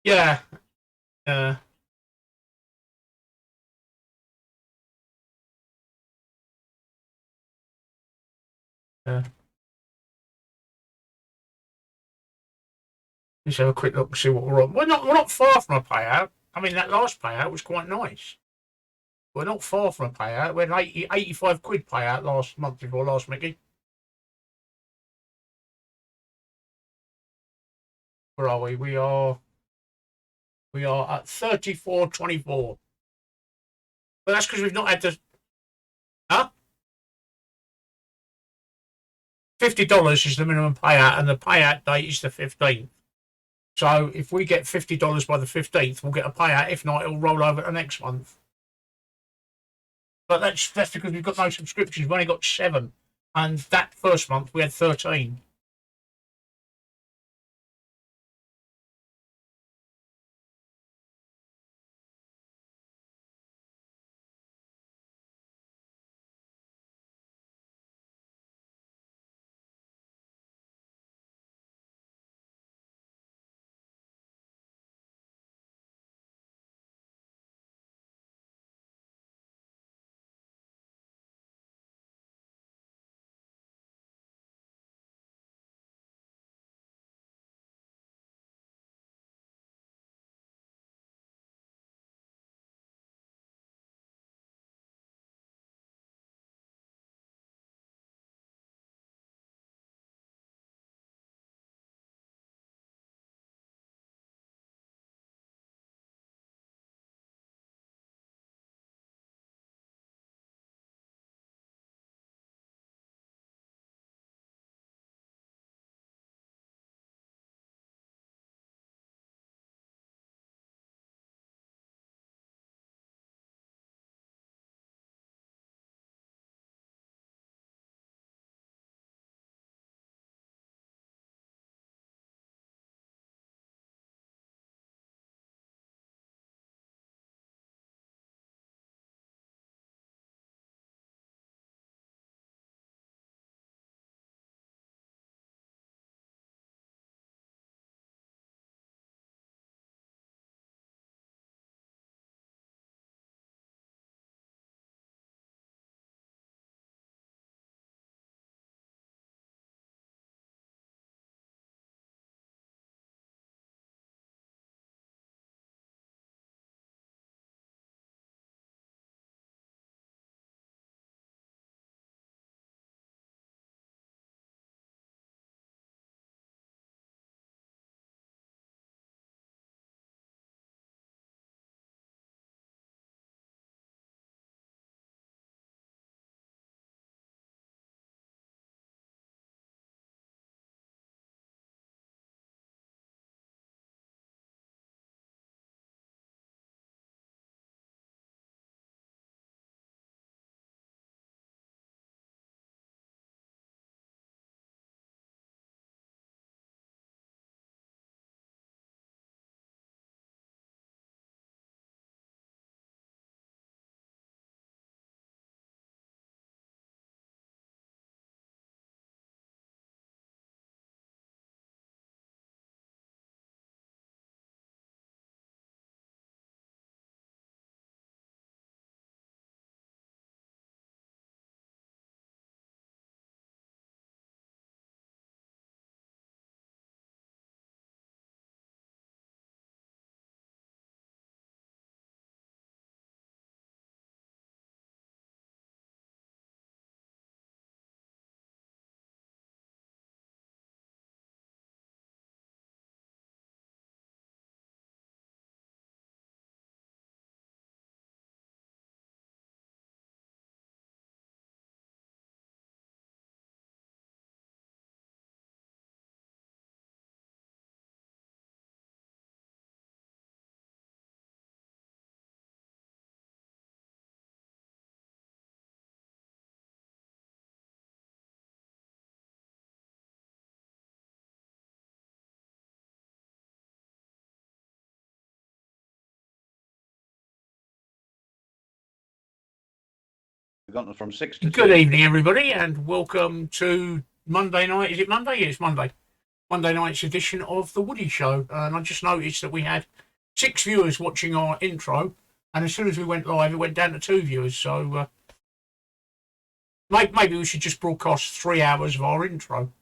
Yeah. Uh, uh, let's have a quick look and see what we're on. We're not far from a payout. I mean, that last payout was quite nice. We're not far from a payout. We had an 85 quid payout last month before last, Mickey. Where are we? We are at 34.24. But that's because we've not had to. Huh? $50 is the minimum payout, and the payout date is the 15th. So if we get $50 by the 15th, we'll get a payout. If not, it'll roll over to next month. But that's because we've got no subscriptions. We've only got 7, and that first month we had 13. We've gone from 6 to Good 2. evening, everybody, and welcome to Monday night. Is it Monday? Yeah, it's Monday. Monday night's edition of The Woody Show. And I just noticed that we had 6 viewers watching our intro. And as soon as we went live, it went down to 2 viewers. So maybe we should just broadcast 3 hours of our intro.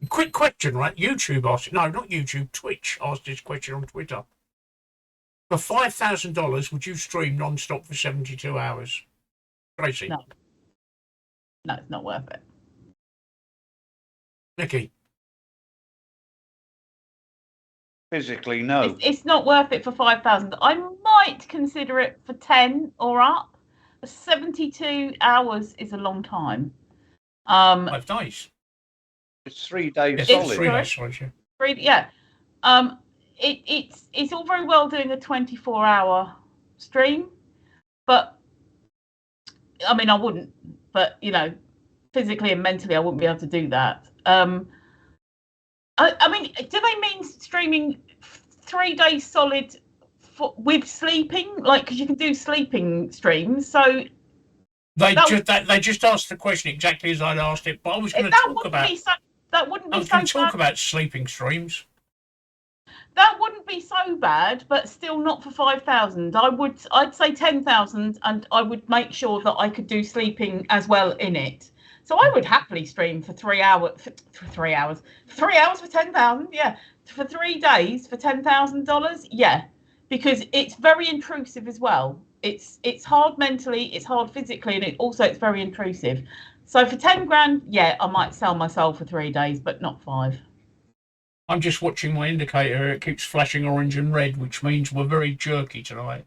Quick question, right? YouTube asked it. No, not YouTube. Twitch asked this question on Twitter. For $5,000, would you stream non-stop for 72 hours? Tracy? No. No, it's not worth it. Nikki? Physically, no. It's not worth it for 5,000. I might consider it for 10 or up. 72 hours is a long time. 5 days. It's 3 days Yes, solid. 3 days, sorry. Yeah. It's all very well doing a 24-hour stream, but I mean, I wouldn't. But you know, physically and mentally, I wouldn't be able to do that. I mean, do they mean streaming 3 days solid with sleeping? Like, because you can do sleeping streams. So they just asked the question exactly as I'd asked it. But I was going to talk about that wouldn't be I was going to talk about sleeping streams. That wouldn't be so bad, but still not for 5,000. I'd say 10,000, and I would make sure that I could do sleeping as well in it. So I would happily stream for 3 hours. For 3 hours. 3 hours for 10,000. Yeah. For 3 days for $10,000. Yeah, because it's very intrusive as well. It's hard mentally, it's hard physically, and it's very intrusive. So for 10 grand, yeah, I might sell my soul for 3 days, but not 5. I'm just watching my indicator. It keeps flashing orange and red, which means we're very jerky tonight.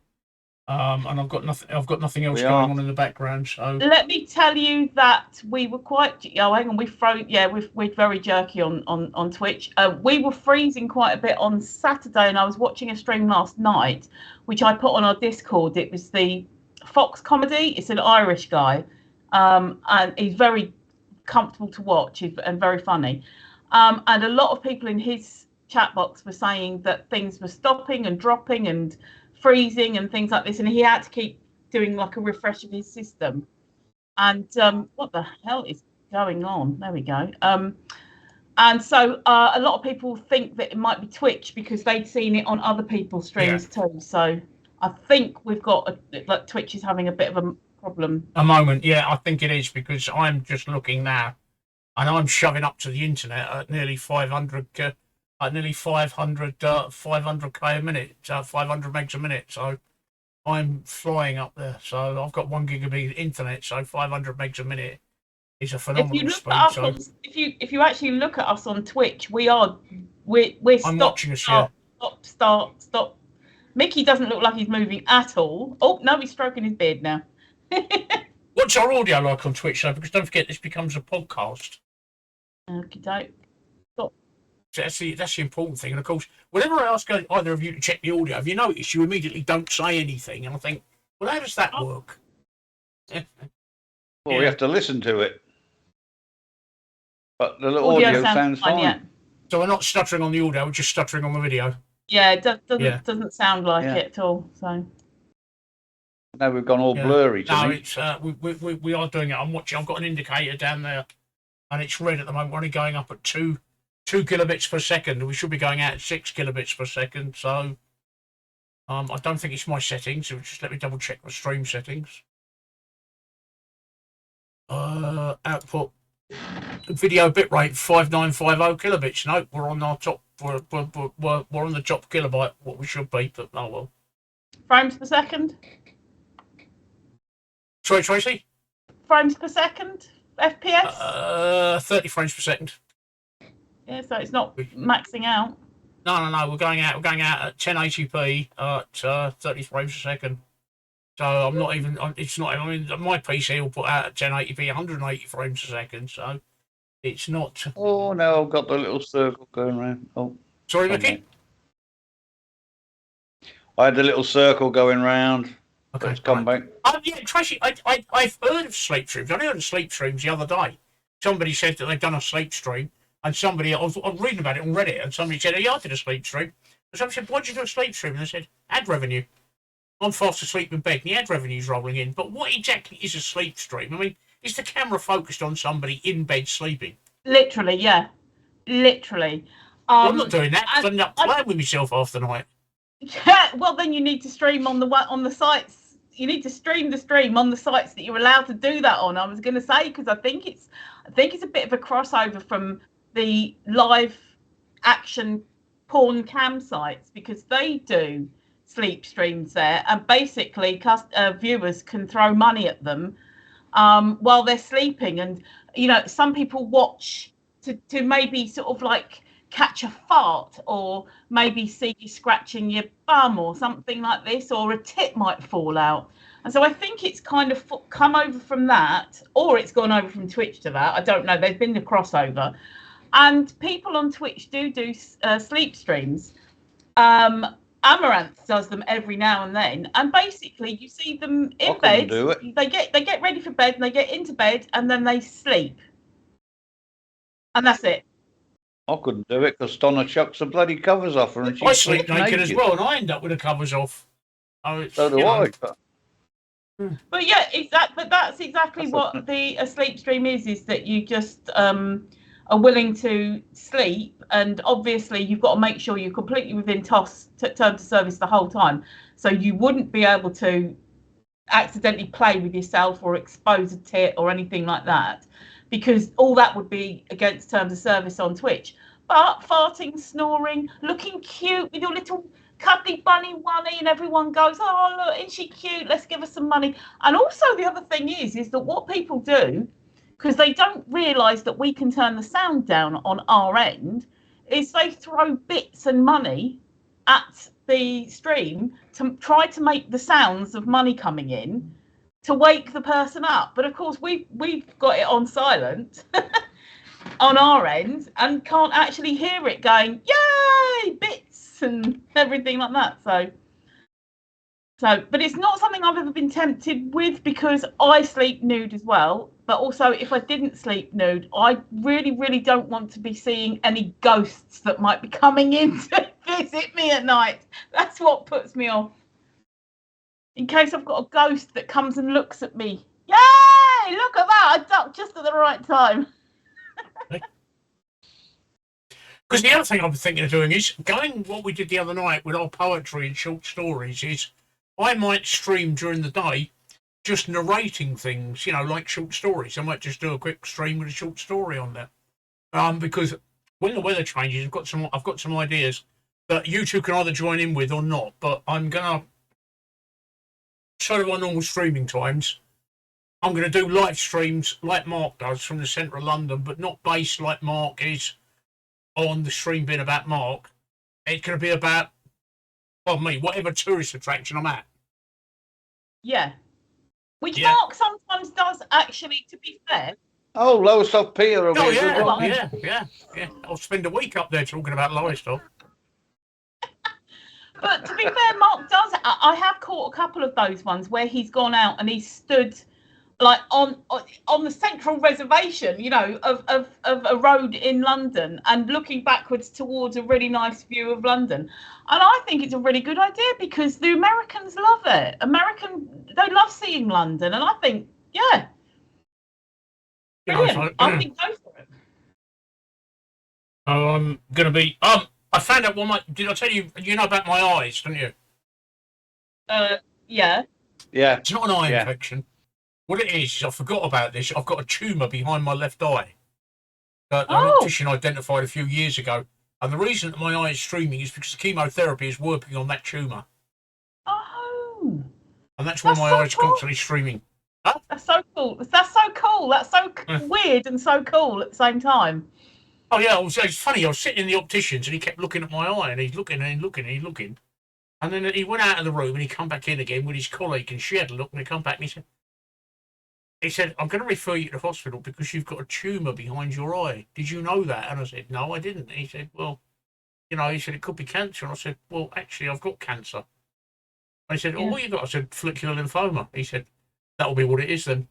And I've got nothing else going on in the background. So let me tell you that we were quite. Oh, hang on, we're very jerky on Twitch. We were freezing quite a bit on Saturday, and I was watching a stream last night, which I put on our Discord. It was the Fox comedy. It's an Irish guy, and he's very comfortable to watch and very funny. And a lot of people in his chat box were saying that things were stopping and dropping and freezing and things like this, and he had to keep doing like a refresh of his system. And what the hell is going on? There we go. And so a lot of people think that it might be Twitch because they'd seen it on other people's streams too. So I think we've got like Twitch is having a bit of a problem. A moment, yeah, I think it is because I'm just looking now, and I'm shoving up to the internet at nearly 500. At nearly 500k a minute, 500 megs a minute. So I'm flying up there. So I've got 1 gigabit internet. So 500 megs a minute is a phenomenal speed. If you actually look at us on Twitch, we're I'm watching us here. Stop. Mickey doesn't look like he's moving at all. Oh no, he's stroking his beard now. What's our audio like on Twitch though? Because don't forget this becomes a podcast. Okay, That's the important thing. And of course, whenever I ask either of you to check the audio, have you noticed you immediately don't say anything? And I think, well, how does that work? Well, we have to listen to it. But the audio sounds fine. Yeah. So we're not stuttering on the audio, we're just stuttering on the video. Yeah, it doesn't sound like it at all. So now we've gone all blurry. No, it's we are doing it. I'm watching. I've got an indicator down there, and it's red at the moment. We're only going up at 2 kilobits per second. We should be going out at 6 kilobits per second. So I don't think it's my settings. So just let me double check my stream settings. Output video bitrate 5950 kilobits. No, we're on our top. We're on the top kilobyte. What we should be, but oh well. Frames per second. Sorry, Tracy. Frames per second. FPS. 30 frames per second. Yeah, so it's not maxing out. No. We're going out at 1080p at 30 frames a second. So I'm not even. It's not. I mean, my PC will put out at 1080p 180 frames a second. So it's not. Oh no! I've got the little circle going around. Oh, sorry, Mickey. I had the little circle going round. Okay, it's come back. Yeah, Tracy. I've heard of sleep streams. I heard of sleep streams the other day. Somebody said that they've done a sleep stream. And somebody, I was reading about it on Reddit, and somebody said, I did a sleep stream. And somebody said, why'd you do a sleep stream? And they said, ad revenue. I'm fast asleep in bed, and the ad revenue's rolling in. But what exactly is a sleep stream? I mean, is the camera focused on somebody in bed sleeping? Literally, yeah. Literally. I'm not doing that because I end up playing with myself half the night. Yeah, well, then you need to stream on the sites. You need to stream the stream on the sites that you're allowed to do that on. I was going to say, because I think it's a bit of a crossover from the live action porn cam sites, because they do sleep streams there, and basically viewers can throw money at them while they're sleeping. And some people watch to maybe sort of like catch a fart, or maybe see you scratching your bum or something like this, or a tit might fall out. And so I think it's kind of come over from that, or it's gone over from Twitch to that. I don't know. There's been the crossover. And people on Twitch do sleep streams. Amaranth does them every now and then, and basically you see them in bed. They get ready for bed, and they get into bed, and then they sleep, and that's it. I couldn't do it because Donna chucks the bloody covers off her, and I sleep naked as well, and I end up with the covers off. So do I. But yeah, but that's exactly what the sleep stream is that you just are willing to sleep, and obviously you've got to make sure you're completely within terms of service the whole time, so you wouldn't be able to accidentally play with yourself or expose a tit or anything like that, because all that would be against terms of service on Twitch. But farting, snoring, looking cute with your little cuddly bunny wunny, and everyone goes, oh look, isn't she cute, let's give her some money. And also the other thing is that what people do, because they don't realise that we can turn the sound down on our end, is they throw bits and money at the stream to try to make the sounds of money coming in to wake the person up. But of course we've got it on silent on our end, and can't actually hear it going, yay, bits and everything like that. So, but it's not something I've ever been tempted with, because I sleep nude as well. But also, if I didn't sleep nude, I really, really don't want to be seeing any ghosts that might be coming in to visit me at night. That's what puts me off. In case I've got a ghost that comes and looks at me. Yay! Look at that! I ducked just at the right time. Because the other thing I'm thinking of doing is going what we did the other night with our poetry and short stories. Is I might stream during the day, just narrating things, like short stories. I might just do a quick stream with a short story on there. Because when the weather changes, I've got some ideas that you two can either join in with or not. But I'm gonna, sort of on normal streaming times, I'm gonna do live streams like Mark does from the centre of London, but not based like Mark is on the stream being about Mark. It's going to be about, whatever tourist attraction I'm at. Yeah. Which Mark sometimes does, actually, to be fair. Oh, Lowestoft Pier. Oh, yeah. I'll spend a week up there talking about Lowestoft. But to be fair, Mark does. I have caught a couple of those ones where he's gone out and he's stood like on the central reservation, of a road in London, and looking backwards towards a really nice view of London. And I think it's a really good idea, because the Americans love it. They love seeing London, and I think, brilliant. I think go for it. I'm gonna be. I found out did I tell you? You know about my eyes, don't you? Yeah. Yeah. It's not an eye infection. What it is I forgot about this. I've got a tumour behind my left eye that an optician identified a few years ago. And the reason that my eye is streaming is because the chemotherapy is working on that tumour. Oh. And that's why my eye is constantly streaming. Huh? That's so cool. That's so cool. That's so weird and so cool at the same time. Oh, yeah. It's funny. I was sitting in the optician's and he kept looking at my eye, and he's looking and looking and he's looking. And then he went out of the room and he come back in again with his colleague, and she had a look, and he come back and he said, I'm going to refer you to the hospital because you've got a tumour behind your eye. Did you know that? And I said, no, I didn't. And he said, well, he said, it could be cancer. And I said, well, actually, I've got cancer. And he said, oh, what you got? I said, follicular lymphoma. He said, that'll be what it is then.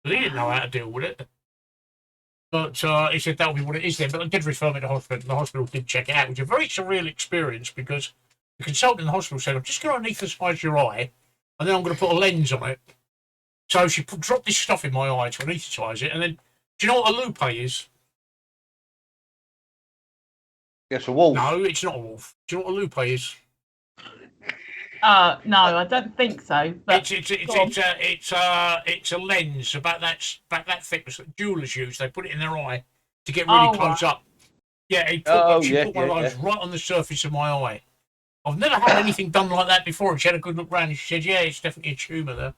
But he didn't know how to deal with it. But he said, that'll be what it is then. But I did refer me to the hospital. The hospital did check it out, which is a very surreal experience, because the consultant in the hospital said, I'm just going to anaesthetize your eye, and then I'm going to put a lens on it. So she dropped this stuff in my eye to anaesthetise it, and then Do you know what a lupa is? Yes, a wolf. No, it's not a wolf. Do you know what a lupa is? No, I don't think so. But It's a lens about that thickness that jewelers use. They put it in their eye to get really close up. Yeah, she put one of those right on the surface of my eye. I've never had anything done like that before. And she had a good look round and she said, "Yeah, it's definitely a tumour there."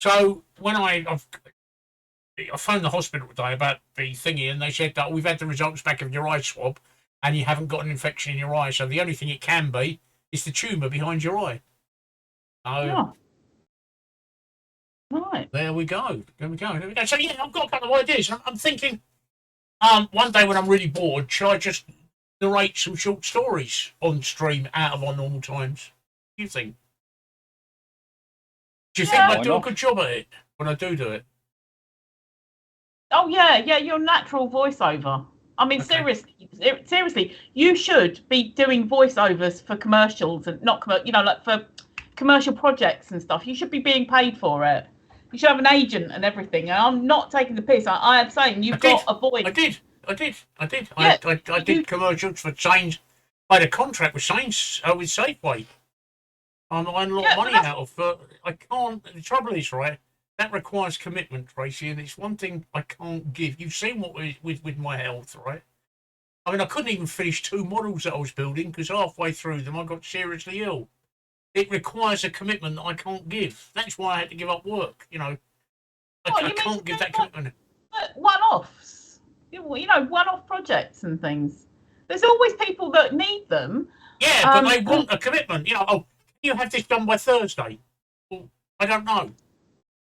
So when I phoned the hospital today about the thingy, and they said that we've had the results back of your eye swab, and you haven't got an infection in your eye. So the only thing it can be is the tumour behind your eye. Oh. Right. There we go. So yeah, I've got a couple of ideas. I'm thinking, one day when I'm really bored, should I just narrate some short stories on stream out of our normal times? What do you think? Do you think I do a good job at it when I do it? Oh yeah, your natural voiceover. I mean, seriously, you should be doing voiceovers for commercials and not like for commercial projects and stuff. You should be being paid for it. You should have an agent and everything. And I'm not taking the piss. I am saying you've got a voice. I did. Yeah, I did commercials for Change. I had a contract with Change with Safeway. I'm earning a lot of money out of. I can't. The trouble is, right? That requires commitment, Tracy, and it's one thing I can't give. You've seen what with my health, right? I mean, I couldn't even finish 2 models that I was building because halfway through them I got seriously ill. It requires a commitment that I can't give. That's why I had to give up work. I can't give that commitment. One-offs, one-off projects and things. There's always people that need them. Yeah, but they want a commitment. Can you have this done by Thursday? Well, I don't know.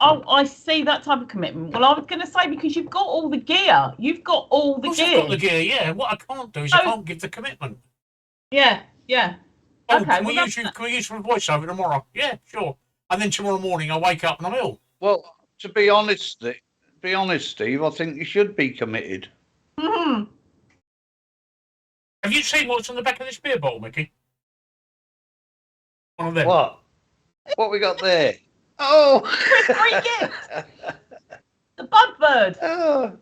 Oh, I see that type of commitment. Well, I was going to say because you've got all the gear. You've got all the gear. I've got the gear, yeah. What I can't do is I can't give the commitment. Yeah. Oh, okay, can we use some voiceover tomorrow? Yeah, sure. And then tomorrow morning I wake up and I'm ill. Well, to be honest, Steve, I think you should be committed. Mm-hmm. Have you seen what's on the back of this beer bottle, Mickey? One of them. What we got there? Oh, free gift. The bug bird. Oh.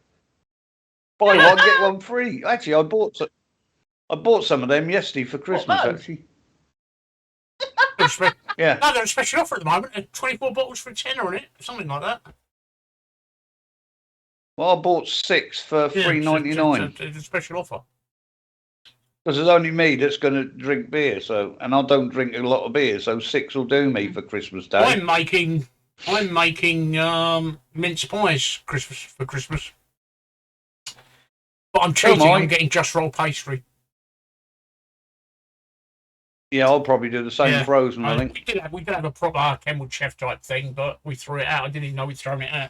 Buy one, get one free. Actually, I bought some of them yesterday for Christmas. Actually. Yeah. No, they're a special offer at the moment. 24 bottles for £10 on it, something like that. Well, I bought 6 for $3.99. It's a special offer. Because it's only me that's going to drink beer, and I don't drink a lot of beer, so 6 will do me for Christmas Day. I'm making mince pies for Christmas. But I'm cheating. I'm getting just roll pastry. Yeah, I'll probably do the same frozen. I think we did have a proper Kenwood chef type thing, but we threw it out. I didn't even know we'd thrown it out.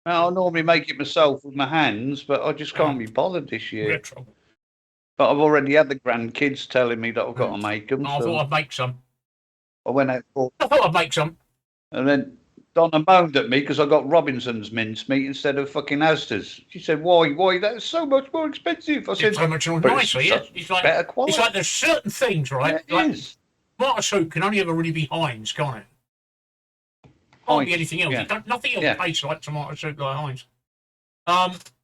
Now, I normally make it myself with my hands, but I just can't be bothered this year. But I've already had the grandkids telling me that I've got to make them. I thought I'd make some. I went out. I thought I'd make some. And then Donna moaned at me because I got Robinson's mincemeat instead of fucking Asda's. She said, "Why? That's so much more expensive." I said, "It's so much more nicer. Yeah, it's like better quality." It's like there's certain things, right? Yeah, it is. Tomato soup can only ever really be Heinz, can't it? Can't be anything else. Yeah. Nothing else tastes like tomato soup like Heinz.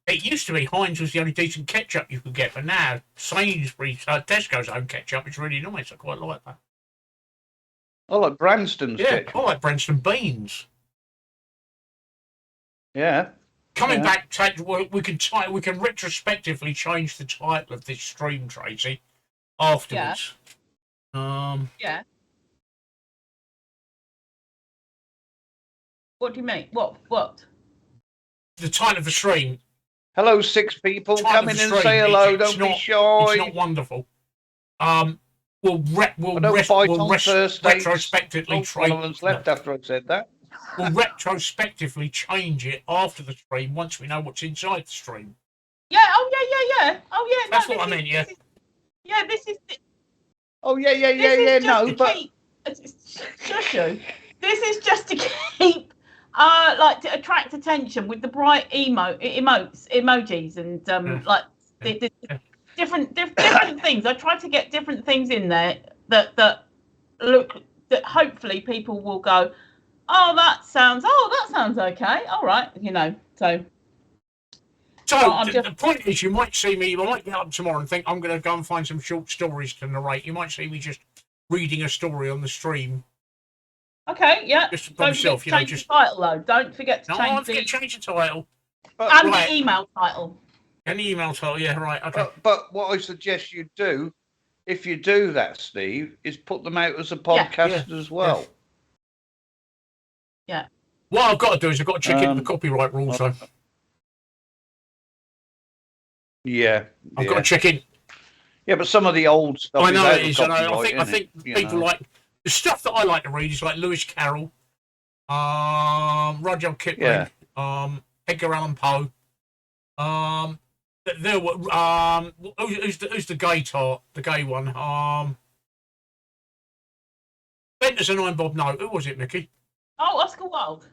It used to be Heinz was the only decent ketchup you could get, but now Sainsbury's, Tesco's own ketchup is really nice. I quite like that. I like Branston's ketchup. I like Branston beans. Yeah. Coming back, we can retrospectively change the title of this stream, Tracy, afterwards. Yeah. What do you mean? What? The title of the stream. Hello, 6 people. Come in and say hello. Don't be shy. It's not wonderful. We'll retrospectively one of them's left after I said that. We'll retrospectively change it after the stream once we know what's inside the stream. Yeah. Oh yeah. That's what I mean. Yeah. This is. Oh yeah. No, but Shushu. This is just to keep. To attract attention with the bright emojis and the different things. I try to get different things in there that hopefully people will go, that sounds okay, all right, so. So I'm the point is, you might see me. I might get up tomorrow and think I'm going to go and find some short stories to narrate. You might see me just reading a story on the stream. Okay, yeah. Just by myself, change the title though. Don't forget to change change the title. And the email title. And the email title, yeah, right. Okay. But what I suggest you do, if you do that, Steve, is put them out as a podcast as well. Yeah. What I've got to do is I've got to check into the copyright rules, though. Yeah. I've got to check in. Yeah, but some of the old stuff. I know it is. I think people like the stuff that I like to read is like Lewis Carroll, Rudyard Kipling, Edgar Allan Poe. There were who's the gay tart, the gay one? Benters and I'm Bob. No, who was it, Mickey? Oh, Oscar Wilde.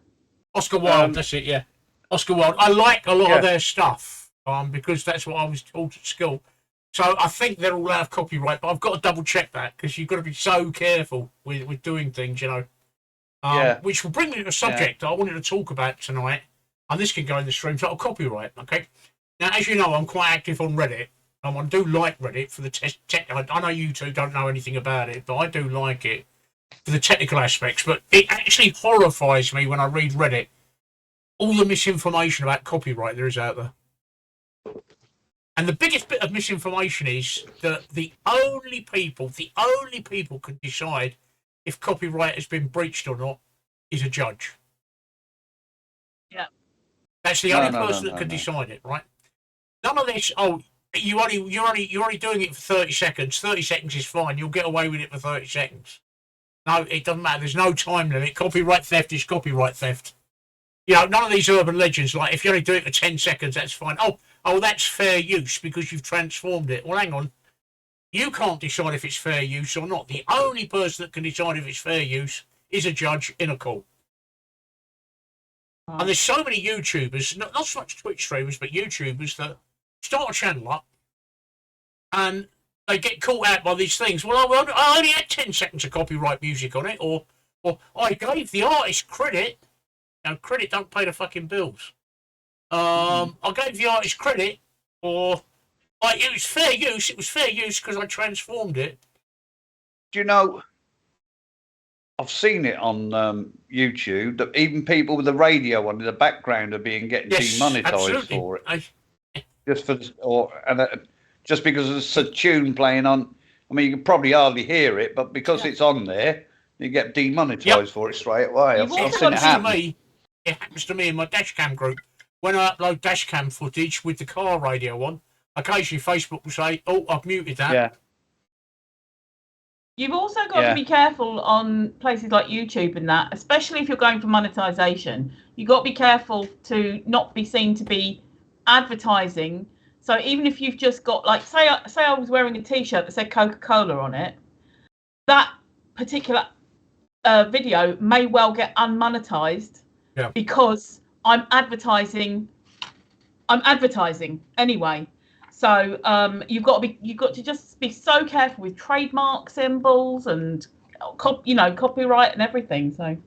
Oscar Wilde. That's it. Yeah, Oscar Wilde. I like a lot of their stuff because that's what I was taught at school. So I think they're all out of copyright, but I've got to double check that because you've got to be so careful with doing things, you know. Which will bring me to a subject that I wanted to talk about tonight, and this can go in the stream. So copyright, okay? Now, as you know, I'm quite active on Reddit. I do like Reddit for the tech. I know you two don't know anything about it, but I do like it for the technical aspects. But it actually horrifies me when I read Reddit. All the misinformation about copyright there is out there. And the biggest bit of misinformation is that the only people can decide if copyright has been breached or not is a judge. Yeah. That's the only person that can decide it, right? None of this, you're only doing it for 30 seconds. 30 seconds is fine. You'll get away with it for 30 seconds. No, it doesn't matter. There's no time limit. Copyright theft is copyright theft. You know, none of these urban legends, like if you only do it for 10 seconds, that's fine. Oh, that's fair use because you've transformed it. Well, hang on. You can't decide if it's fair use or not. The only person that can decide if it's fair use is a judge in a court. And there's so many YouTubers, not so much Twitch streamers, but YouTubers that start a channel up and they get caught out by these things. Well, I only had 10 seconds of copyright music on it, or I gave the artist credit. Now, credit don't pay the fucking bills. I gave the artist credit, or it was fair use. It was fair use because I transformed it. Do you know? I've seen it on YouTube that even people with the radio on in the background are getting demonetized for it. Just because it's a tune playing on. I mean, you can probably hardly hear it, but because it's on there, you get demonetized for it straight away. I've seen it happen. It happens to me in my dashcam group. When I upload dashcam footage with the car radio on, occasionally Facebook will say, "Oh, I've muted that." Yeah. You've also got to be careful on places like YouTube and that, especially if you're going for monetization. You've got to be careful to not be seen to be advertising. So even if you've just got, like, say I was wearing a T-shirt that said Coca-Cola on it, that particular video may well get unmonetized because I'm advertising anyway. So you've got to just be so careful with trademark symbols and copyright and everything. So,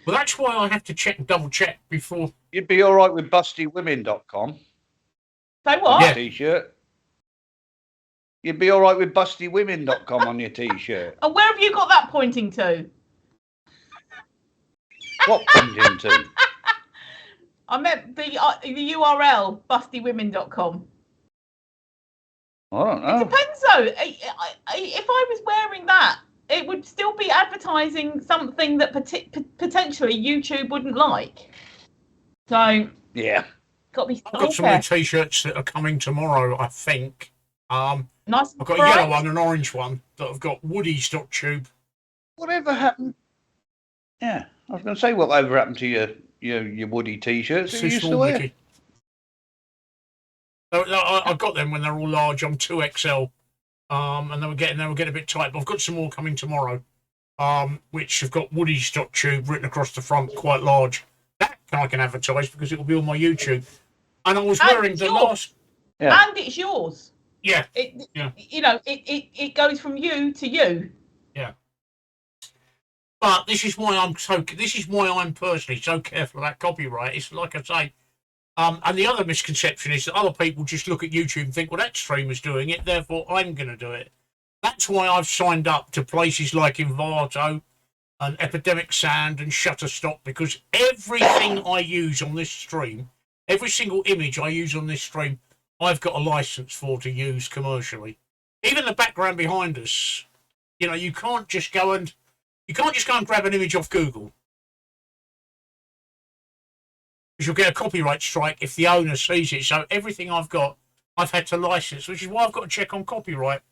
well, that's why I have to double check before. You'd be all right with bustywomen.com. So what? Yeah. T-shirt. You'd be all right with bustywomen.com on your T-shirt. And where have you got that pointing to? What pointing to? I meant the URL bustywomen.com. I don't know. It depends though. If I was wearing that, it would still be advertising something that potentially YouTube wouldn't like. So yeah, got to be. I've got some new T-shirts that are coming tomorrow, I think. Nice. I've got a yellow one and an orange one that have got Woody.tube. Whatever happened? Yeah, I was going to say whatever happened to your Woody T-shirts that you used to wear. Mickey. I got them when they're all large. I'm 2XL, and they were getting a bit tight. But I've got some more coming tomorrow, which have got Woody.tube written across the front, quite large. That I can advertise because it will be on my YouTube. And I was wearing the last. Yeah. And it's yours. Yeah. It goes from you to you. Yeah. But this is why I'm personally so careful about copyright. It's like I say, And the other misconception is that other people just look at YouTube and think, well, that streamer's doing it, therefore I'm going to do it. That's why I've signed up to places like Envato and Epidemic Sound and Shutterstock, because everything I use on this stream, every single image I use on this stream, I've got a license for to use commercially. Even the background behind us, you know, you can't just go and grab an image off Google. Because you'll get a copyright strike if the owner sees it. So everything I've got, I've had to license, which is why I've got to check on copyright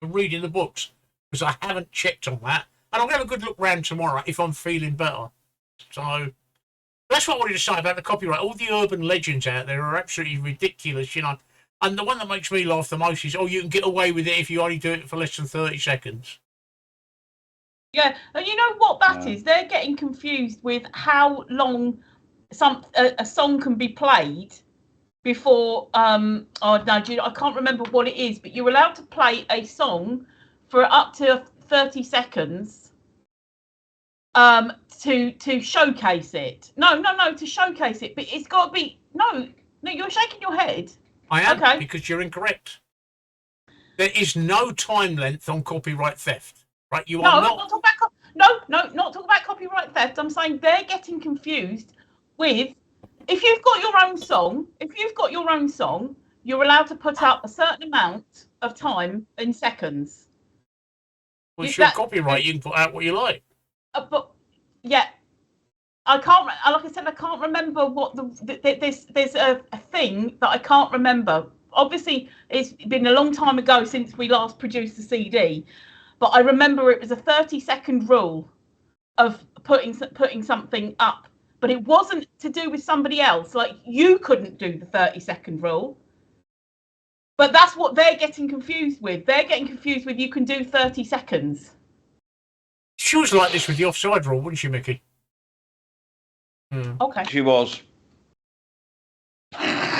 and reading the books, because I haven't checked on that. And I'll have a good look round tomorrow if I'm feeling better. So that's what I wanted to say about the copyright. All the urban legends out there are absolutely ridiculous, you know. And the one that makes me laugh the most is, oh, you can get away with it if you only do it for less than 30 seconds. Yeah, and you know what that is? They're getting confused with how long a song can be played before. Oh no, I can't remember what it is, but you're allowed to play a song for up to 30 seconds. To showcase it. No, to showcase it, but it's got to be no. You're shaking your head. I am, because you're incorrect. There is no time length on copyright theft, right? You are not talking about not talking about copyright theft. I'm saying they're getting confused with if you've got your own song. If you've got your own song, you're allowed to put up a certain amount of time in seconds. Well, it's your copyright. You can put out what you like. But yeah. I can't, like I said, I can't remember what there's a thing that I can't remember. Obviously, it's been a long time ago since we last produced the CD, but I remember it was a 30-second rule of putting something up, but it wasn't to do with somebody else. Like, you couldn't do the 30-second rule, but that's what they're getting confused with. They're getting confused with you can do 30 seconds. She was like this with the offside rule, wouldn't she, Mickey? Okay. She was. Carry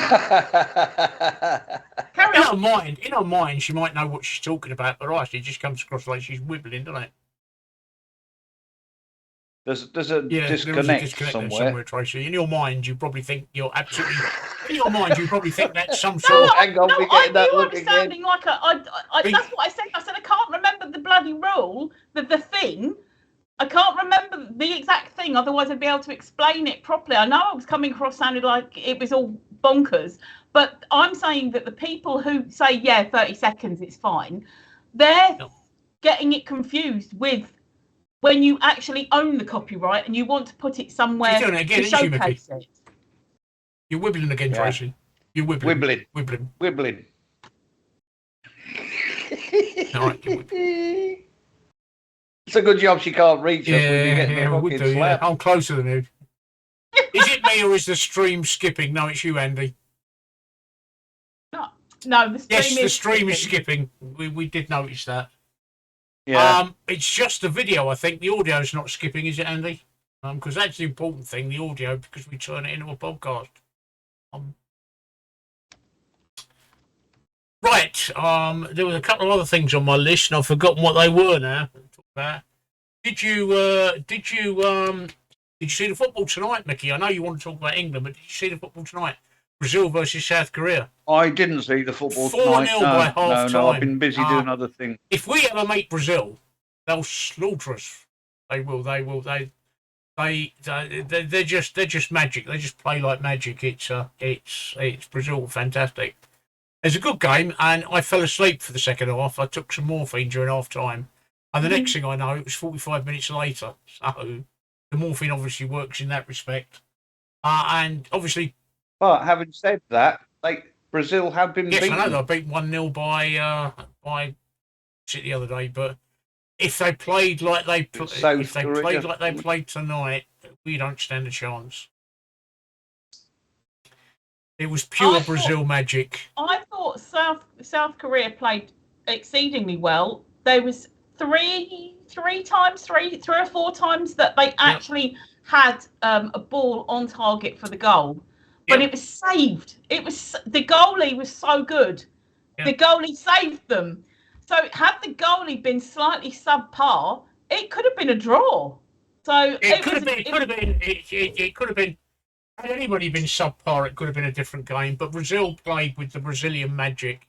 on. In her mind, she might know what she's talking about, but actually, it just comes across like she's wibbling, doesn't it? There's a disconnect somewhere. Tracy. In your mind, you probably think you're absolutely. In your mind, you probably think that's some sort. Hang on, we get that look again. Sounding like that's what I said. I said I can't remember the bloody rule, the thing. I can't remember the exact thing, otherwise I'd be able to explain it properly. I know I was coming across sounded like it was all bonkers, but I'm saying that the people who say, 30 seconds, it's fine, they're getting it confused with when you actually own the copyright and you want to put it somewhere to showcase it. You're wibbling again, Tracy. You're wibbling. Wibbling. All right, it's a good job she can't reach us when you get the fucking slap. I'm closer than you. Is it me or is the stream skipping? No, it's you, Andy. No, the stream the stream is skipping. We did notice that. Yeah. It's just the video, I think. The audio's not skipping, is it, Andy? Because that's the important thing, the audio, because we turn it into a podcast. Right. There was a couple of other things on my list, and I've forgotten what they were now. Did you see the football tonight, Mickey? I know you want to talk about England, but did you see the football tonight? Brazil versus South Korea. I didn't see the football 4-0 tonight. by half time. No, I've been busy doing other things. If we ever meet Brazil, they'll slaughter us. They will. They're just magic. They just play like magic. It's Brazil, fantastic. It's a good game, and I fell asleep for the second half. I took some morphine during half time. And the next thing I know, it was 45 minutes later. So the morphine obviously works in that respect. And obviously... But having said that, Brazil have been beaten. Yes, I know they beat 1-0 by City the other day. But if they played like they played tonight, we don't stand a chance. It was pure Brazil magic. I thought South Korea played exceedingly well. There was three or four times that they actually had a ball on target for the goal, but it was saved. The goalie was so good. The goalie saved them. So had the goalie been slightly subpar, it could have been a draw. So it could have been. Had anybody been subpar, it could have been a different game. But Brazil played with the Brazilian magic,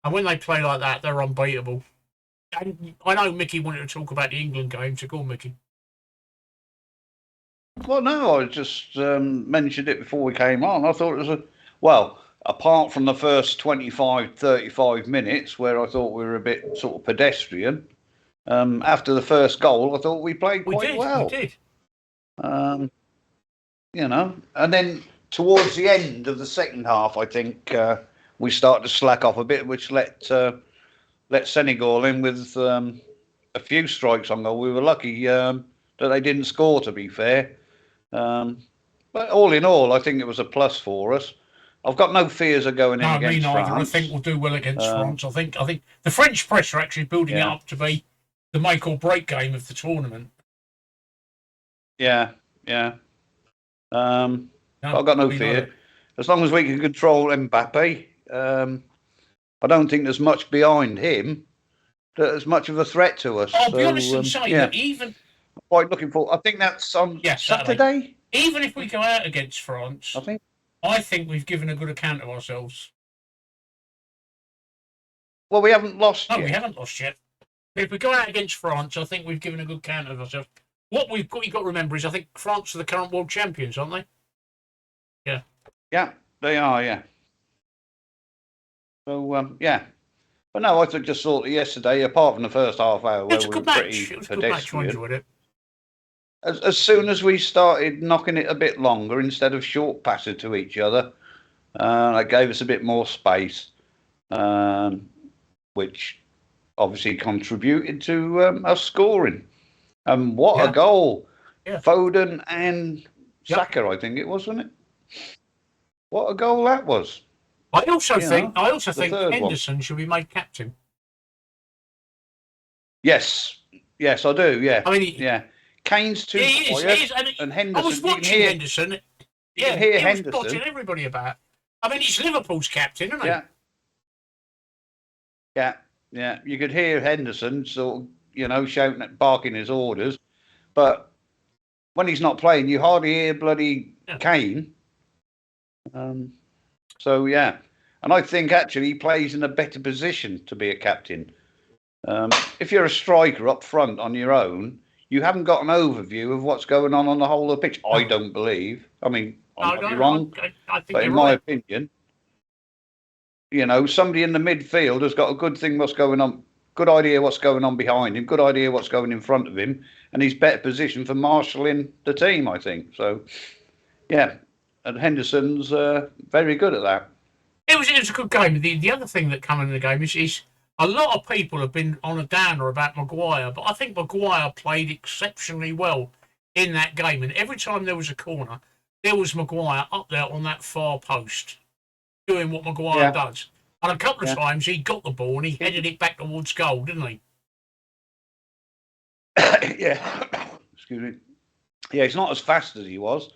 and when they play like that, they're unbeatable. And I know Mickey wanted to talk about the England game, so go on, Mickey. Well, no, I just mentioned it before we came on. I thought it was well, apart from the first 25, 35 minutes where I thought we were a bit sort of pedestrian, after the first goal, I thought we played quite well. We did. You know, and then towards the end of the second half, I think we started to slack off a bit, which let Senegal in with a few strikes on goal. We were lucky that they didn't score, to be fair. But all in all, I think it was a plus for us. I've got no fears of going in against France. I think we'll do well against France. I think the French press are actually building it up to be the make or break game of the tournament. Yeah. I've got no fear. As long as we can control Mbappe, I don't think there's much behind him that's much of a threat to us. I'll be honest and say that even... Quite looking for... I think that's on Saturday. Even if we go out against France, I think we've given a good account of ourselves. Well, we haven't lost yet. No, we haven't lost yet. If we go out against France, I think we've given a good account of ourselves. What you've got to remember is I think France are the current world champions, aren't they? Yeah. Yeah, they are, yeah. So, yeah. But no, I just thought that yesterday, apart from the first half hour, where we were pretty pedestrian, as soon as we started knocking it a bit longer instead of short passing to each other, that gave us a bit more space, which obviously contributed to us scoring. And what a goal! Yeah. Foden and Saka, I think it was, wasn't it? What a goal that was! I also think Henderson should be made captain. Yes, I do. Yeah, I mean, Kane's too quiet, and Henderson. I was watching Henderson. Yeah, he was watching everybody about. I mean, he's Liverpool's captain, isn't he? Yeah. You could hear Henderson sort of, shouting, barking his orders, but when he's not playing, you hardly hear bloody Kane. So yeah, and I think actually he plays in a better position to be a captain. If you're a striker up front on your own, you haven't got an overview of what's going on the whole of the pitch. I don't believe. I mean, I might be wrong, I think but in my opinion, somebody in the midfield has got a good thing what's going on, good idea what's going on behind him, good idea what's going in front of him, and he's better positioned for marshalling the team, I think. So, yeah, and Henderson's very good at that. It was a good game. The other thing that came in the game is a lot of people have been on a downer about Maguire, but I think Maguire played exceptionally well in that game. And every time there was a corner, there was Maguire up there on that far post doing what Maguire does. And a couple of times he got the ball and he headed it back towards goal, didn't he? Yeah. Excuse me. Yeah, he's not as fast as he was,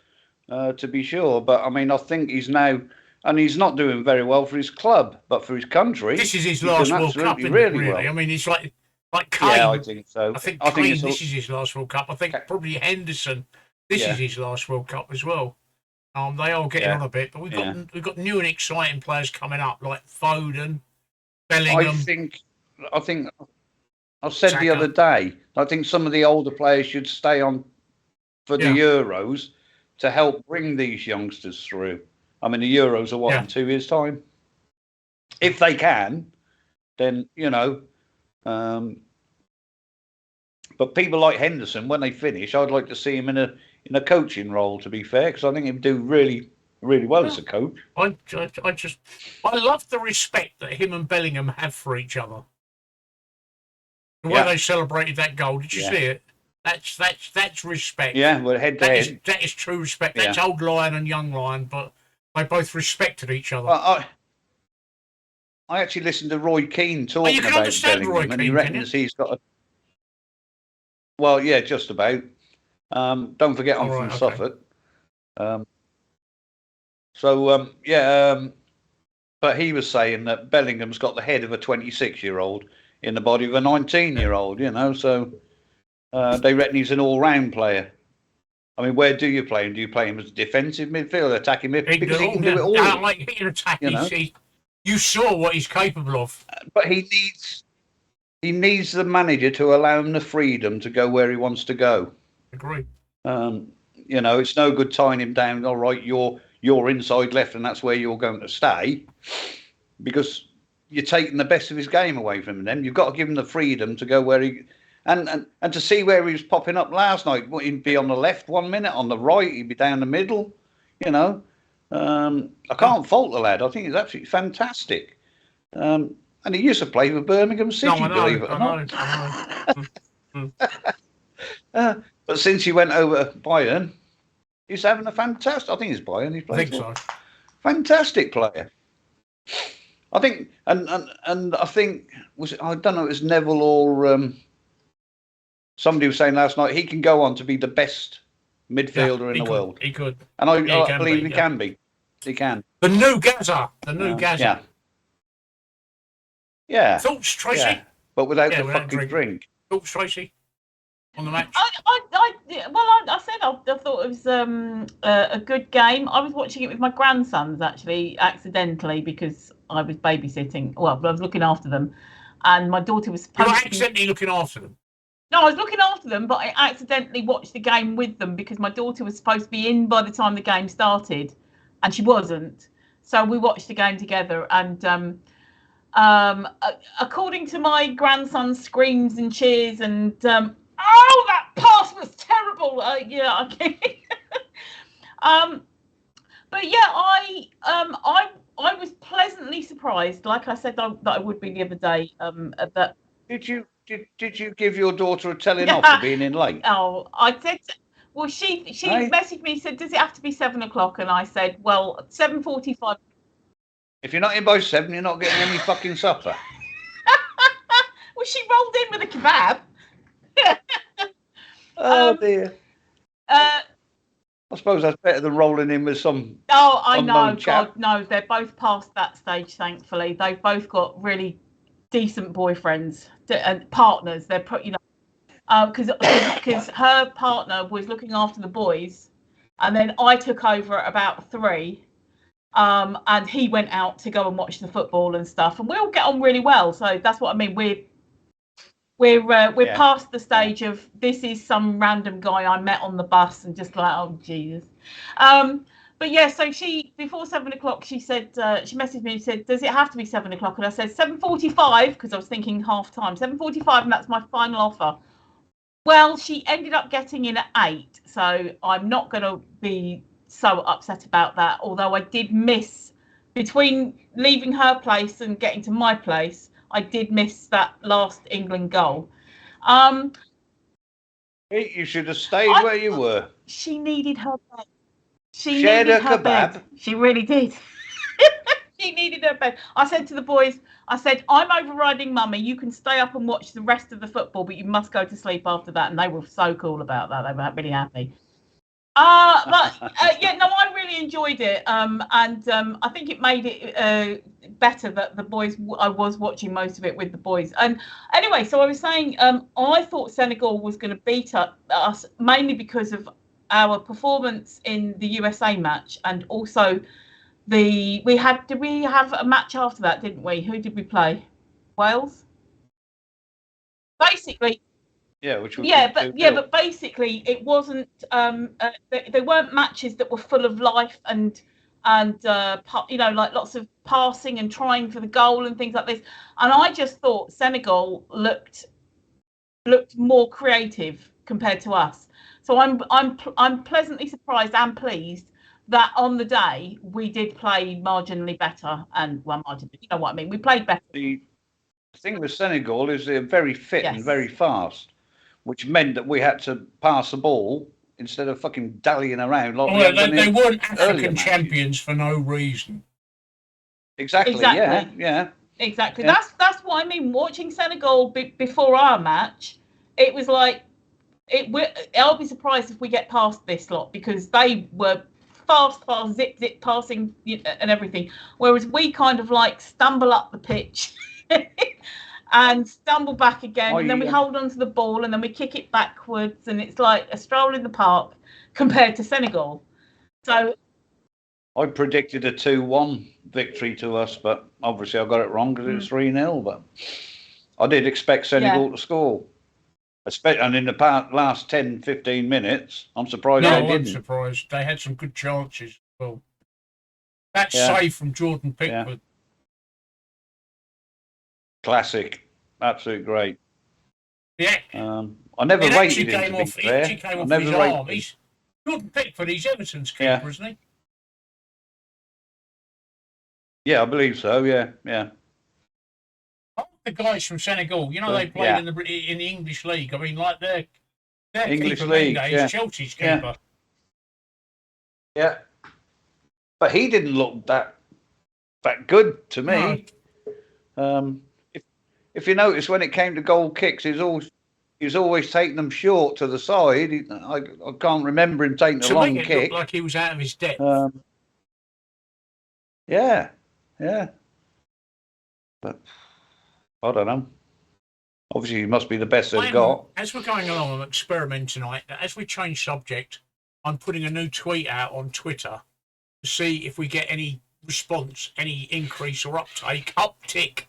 to be sure. But, I mean, I think he's now... And he's not doing very well for his club, but for his country, this is his last World Cup, isn't really it, really? Well. I mean, it's like Kane. Yeah, I think so. I think Kane, this is his last World Cup. I think probably Henderson, this is his last World Cup as well. They are getting on a bit, but we've got new and exciting players coming up like Foden, Bellingham. I think I said Saka. The other day, I think some of the older players should stay on for the Euros to help bring these youngsters through. I mean, the Euros are in 2 years' time. If they can, then but people like Henderson, when they finish, I'd like to see him in a coaching role. To be fair, because I think he'd do really, really well as a coach. I love the respect that him and Bellingham have for each other. The way they celebrated that goal, did you see it? That's respect. Yeah, well, head to head. That is true respect. That's old lion and young lion, but. They both respected each other. I actually listened to Roy Keane talking about Bellingham, Roy Keane, and he reckons he's got a... Well, yeah, just about. Don't forget I'm from Suffolk. But he was saying that Bellingham's got the head of a 26-year-old in the body of a 19-year-old, so they reckon he's an all-round player. I mean, where do you play him? Do you play him as a defensive midfielder, attacking midfielder? Because he can do it all. Like hitting attack, you know? You saw what he's capable of. But he needs the manager to allow him the freedom to go where he wants to go. Agree. You know, it's no good tying him down. All right, you're inside left, and that's where you're going to stay, because you're taking the best of his game away from him. You've got to give him the freedom to go where he and to see where he was popping up last night. He'd be on the left 1 minute, on the right, he'd be down the middle. You know, I can't fault the lad. I think he's absolutely fantastic. And he used to play for Birmingham City, believe it or not. But since he went over to Bayern, he's having a fantastic. I think it's Bayern he's playing for. So. Fantastic player. I think, and I think I don't know, it was Neville or somebody was saying last night he can go on to be the best midfielder in the world. He could, and I believe he can be. He can. The new Gaza. Yeah. Yeah. Thoughts, Tracy? Yeah. But without the fucking drink. Thoughts, Tracy? On the match? I said I thought it was a good game. I was watching it with my grandsons, actually, accidentally, because I was babysitting. Well, I was looking after them, and my daughter was supposed You were accidentally looking after them? No, I was looking after them, but I accidentally watched the game with them because my daughter was supposed to be in by the time the game started, and she wasn't. So we watched the game together, and according to my grandson's screams and cheers and oh, that pass was terrible. Yeah, okay. But yeah, I was pleasantly surprised. Like I said, that I would be the other day. That did you give your daughter a telling off for being in late? Oh, I said. Well, she messaged me, said, "Does it have to be 7 o'clock?" And I said, "Well, 7:45." If you're not in by 7, you're not getting any fucking supper. Well, she rolled in with a kebab. Oh dear. I suppose that's better than rolling in with some. Oh, I know. Chap. God, no, they're both past that stage. Thankfully, they've both got really decent boyfriends and partners. They're because her partner was looking after the boys, and then I took over at about 3. And he went out to go and watch the football and stuff, and we all get on really well. So that's what I mean. We're past the stage of this is some random guy I met on the bus and just like, oh Jesus. But yeah, so she before 7 o'clock she said she messaged me and said, does it have to be 7 o'clock? And I said 7:45 because I was thinking half time. 7:45, and that's my final offer. Well, she ended up getting in at 8, so I'm not going to be so upset about that. Although I did miss between leaving her place and getting to my place, I did miss that last England goal. You should have stayed where you were. She needed her bed. She shared needed her her kebab. bed. She really did. She needed her bed. I said to the boys, I said, I'm overriding mummy. You can stay up and watch the rest of the football, but you must go to sleep after that. And they were so cool about that. They were really happy. Yeah, no, I really enjoyed it. And I think it made it better that the boys, I was watching most of it with the boys. And anyway, so I was saying, I thought Senegal was going to beat us mainly because of our performance in the USA match, and also did we have a match after that, didn't we? Who did we play? Wales? Basically. Yeah, but basically it wasn't. They weren't matches that were full of life and like lots of passing and trying for the goal and things like this. And I just thought Senegal looked more creative compared to us. So I'm pleasantly surprised and pleased that on the day we did play marginally better, and marginally, you know what I mean. We played better. The thing with Senegal is they're very fit and very fast, which meant that we had to pass the ball instead of fucking dallying around. Like they weren't African champions for no reason. Exactly. Yeah. Exactly. Yeah. That's what I mean. Watching Senegal before our match, it was like I'll be surprised if we get past this lot, because they were fast, zip passing and everything, whereas we kind of like stumble up the pitch. And stumble back again, and then we hold on to the ball, and then we kick it backwards, and it's like a stroll in the park. compared to Senegal. So I predicted a 2-1 victory to us, but obviously I got it wrong because it was 3-0. But I did expect Senegal to score. And in the last 10, 15 minutes, I'm surprised they didn't. I'm surprised. They had some good chances. Well, that save from Jordan Pickford. Yeah. Classic. Absolute great. Yeah. I never rated him, to be fair. He came off his arm. Jordan Pickford, he's Everton's keeper, isn't he? Yeah, I believe so, yeah. The guys from Senegal, you know, they played in the English league. I mean, like their English keeper league, is Chelsea's keeper. Yeah. But he didn't look that good to me. No. If you notice, when it came to goal kicks, he was always taking them short to the side. I can't remember him taking a long kick. It looked like he was out of his depth. Yeah. But I don't know. Obviously, he must be the best they've got. As we're going along, I'm experimenting tonight. As we change subject, I'm putting a new tweet out on Twitter to see if we get any response, any increase or uptick.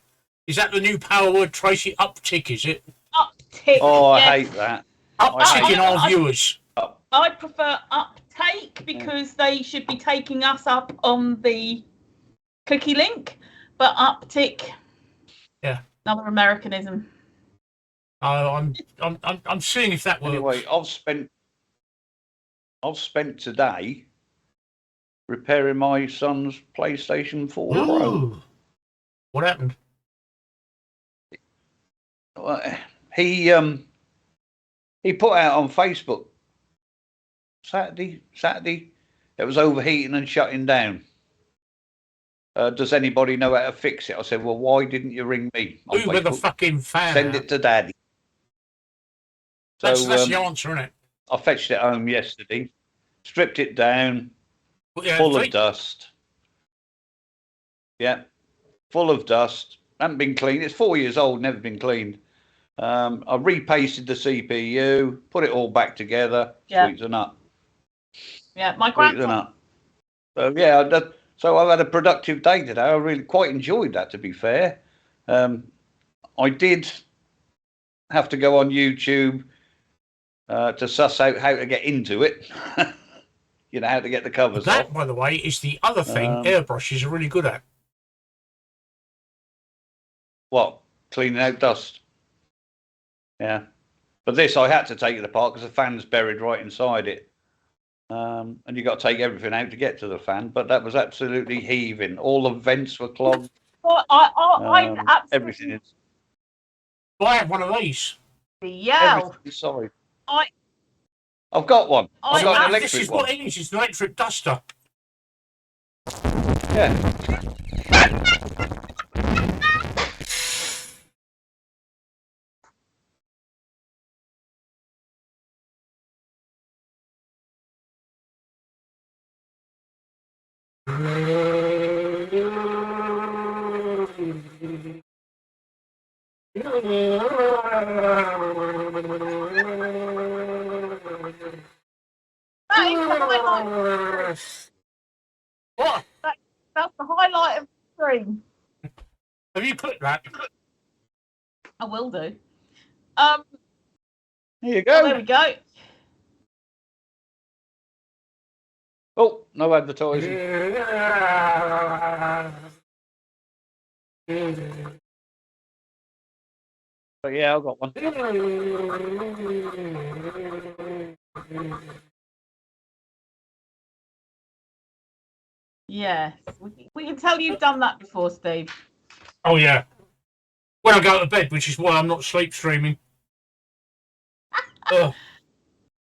Is that the new power word, Tracy? Uptick, is it? Uptick. Oh, I hate that. Uptick in our viewers. I prefer uptake because they should be taking us up on the clicky link, but uptick. Yeah. Another Americanism. I'm seeing if that works. Anyway, I've spent today repairing my son's PlayStation 4 Pro. What happened? He put out on Facebook Saturday. It was overheating and shutting down. Does anybody know how to fix it? I said, well, why didn't you ring me? Who with a fucking fan? Send it to Daddy. That's the answer, isn't it? I fetched it home yesterday, stripped it down, full of dust. Yeah, full of dust. Hasn't been cleaned. It's 4 years old, never been cleaned. I repasted the CPU, put it all back together. Yeah. Sweet as a nut. Yeah, my grandson. So yeah, so I've had a productive day today. I really quite enjoyed that, to be fair. I did have to go on YouTube to suss out how to get into it. You know, how to get the covers off. That, by the way, is the other thing airbrushes are really good at. What? Cleaning out dust. Yeah. But this, I had to take it apart because the fan's buried right inside it. And you got to take everything out to get to the fan. But that was absolutely heaving. All the vents were clogged. Well, I absolutely... Everything is. Well, I have one of these. Yeah. Sorry. I've got one. I've got an electric one. This is what it is. It's an electric duster. Yeah. What? That's the highlight of the stream. Have you clicked that? I will do. Here you go. There we go. Oh, no advertising. But yeah, I've got one. Yes, we can tell you've done that before, Steve. Oh yeah. When I go to bed, which is why I'm not sleep streaming.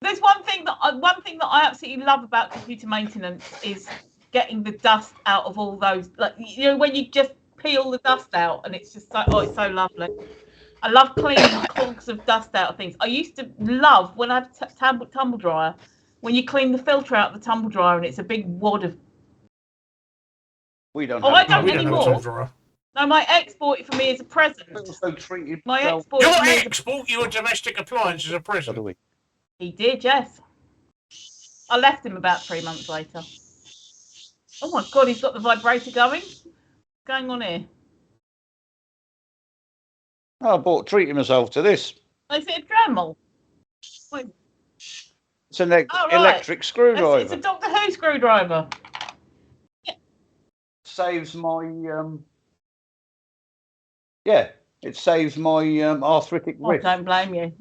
There's one thing that I absolutely love about computer maintenance is getting the dust out of all those. Like, you know, when you just peel the dust out, and it's just like, oh, it's so lovely. I love cleaning clogs of dust out of things. I used to love when I had a tumble dryer, when you clean the filter out of the tumble dryer, and it's a big wad of. We don't. Oh, have I don't anymore. No, my ex bought it for me as a present. My ex bought Your ex bought you a domestic appliance as a present. He did, yes. I left him about 3 months later. Oh my God, he's got the vibrator going. What's going on here? I bought treating myself to this. Is it a Dremel? It's an right. electric screwdriver. It's a Doctor Who screwdriver. Saves my it saves my arthritic wrist. I don't blame you.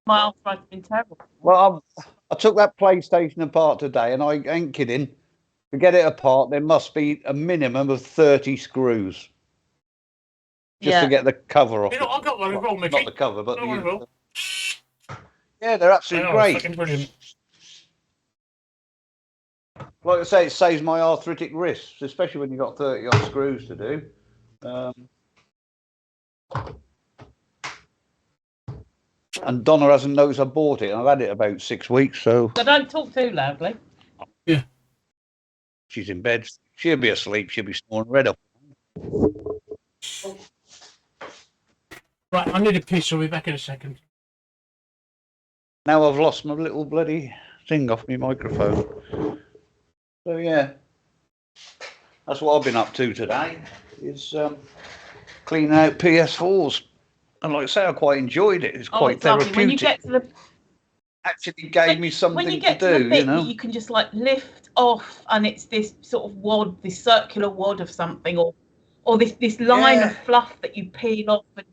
My arthritis has been terrible. Well, I took that PlayStation apart today, and I ain't kidding. To get it apart, there must be a minimum of 30 screws just to get the cover off. You know, I got one as well, Mickey. Not the cover, but the yeah, they're absolutely great. Fucking brilliant. Like I say, it saves my arthritic wrists, especially when you've got 30 odd screws to do. And Donna hasn't noticed I bought it. I've had it about 6 weeks, so. So don't talk too loudly. Yeah. She's in bed. She'll be asleep. She'll be snoring red up. Right, I need a piss. I'll be back in a second. Now I've lost my little bloody thing off my microphone. So yeah, that's what I've been up to today. Is cleaning out PS4s. And like I say, I quite enjoyed it. It's quite therapeutic. When you get to the actually gave me something when you get to do, the bit you know. That you can just like lift off, and it's this sort of wad, this circular wad of something, or this line of fluff that you peel off. And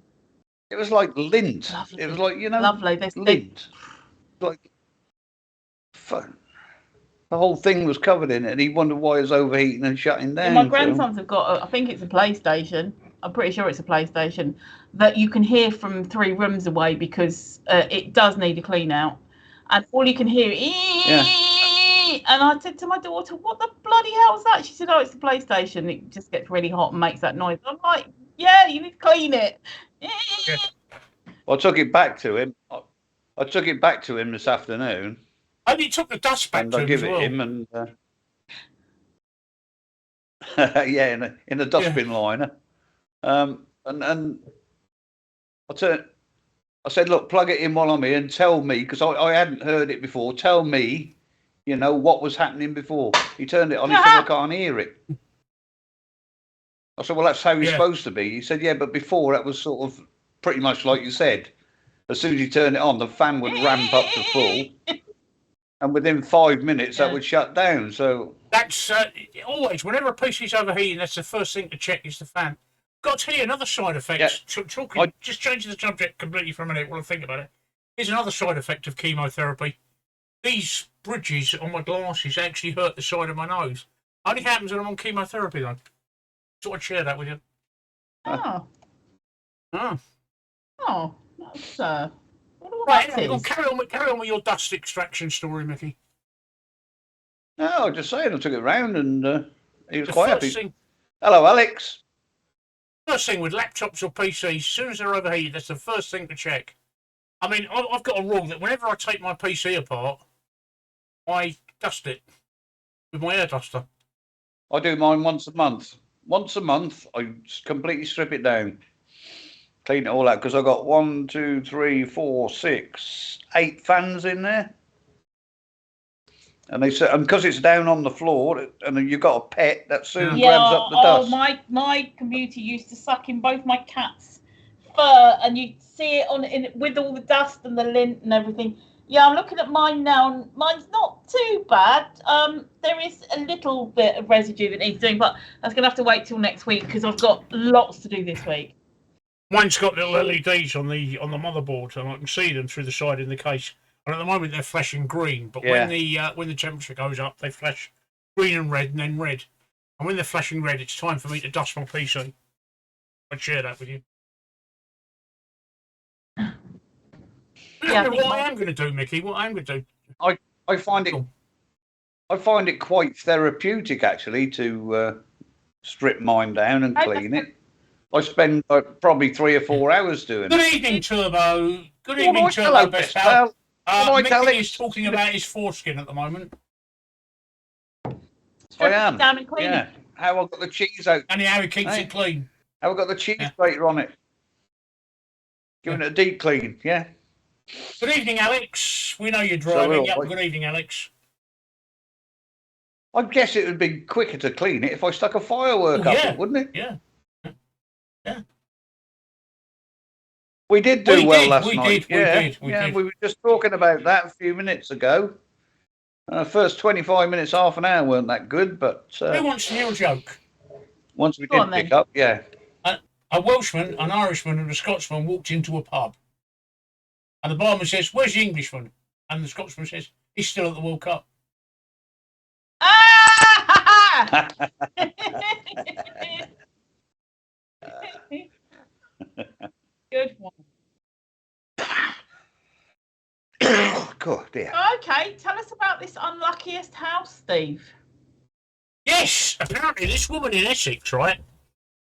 it was like lint. Lovely. It was like, you know, lovely. lint. Like fun. The whole thing was covered in it, and he wondered why it was overheating and shutting down. My grandsons have got, I think it's a PlayStation. I'm pretty sure it's a PlayStation that you can hear from 3 rooms away because it does need a clean out, and all you can hear is. Yeah. And I said to my daughter, "What the bloody hell is that?" She said, "Oh, it's the PlayStation. It just gets really hot and makes that noise." I'm like, "Yeah, you need to clean it." Yeah. I took it back to him. I took it back to him this afternoon. And he took the dust back And to I him give as it well. him, and yeah, in a dustbin liner. And I said, look, plug it in while I'm here and tell me, because I hadn't heard it before. Tell me, you know, what was happening before. He turned it on. He said, I can't hear it. I said, well, that's how it's supposed to be. He said, yeah, but before that was sort of pretty much like you said. As soon as you turn it on, the fan would ramp up to full. And within 5 minutes, that would shut down. So that's always, whenever a PC's overheating, that's the first thing to check is the fan. Got to tell you another side effect. Yeah. Just changing the subject completely for a minute while I think about it. Here's another side effect of chemotherapy. These bridges on my glasses actually hurt the side of my nose. Only happens when I'm on chemotherapy, though. Thought I'd share that with you. Oh. Oh. Oh. That's right, anyway, carry on with your dust extraction story, Mickey. No, I was just saying, I took it round and he was quite happy. Thing, hello, Alex. First thing with laptops or PCs, as soon as they're overheated, that's the first thing to check. I mean, I've got a rule that whenever I take my PC apart, I dust it with my air duster. I do mine once a month. Once a month, I completely strip it down. Clean it all out, because I've got 1, 2, 3, 4, 6, 8 fans in there. And they said, and because it's down on the floor, and you've got a pet, that soon grabs up the dust. Oh, my computer used to suck in both my cats' fur, and you'd see it with all the dust and the lint and everything. Yeah, I'm looking at mine now, and mine's not too bad. There is a little bit of residue that needs doing, but that's going to have to wait till next week because I've got lots to do this week. Mine's got little LEDs on the motherboard, and I can see them through the side in the case. And at the moment they're flashing green, but when the temperature goes up, they flash green and red, and then red. And when they're flashing red, it's time for me to dust my PC. I'd share that with you. Yeah, what I am going to do, Mickey. What I'm going to do. I find it quite therapeutic actually to strip mine down and clean it. I spend probably 3 or 4 hours doing it. Good evening, Turbo. Good evening, Turbo. Best pal. Mickey is talking about his foreskin at the moment. I am. Down and clean it. How I got the cheese out. And how he keeps it clean. How I got the cheese grater on it. Giving it a deep clean, yeah. Good evening, Alex. We know you're driving. Good evening, Alex. I guess it would be quicker to clean it if I stuck a firework up it, wouldn't it? Yeah. Yeah. We did do well last night. We did. We were just talking about that a few minutes ago. First 25 minutes, half an hour weren't that good, but... Who wants to hear a joke? Once we did pick up, yeah. A Welshman, an Irishman and a Scotsman walked into a pub. And the barman says, "Where's the Englishman?" And the Scotsman says, "He's still at the World Cup." Ah! Good one. God, dear. Okay, tell us about this unluckiest house, Steve. Yes, apparently this woman in Essex, right?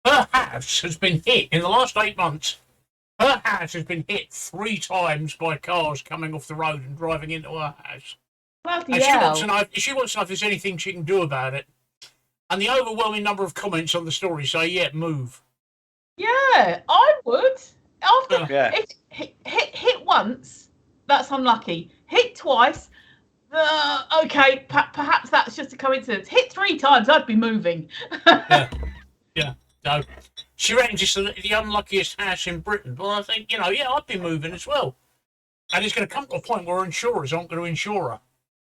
Her house has been hit in the last 8 months. Her house has been hit 3 times by cars coming off the road and driving into her house. Bloody And hell. she wants to know if there's anything she can do about it. And the overwhelming number of comments on the story say, "Yeah, move." Yeah, I would. After Yeah. hit once, that's unlucky. Hit twice, okay, perhaps that's just a coincidence. Hit 3 times, I'd be moving. Yeah. So she reckons it's the unluckiest house in Britain. Well, I think, I'd be moving as well. And it's going to come to a point where insurers aren't going to insure her.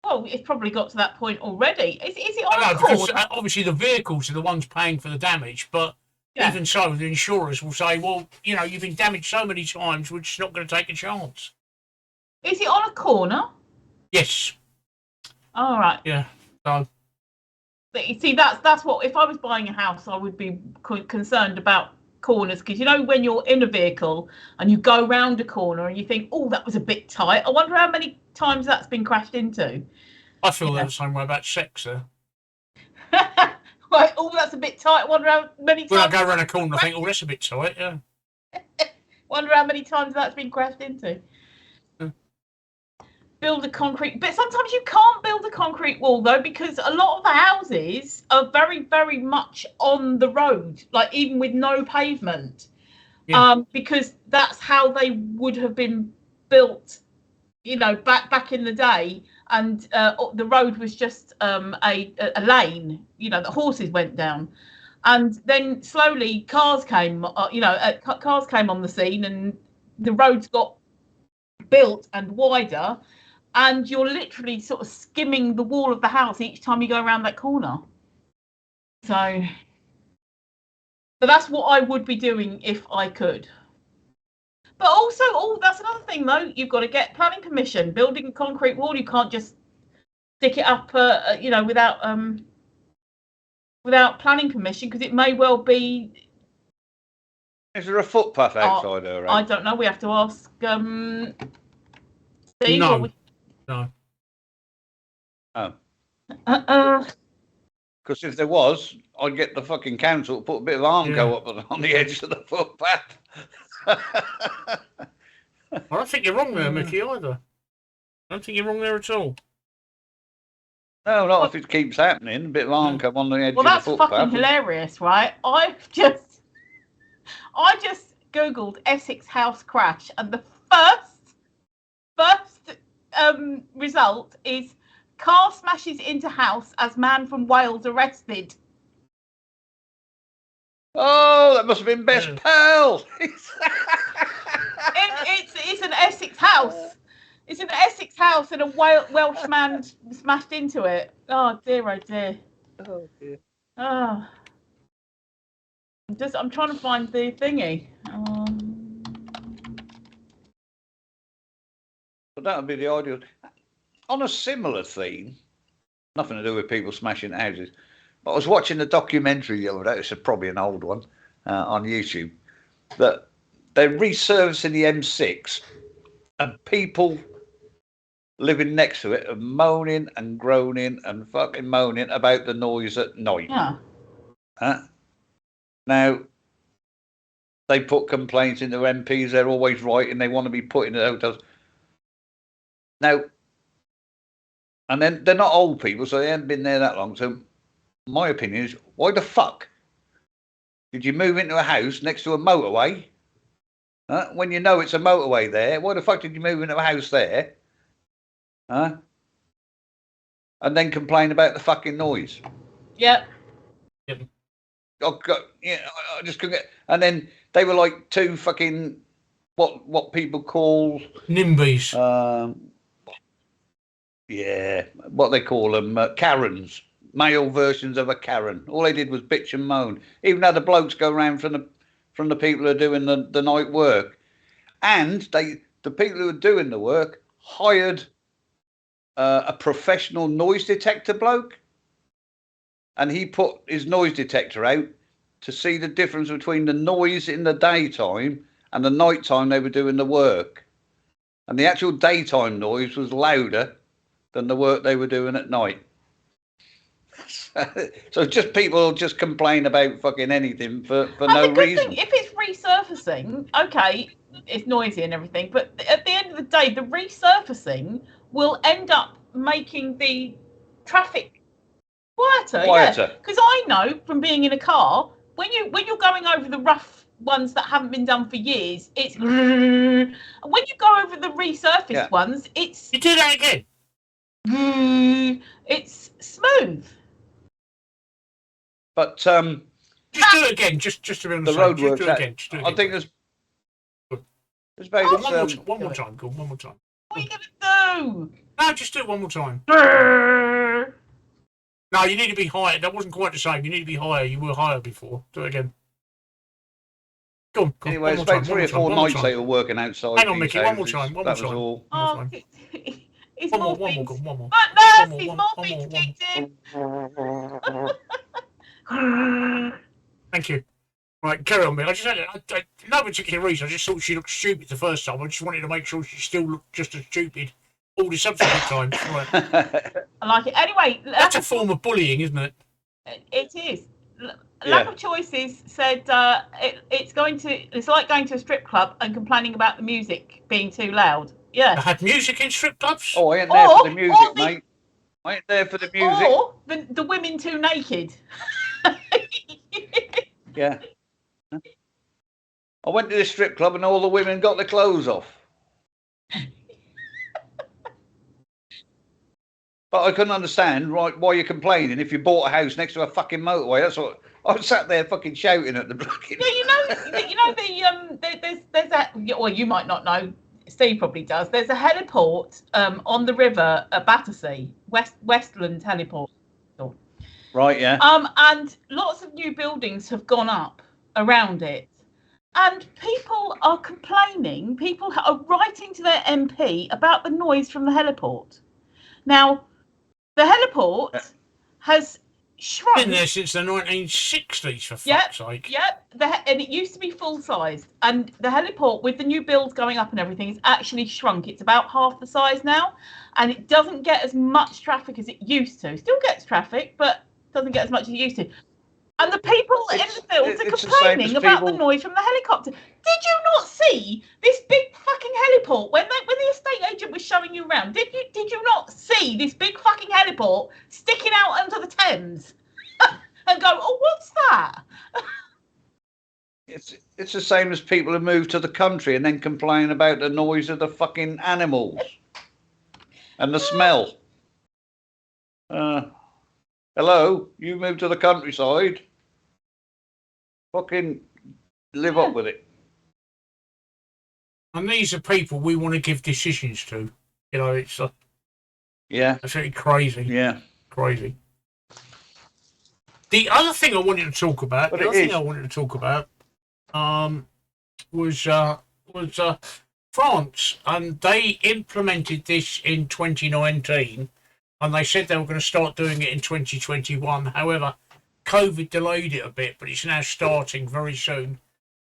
Well, it's probably got to that point already. Is it on I a know, because corner? obviously the vehicles are the ones paying for the damage, but even so, the insurers will say, "Well, you've been damaged so many times, we're just not going to take a chance." Is it on a corner? Yes. All right. Yeah. So. But you see, that's what, if I was buying a house, I would be concerned about corners, because when you're in a vehicle and you go round a corner and you think, "Oh, that was a bit tight. I wonder how many times that's been crashed into." I feel the same way about sex, sir. Right, "Oh, that's a bit tight. I wonder how many times." When I go around a corner, I think, "Oh, that's a bit tight." Yeah. Wonder how many times that's been crashed into. Build a concrete, but sometimes you can't build a concrete wall though, because a lot of the houses are very, very much on the road, like even with no pavement. Yeah. Because that's how they would have been built, back in the day, and the road was just a lane, that horses went down, and then slowly cars came, cars came on the scene, and the roads got built and wider. And you're literally sort of skimming the wall of the house each time you go around that corner. So that's what I would be doing if I could. But also, that's another thing though. You've got to get planning permission. Building a concrete wall, you can't just stick it up, without planning permission, because it may well be. Is there a footpath outside her? I don't know. We have to ask. Steve, No. Oh. Uh-uh. Because if there was, I'd get the fucking council to put a bit of Armco up on the edge of the footpath. I don't think you're wrong there, Mickey, either. I don't think you're wrong there at all. No, not if it keeps happening. A bit of Armco on the edge of the footpath. Well, that's fucking hilarious, right? I just Googled Essex house crash, and the first result is car smashes into house as man from Wales arrested. Oh, that must have been best pal. It's an Essex house. It's an Essex house, and a Welsh man smashed into it. Oh dear, oh dear. Oh dear. Oh. I'm trying to find the thingy. But that would be the ideal. On a similar theme, nothing to do with people smashing houses, but I was watching a documentary the other day. It's probably an old one on YouTube, that they're resurfacing the M6, and people living next to it are moaning and groaning and fucking moaning about the noise at night. Yeah. Now, they put complaints into MPs. They're always right, and they want to be put in the hotels. Now, and then they're not old people, so they haven't been there that long. So my opinion is, why the fuck did you move into a house next to a motorway? When you know it's a motorway there, why the fuck did you move into a house there? and then complain about the fucking noise. Yep. Oh God, yeah, I just couldn't get. And then they were like two fucking what people call NIMBYs. Yeah, what they call them, Karens, male versions of a Karen. All they did was bitch and moan. Even had the blokes go around from the people who are doing the night work, and the people who are doing the work hired a professional noise detector bloke, and he put his noise detector out to see the difference between the noise in the daytime and the nighttime they were doing the work, and the actual daytime noise was louder than the work they were doing at night. So just people just complain about fucking anything for no reason. If it's resurfacing, okay, it's noisy and everything, but at the end of the day, the resurfacing will end up making the traffic quieter. Yeah, because I know from being in a car, when you're going over the rough ones that haven't been done for years, it's and when you go over the resurfaced ones, it's you do that again. It's smooth. But just do it again, just to be on the road same. works. Just do it again. Just do it again. I think there's about one more time. Go one more time. What are you gonna do? No, just do it one more time. No, you need to be higher. That wasn't quite the same. You need to be higher. You were higher before. Do it again. Go on. Anyway, it's about 3 or 4 nights they were working outside. Hang on, Mickey. One more time. One more time. That was all. Oh, it's one more more. things. One more. But nurse, more things kicked in. Thank you. Right, carry on, Mick. I just had no particular reason. I just thought she looked stupid the first time. I just wanted to make sure she still looked just as stupid all the subsequent times. Right. I like it. Anyway, that's a form of bullying, isn't it? It is. Lack of choices said it's like going to a strip club and complaining about the music being too loud. Yeah. They had music in strip clubs? Oh, I ain't there for the music, mate. I ain't there for the music. Or the women too naked. Yeah. I went to this strip club and all the women got their clothes off. But I couldn't understand why you're complaining if you bought a house next to a fucking motorway. That's what I sat there fucking shouting at the fucking. Yeah, there's that. Well, you might not know. Steve probably does. There's a heliport on the river at Battersea, Westland heliport. Right, yeah. And lots of new buildings have gone up around it. And people are complaining, people are writing to their MP about the noise from the heliport. Now, the heliport has shrunk. Been there since the 1960s, for fuck's sake. Yep, and it used to be full-sized. And the heliport, with the new builds going up and everything, is actually shrunk. It's about half the size now. And it doesn't get as much traffic as it used to. Still gets traffic, but doesn't get as much as it used to. And the people in the fields are complaining about the noise from the helicopter. Did you not see this big fucking heliport when the estate agent was showing you around? Did you not see this big fucking heliport sticking out onto the Thames and go, oh, what's that? It's the same as people who move to the country and then complain about the noise of the fucking animals and the smell. Hello, you moved to the countryside. Fucking live up with it. And these are people we want to give decisions to. You know, it's absolutely crazy. Yeah, crazy. The other thing I wanted to talk about, was France, and they implemented this in 2019. And they said they were going to start doing it in 2021. However, COVID delayed it a bit, but it's now starting very soon.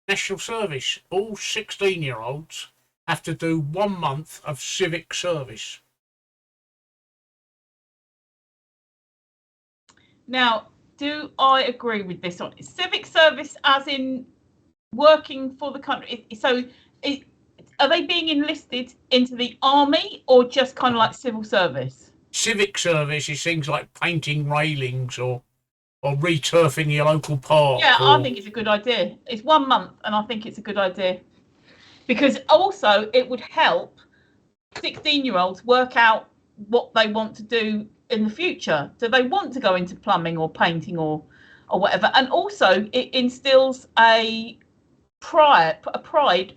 National service. All 16-year-olds have to do 1 month of civic service. Now, do I agree with this one? Civic service as in working for the country. So are they being enlisted into the army or just kind of like civil service? Civic service is things like painting railings or returfing your local park. Yeah, I think it's a good idea. It's 1 month, and I think it's a good idea. Because also it would help 16-year-olds work out what they want to do in the future? Do they want to go into plumbing or painting or whatever? And also, it instills a pride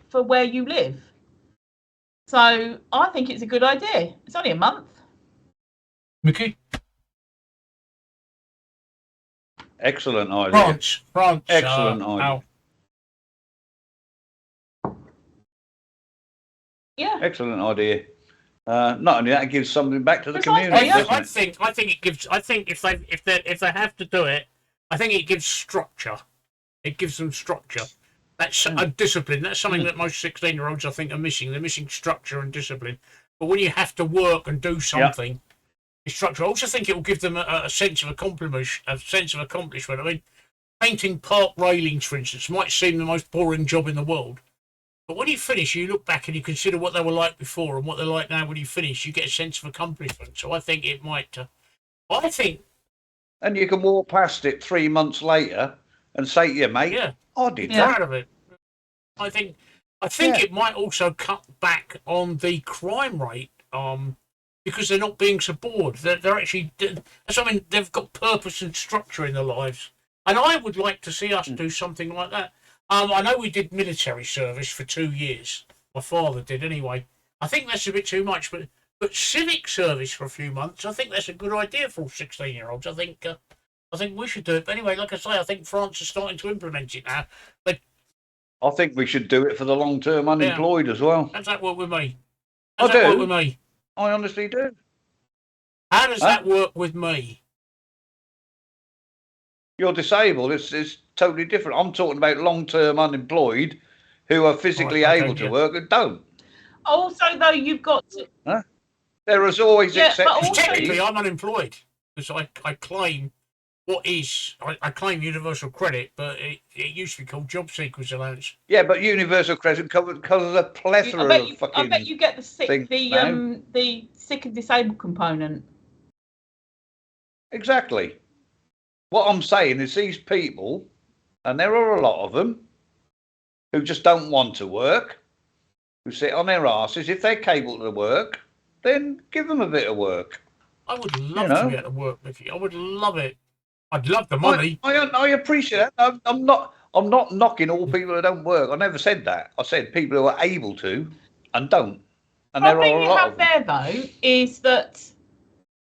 for where you live. So I think it's a good idea. It's only a month. Mickey? Excellent idea. France. Excellent idea. Yeah. Excellent idea. Not only that, it gives something back to the Precisely, community. yeah. Doesn't it? I think it gives. I think if they have to do it, I think it gives structure. It gives them structure. That's a discipline. That's something that most 16-year-olds I think are missing. They're missing structure and discipline. But when you have to work and do something, it's structure. I also think it will give them a sense of accomplishment. I mean, painting park railings, for instance, might seem the most boring job in the world. But when you finish, you look back and you consider what they were like before and what they're like now when you finish. You get a sense of accomplishment. So I think it might. I think. And you can walk past it 3 months later and say to your mate, I did that. Proud of it. I think it might also cut back on the crime rate because they're not being so bored. They're actually. I mean, they've got purpose and structure in their lives. And I would like to see us do something like that. I know we did military service for 2 years. My father did anyway. I think that's a bit too much, but civic service for a few months, I think that's a good idea for 16-year-olds. I think we should do it. But anyway, like I say, I think France is starting to implement it now. I think we should do it for the long-term unemployed as well. How's that work with me? I do. Work with me? I honestly do. How does that work with me? You're disabled. It's totally different. I'm talking about long-term unemployed who are physically able to work and don't. Also, though, you've got to. There is always exceptions. Technically, I'm unemployed because I claim I claim universal credit, but it used to be called job seekers allowance. Yeah, but universal credit covers a plethora of fucking. I bet you get the sick, the sick and disabled component. Exactly. What I'm saying is these people, and there are a lot of them, who just don't want to work, who sit on their asses. If they're capable to work, then give them a bit of work. I would love to get to work, Mickey. I would love it. I'd love the money. I appreciate that. I'm not knocking all people who don't work. I never said that. I said people who are able to and don't. And there are a lot of them. The thing you have there, though, is that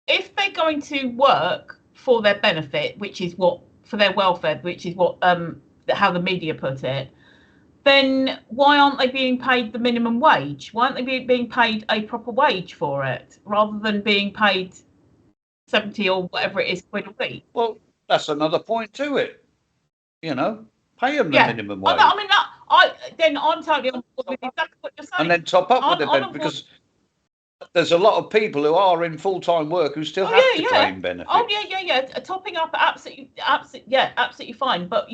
if they're going to work for their benefit, which is for their welfare, which is how the media put it, then why aren't they being paid the minimum wage? Why aren't they being paid a proper wage for it, rather than being paid 70 or whatever it is quid a week? Well, that's another point to it. Pay them the minimum wage. I mean, I'm totally on board with exactly what you're saying. And then top up with the benefit, because there's a lot of people who are in full-time work who still have to claim benefits. Oh yeah. Topping up, absolutely, fine. But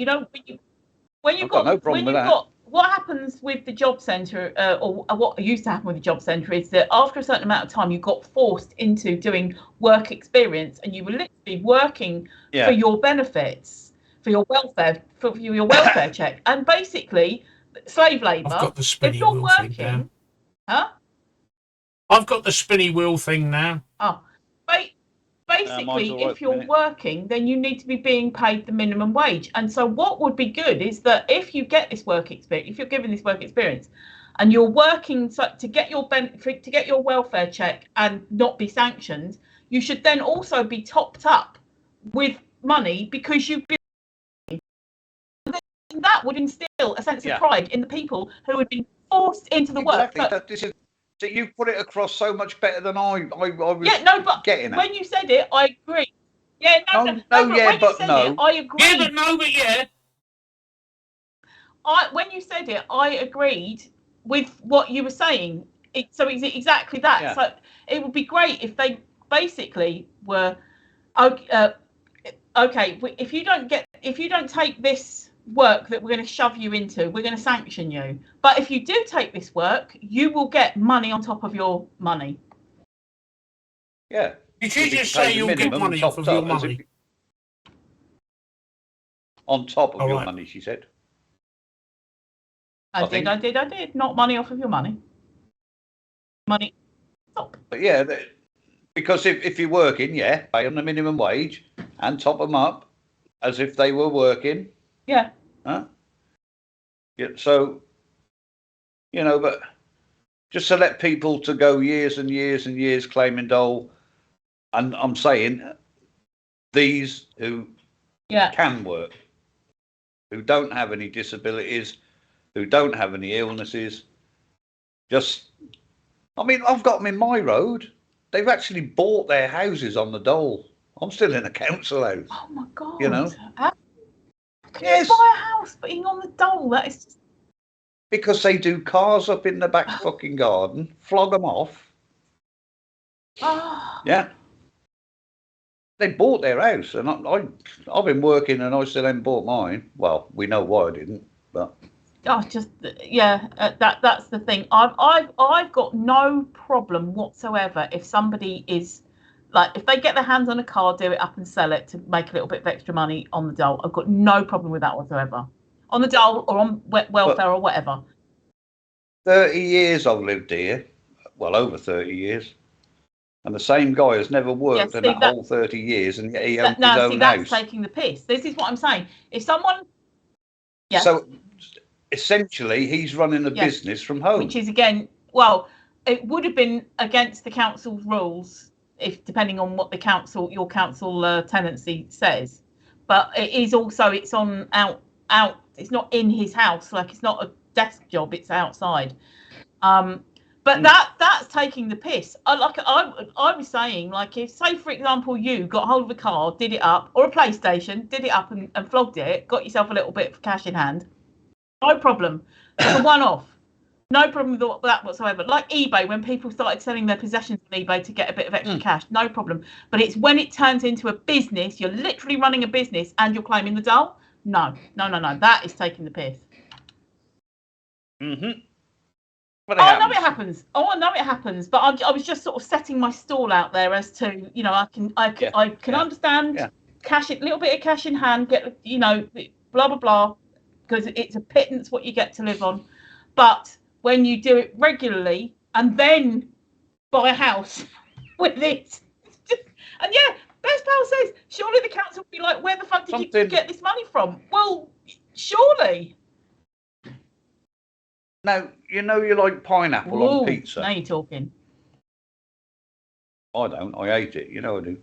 when you've got what happens with the job centre, or what used to happen with the job centre, is that after a certain amount of time, you got forced into doing work experience, and you were literally working for your benefits, for your welfare, for your welfare check, and basically slave labour. I've got the spinny wheel thing now. Huh? I've got the spinny wheel thing now. Oh, basically, if you're working, then you need to be being paid the minimum wage. And so what would be good is that if you get this work experience, if you're given this work experience, and you're working to get your to get your welfare check and not be sanctioned, you should then also be topped up with money because you've been. That would instill a sense of pride in the people who had been forced into the work. So you put it across so much better than I was getting at. When you said it, I agree. Yeah, no, I agree. Yeah, but no, but yeah. When you said it, I agreed with what you were saying. So it's exactly that. Yeah. So it would be great if they basically were okay. If you don't take this work that we're going to shove you into, we're going to sanction you. But if you do take this work, you will get money on top of your money. Yeah. Did you just say you'll get money off of your money? On top of your money, she said. I did. Not money off of your money. Money. Stop. But yeah, Because if you're working, pay them the minimum wage and top them up as if they were working. Yeah. Huh? Yeah. So, but just to let people to go years and years and years claiming dole, and I'm saying these who can work, who don't have any disabilities, who don't have any illnesses, I've got them in my road. They've actually bought their houses on the dole. I'm still in a council house. Oh my God. How can you buy a house being on the dole? That is just... Because they do cars up in the back fucking garden, flog them off. Oh. Yeah. They bought their house, and I've been working, and I still haven't bought mine. Well, we know why I didn't, but. That's the thing. I've got no problem whatsoever if somebody is like, if they get their hands on a car, do it up and sell it to make a little bit of extra money on the dole. I've got no problem with that whatsoever. On the dole or on welfare or whatever. 30 years I've lived here. Well, over 30 years. And the same guy has never worked in that whole 30 years, and yet he owns his own house. That's taking the piss. This is what I'm saying. If someone... Yes. So, essentially, he's running a business from home. Which is, again, well, it would have been against the council's rules, depending on what your council tenancy says. But it is also, it's on out. It's not in his house. Like, it's not a desk job. It's outside. But that's taking the piss. I was saying, like, if, say, for example, you got hold of a car, did it up, or a PlayStation, did it up and flogged it, got yourself a little bit of cash in hand, no problem. It's a one-off. No problem with that whatsoever. Like eBay, when people started selling their possessions on eBay to get a bit of extra cash, no problem. But it's when it turns into a business, you're literally running a business and you're claiming the dole. No. That is taking the piss. Mm-hmm. I know it happens. But I was just sort of setting my stall out there as to, I can understand cash, a little bit of cash in hand, get, blah blah blah, because it's a pittance what you get to live on. But when you do it regularly and then buy a house with it, and Best Pal says, surely the council would be like, where the fuck did you get this money from? Well, surely. Now, you like pineapple on pizza. Now you're talking. I don't. I hate it. I do.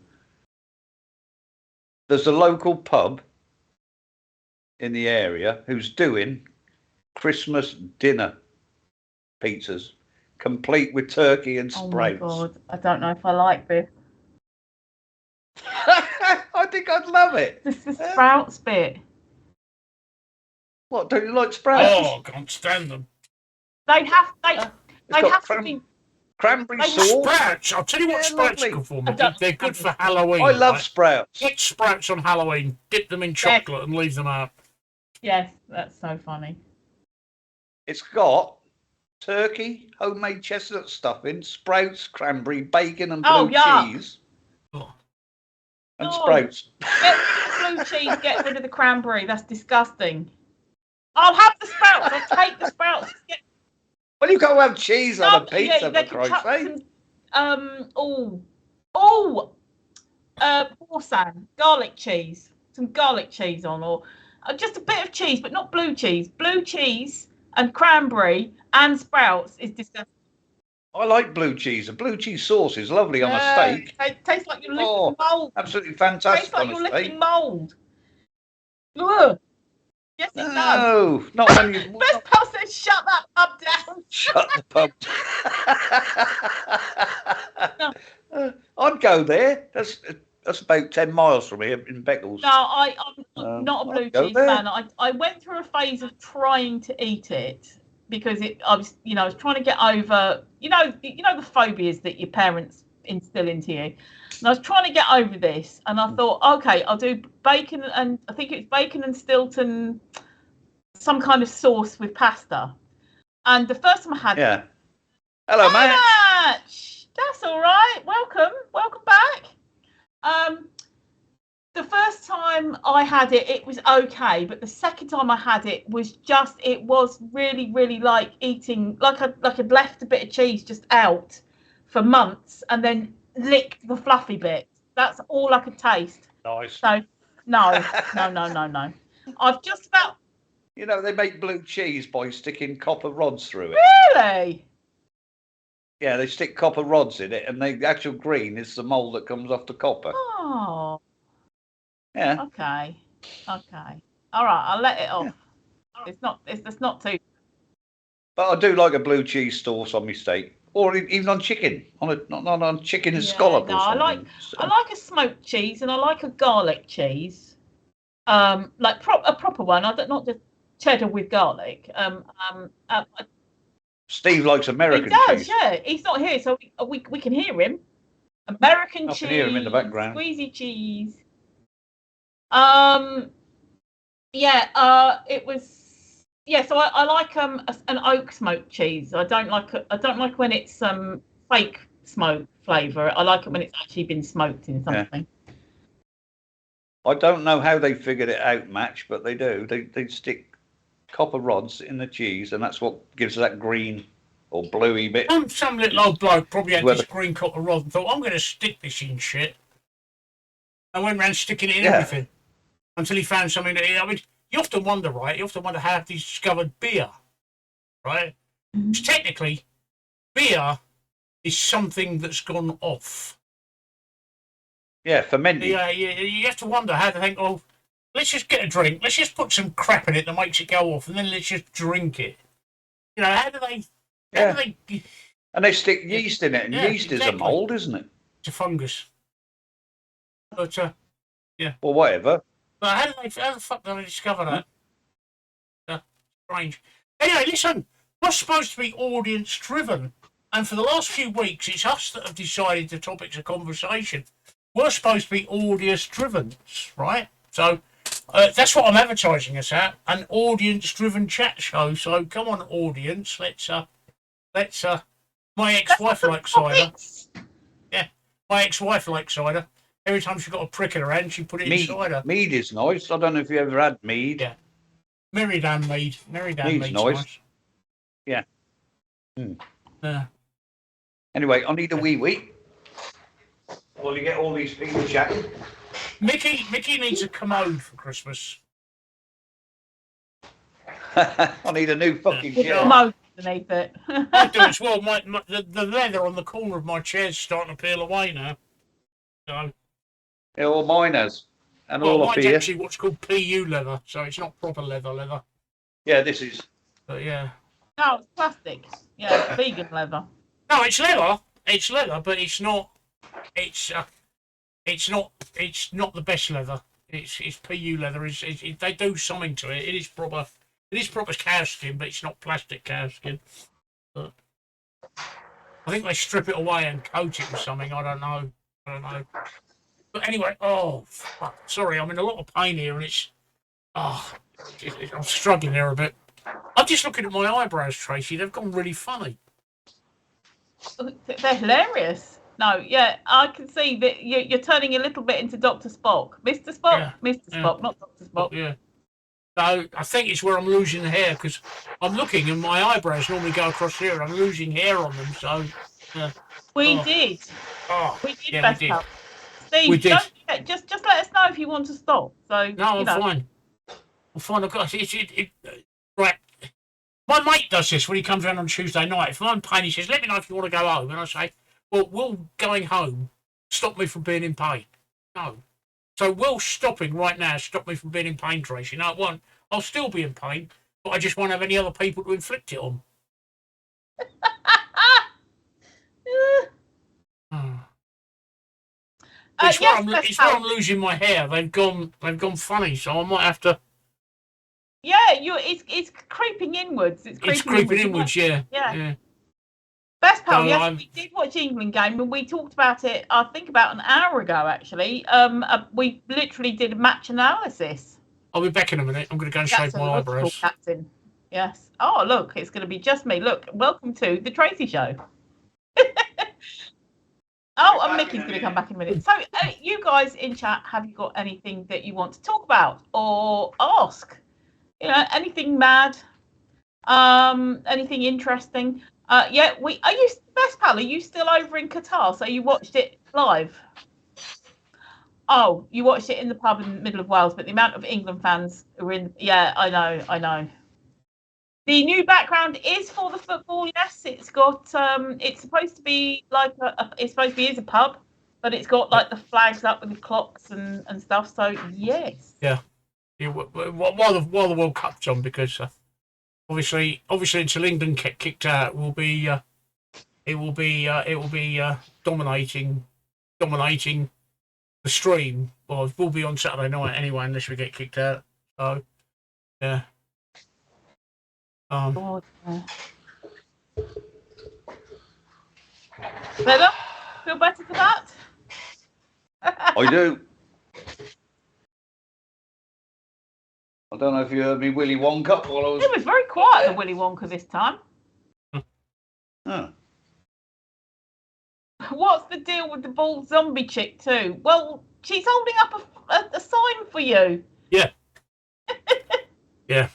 There's a local pub in the area who's doing Christmas dinner pizzas, complete with turkey and sprouts. Oh my God, I don't know if I like this. I think I'd love it. This is the sprouts bit. What, don't you like sprouts? Oh, I can't stand them. They'd have to be cranberry sauce. Sprouts. I'll tell you what sprouts are good for me. They're good for Halloween. I love sprouts. Get sprouts on Halloween, dip them in chocolate and leave them out. Yes, that's so funny. It's got turkey, homemade chestnut stuffing, sprouts, cranberry, bacon and blue cheese. And sprouts. Get rid of the blue cheese, get rid of the cranberry. That's disgusting. I'll have the sprouts. I'll take the sprouts. Well, you can't have cheese on a pizza, for Christ's sake. Boursin, garlic cheese. Some garlic cheese on, or just a bit of cheese, but not blue cheese. Blue cheese and cranberry and sprouts is disgusting. I like blue cheese. A blue cheese sauce is lovely on a steak. It tastes like you're licking mould. Absolutely fantastic. Tastes like on you're a steak. licking mould. Ugh. Yes, it does. No, not when you. Best Pal says, "Shut that pub down." Shut the pub. I'd go there. That's about 10 miles from here in Beccles. No, I'm not a blue cheese fan. I went through a phase of trying to eat it because I was trying to get over, the phobias that your parents instill into you. And I was trying to get over this, and I thought, okay, I'll do bacon, and I think it's bacon and Stilton, some kind of sauce with pasta. And the first time I had it. Hello, Match. That's all right. Welcome back. The first time I had it, it was okay, but the second time I had it was really, really like eating, like I'd left a bit of cheese just out for months, and then lick the fluffy bit. That's all I could taste. Nice. So no. I've just about. You know, they make blue cheese by sticking copper rods through it. Really? Yeah, they stick copper rods in it, and the actual green is the mold that comes off the copper. Oh. Yeah. Okay. All right. I'll let it off. Yeah. It's not too. But I do like a blue cheese sauce on my steak, or even on chicken, on chicken and scallop or something. I like a smoked cheese, and I like a garlic cheese. Like a proper one. Not just cheddar with garlic. Steve likes American cheese. He does, cheese. yeah. He's not here, so we can hear him. American cheese. I can hear him in the background. Squeezy cheese. It was. Yeah, so I like an oak smoked cheese. I don't like when it's fake smoke flavour. I like it when it's actually been smoked in something. Yeah. I don't know how they figured it out, Match, but they do. They stick copper rods in the cheese, and that's what gives that green or bluey bit. Some little old bloke probably had this green copper rod and thought, I'm going to stick this in shit. I went around sticking it in everything until he found something that, I mean, you often wonder, right? You often wonder how they discovered beer, right? Because technically, beer is something that's gone off. Yeah, fermented. Yeah, you have to wonder how they think, oh, let's just get a drink. Let's just put some crap in it that makes it go off, and then let's just drink it. You know, how do they... And they stick yeast in it, and yeast is a mould, isn't it? It's a fungus. But, yeah. Or whatever. But how the fuck did they discover that? Strange. Anyway, listen, we're supposed to be audience-driven, and for the last few weeks, it's us that have decided the topics of conversation. We're supposed to be audience-driven, right? So that's what I'm advertising us at, an audience-driven chat show. So come on, audience, let's my ex-wife likes cider. Yeah, my ex-wife likes cider. Every time she got a prick in her hand, she put it in cider. Mead is nice. I don't know if you ever had mead. Yeah. Merrydan mead. Mead's nice. Yeah. Anyway, I need a wee. Well, you get all these people chatting. Mickey needs a commode for Christmas. I need a new fucking chair. Commode underneath it. I do as well. The leather on the corner of my chair's starting to peel away now. So. Yeah, all mine has. And all up here. Mine's actually what's called PU leather, so it's not proper leather. Yeah, this is. But yeah. No, it's plastic. Yeah, it's vegan leather. No, it's leather. It's leather, but it's not. It's not the best leather. It's PU leather. They do something to it. It is proper cow skin, but it's not plastic cow skin. But I think they strip it away and coat it with something. I don't know. But anyway, fuck. Sorry, I'm in a lot of pain here, and I'm struggling here a bit. I'm just looking at my eyebrows, Tracy. They've gone really funny. They're hilarious. No, yeah, I can see that you're turning a little bit into Dr. Spock. Mr. Spock? Yeah, Mr. Spock, not Dr. Spock. Yeah. So I think it's where I'm losing the hair, because I'm looking and my eyebrows normally go across here, and I'm losing hair on them, so... We did, Best Pal. Steve, we did. Just let us know if you want to stop. So no, I'm fine. I'm fine. I've got right. My mate does this when he comes around on Tuesday night. If I'm in pain, he says, "Let me know if you want to go home." And I say, "Well, will going home stop me from being in pain?" No. So will stopping right now stop me from being in pain, Tracy? No, it won't. I'll still be in pain, but I just won't have any other people to inflict it on. It's where I'm losing my hair. They've gone funny, so I might have to. Yeah, it's creeping inwards. It's creeping inwards. Yeah. Best Pal, yes, we did watch England game, and we talked about it. I think about an hour ago, actually. We literally did a match analysis. I'll be back in a minute. I'm going to go and shave my eyebrows. Captain. Yes. Oh, look, it's going to be just me. Look, welcome to the Tracy Show. Oh, and Mickey's going to come back in a minute. So, you guys in chat, have you got anything that you want to talk about or ask? You know, anything mad? Anything interesting? Are you Best Pal? Are you still over in Qatar? So you watched it live. Oh, you watched it in the pub in the middle of Wales, but the amount of England fans who were in. Yeah, I know. The new background is for the football. Yes, it's got. It's supposed to be like it's supposed to be a pub, but it's got like the flags up with the clocks and stuff. So yes. Yeah. While the World Cup's on, because obviously until England get kicked out, it will be dominating the stream. Well, it will be on Saturday night anyway, unless we get kicked out. So yeah. God, yeah. Better? Feel better for that? I do. I don't know if you heard me Willy Wonka while I was. It was very quiet at Willy Wonka this time. Oh. What's the deal with the bald zombie chick too? Well, she's holding up a sign for you. Yeah. Yeah.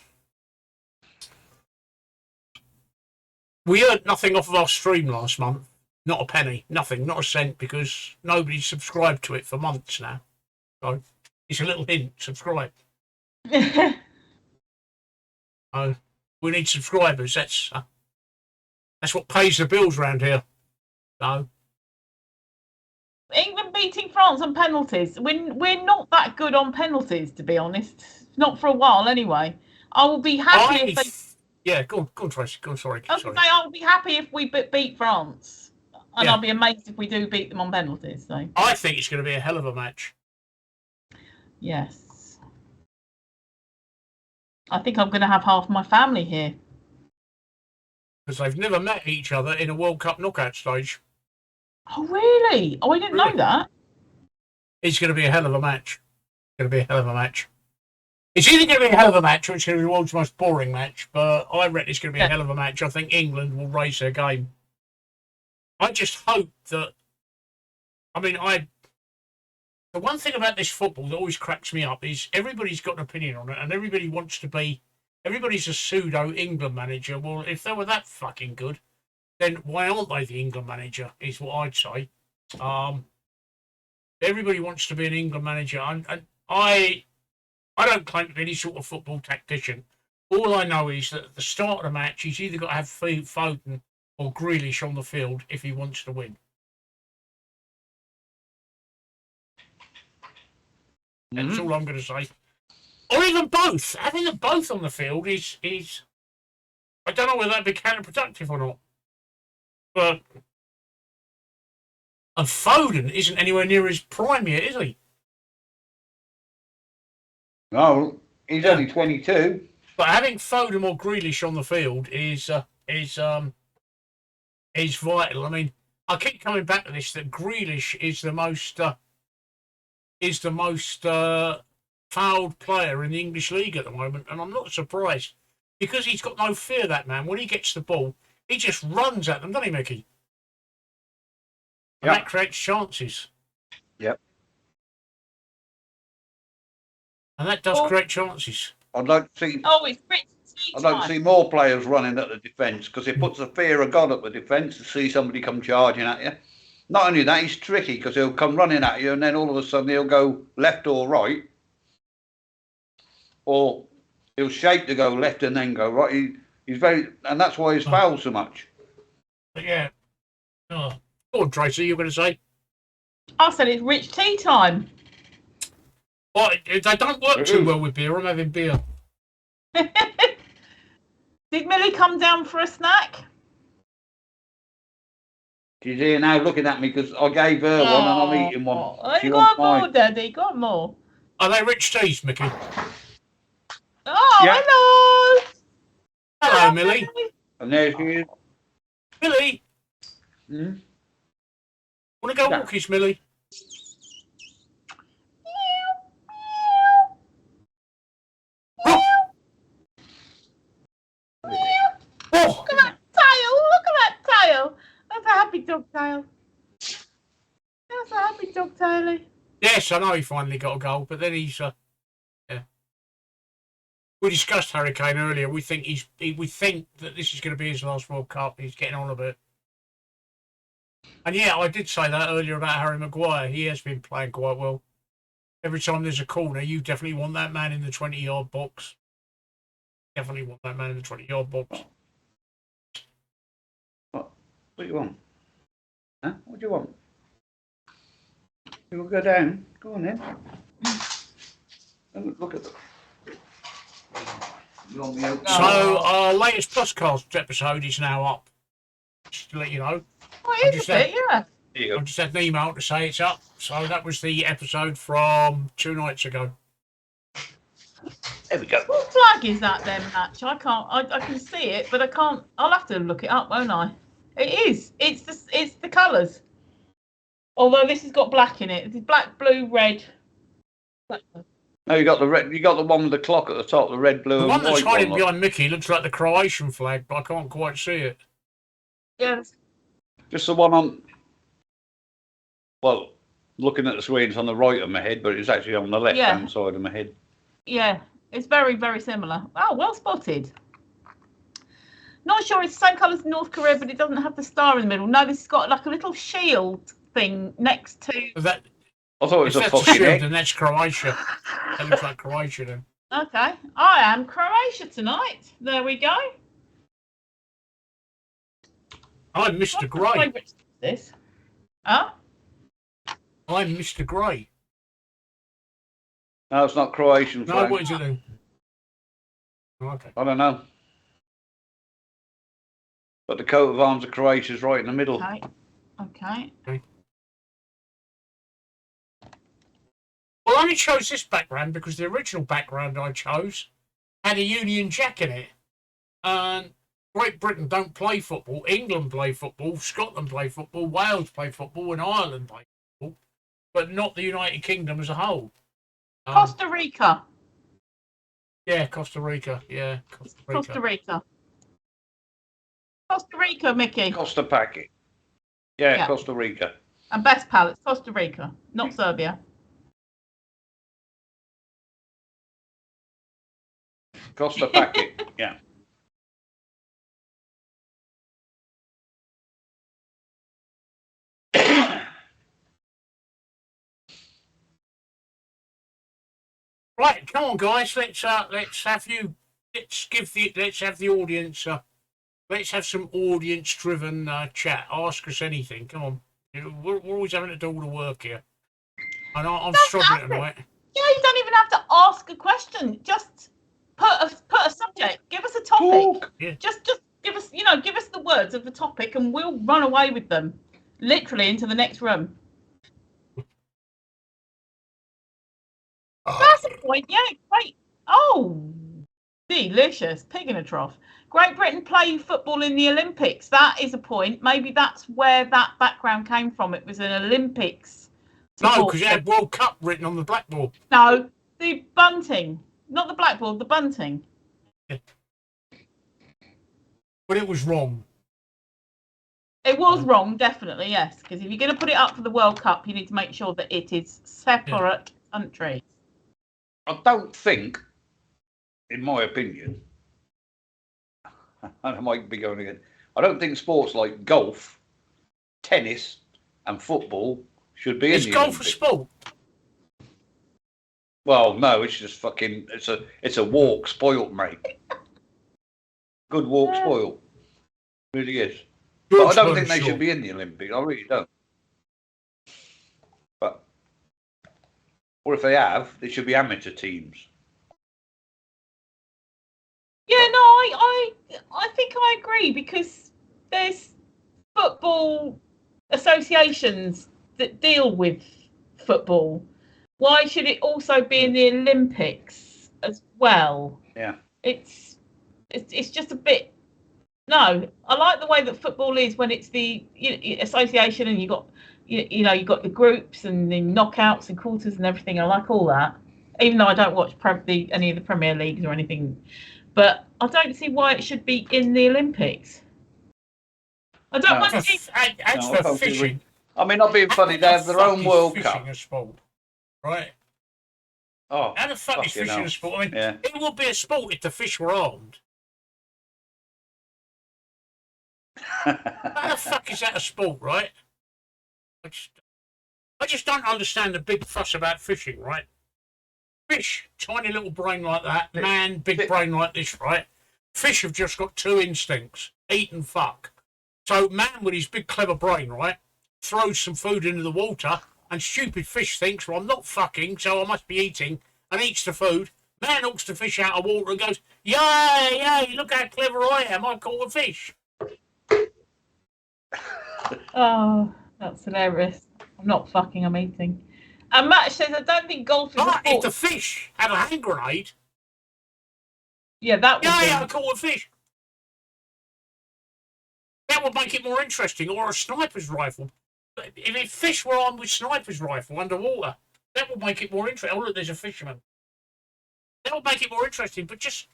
We earned nothing off of our stream last month. Not a penny. Nothing. Not a cent, because nobody subscribed to it for months now. So it's a little hint. Subscribe. We need subscribers. That's what pays the bills around here. So England beating France on penalties. We're not that good on penalties, to be honest. Not for a while, anyway. I will be happy if they. Yeah, go on, Tracy. Go on, sorry. I'll be happy if we beat France, and Yeah. I'll be amazed if we do beat them on penalties. So I think it's going to be a hell of a match. yes, I think I'm going to have half my family here. Because they've never met each other in a World Cup knockout stage. Oh really? Oh, I didn't know that. It's going to be a hell of a match. It's going to be a hell of a match. It's either going to be a hell of a match or it's going to be the world's most boring match, but I reckon it's going to be a hell of a match. I think England will raise their game. I just hope that... the one thing about this football that always cracks me up is everybody's got an opinion on it, and everybody wants to be... Everybody's a pseudo-England manager. Well, if they were that fucking good, then why aren't they the England manager, is what I'd say. Everybody wants to be an England manager, and I don't claim to be any sort of football tactician. All I know is that at the start of the match, he's either got to have Foden or Grealish on the field if he wants to win. That's all I'm going to say. Or even both. Having them both on the field is I don't know whether that'd be counterproductive or not. But and Foden isn't anywhere near his prime yet, is he? No, he's only 22. But having Foden or Grealish on the field is vital. I mean, I keep coming back to this, that Grealish is the most fouled player in the English league at the moment, and I'm not surprised because he's got no fear. That man, when he gets the ball, he just runs at them, doesn't he, Mickey? And that creates chances. Yep. And that does create chances. I'd like to see. Oh, it's Rich. I'd like to see more players running at the defence, because it puts the fear of God at the defence to see somebody come charging at you. Not only that, he's tricky because he'll come running at you, and then all of a sudden he'll go left or right, or he'll shape to go left and then go right. He's very, and that's why he's fouled so much. But yeah. Oh. Go on, Tracy, you're going to say? I said it's Rich tea time. Well, they don't work too well with beer. I'm having beer. Did Millie come down for a snack? She's here now looking at me because I gave her one and I'm eating one. Oh, you got more, Daddy. Got more. Are they rich teas, Mickey? Oh, yeah. Hello. Hello, Millie. And there she is. Millie. Hmm? Want to go walkies, Millie? Look at that tail! Look at that tail! That's a happy dog tail. That's a happy dog tail. Yes, I know he finally got a goal, but then he's yeah. We discussed Hurricane earlier. We think we think that this is going to be his last World Cup. He's getting on a bit. And yeah, I did say that earlier about Harry Maguire. He has been playing quite well. Every time there's a corner, you definitely want that man in the 20-yard box. Definitely want that man in the 20-yard box. What do you want? Huh? What do you want? You will go down. Go on then. Look at the. You want me out? So our latest podcast episode is now up. Just to let you know. Oh, it is a bit, yeah. I just had an email to say it's up. So that was the episode from 2 nights ago. There we go. What flag is that then, Match? I can't. I can see it, but I can't. I'll have to look it up, won't I? It is. It's the colours. Although this has got black in it. It's black, blue, red. Black. No, you got the red. You got the one with the clock at the top, the red, blue, The and one that's white hiding one. behind Mickey looks like the Croatian flag, but I can't quite see it. Yes. Just the one on. Well, looking at the screen, it's on the right of my head, but it's actually on the left-hand side of my head. Yeah, it's very, very similar. Oh, well spotted. Not sure it's the same colour as North Korea, but it doesn't have the star in the middle. No, this has got like a little shield thing next to. That, I thought it was if a that's fucking shield, egg. then that's Croatia. That looks like Croatia then. Okay, I am Croatia tonight. There we go. I'm Mr. What's my Grey. favourite this? Huh? I'm Mr. Grey. No, it's not Croatian No, flag. what is it then? Okay. I don't know. But the coat of arms of Croatia is right in the middle. Okay. Well, I only chose this background because the original background I chose had a Union Jack in it. And Great Britain don't play football. England play football. Scotland play football. Wales play football. And Ireland play football. But not the United Kingdom as a whole. Costa Rica. Yeah, Costa Rica. Yeah, Costa Rica. Costa Rica. Costa Rica, Mickey. Costa packet. Yeah, Costa Rica. And best pal, it's Costa Rica, not Serbia. Costa packet. Yeah. Right, come on, guys. Let's have the audience. Let's have some audience-driven chat. Ask us anything. Come on. We're always having to do all the work here. And I'm struggling tonight. Yeah, you don't even have to ask a question. Just put a subject. Give us a topic. Yeah. Just give us the words of the topic, and we'll run away with them, literally into the next room. That's a point. Yeah, great. Oh, delicious. Pig in a trough. Great Britain play football in the Olympics. That is a point. Maybe that's where that background came from. It was an Olympics. No, because it had World Cup written on the blackboard. No, the bunting. Not the blackboard, the bunting. Yeah. But it was wrong. It was wrong, definitely, yes. Because if you're going to put it up for the World Cup, you need to make sure that it is separate countries. I don't think, in my opinion, and I might be going again, I don't think sports like golf, tennis, and football should be in the golf Olympics. a sport? Well, no, it's just fucking. It's a walk spoilt, mate. Good walk spoilt. Really is. But I don't think they should be in the Olympics. I really don't. But or if they have, they should be amateur teams. Yeah, no, I think I agree, because there's football associations that deal with football. Why should it also be in the Olympics as well? Yeah. It's just a bit. No, I like the way that football is when it's the association, and you got got the groups and the knockouts and quarters and everything. I like all that, even though I don't watch any of the Premier Leagues or anything. But I don't see why it should be in the Olympics. I don't want to. As for fishing, I mean, not being funny, they have their own World Cup. A sport, right? Oh, how the fuck is fishing a sport? I mean, it would be a sport if the fish were armed. How the fuck is that a sport, right? I just don't understand the big fuss about fishing, right? Fish, tiny little brain like that, man, big brain like this, right? Fish have just got two instincts, eat and fuck. So man with his big clever brain, right, throws some food into the water, and stupid fish thinks, well, I'm not fucking, so I must be eating, and eats the food. Man hooks the fish out of water and goes, yay, look how clever I am, I caught a fish. Oh, that's hilarious. I'm not fucking, I'm eating. And Matt says, I don't think golf is a sport. If the fish had a hand grenade, yeah, that would I caught a fish. That would make it more interesting, or a sniper's rifle. If fish were armed with sniper's rifle underwater, that would make it more interesting. Oh, look, there's a fisherman. That would make it more interesting, but just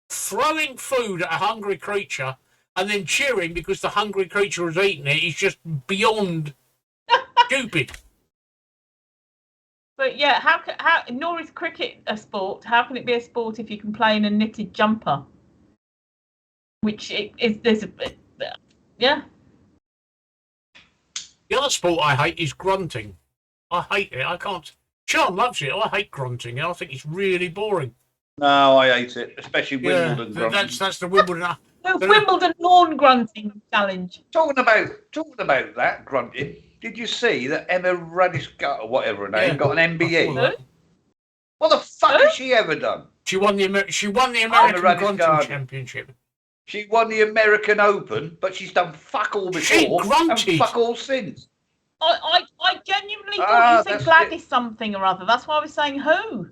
throwing food at a hungry creature and then cheering because the hungry creature has eaten it is just beyond stupid. But yeah, nor is cricket a sport. How can it be a sport if you can play in a knitted jumper? Which yeah. The other sport I hate is grunting. I hate it. I can't. Sean loves it. I hate grunting. I think it's really boring. No, I hate it, especially Wimbledon grunting. That's the Wimbledon. The Wimbledon lawn grunting challenge. Talking about that grunting. Did you see that Emma Raducanu, or whatever her name, got an MBE? What the fuck has she ever done? She won the American Grunting Championship. She won the American Open, but she's done fuck all before she grunted. And fuck all since. I genuinely thought you said Gladys something or other. That's why I was saying who.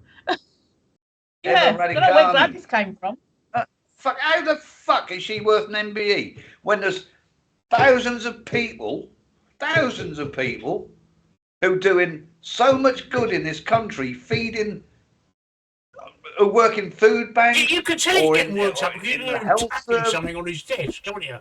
Yeah, I don't know where Gladys came from. How the fuck is she worth an MBE when there's thousands of people who are doing so much good in this country, feeding, who work in food banks. You could tell he's getting worked up. You're tapping something on his desk, don't you?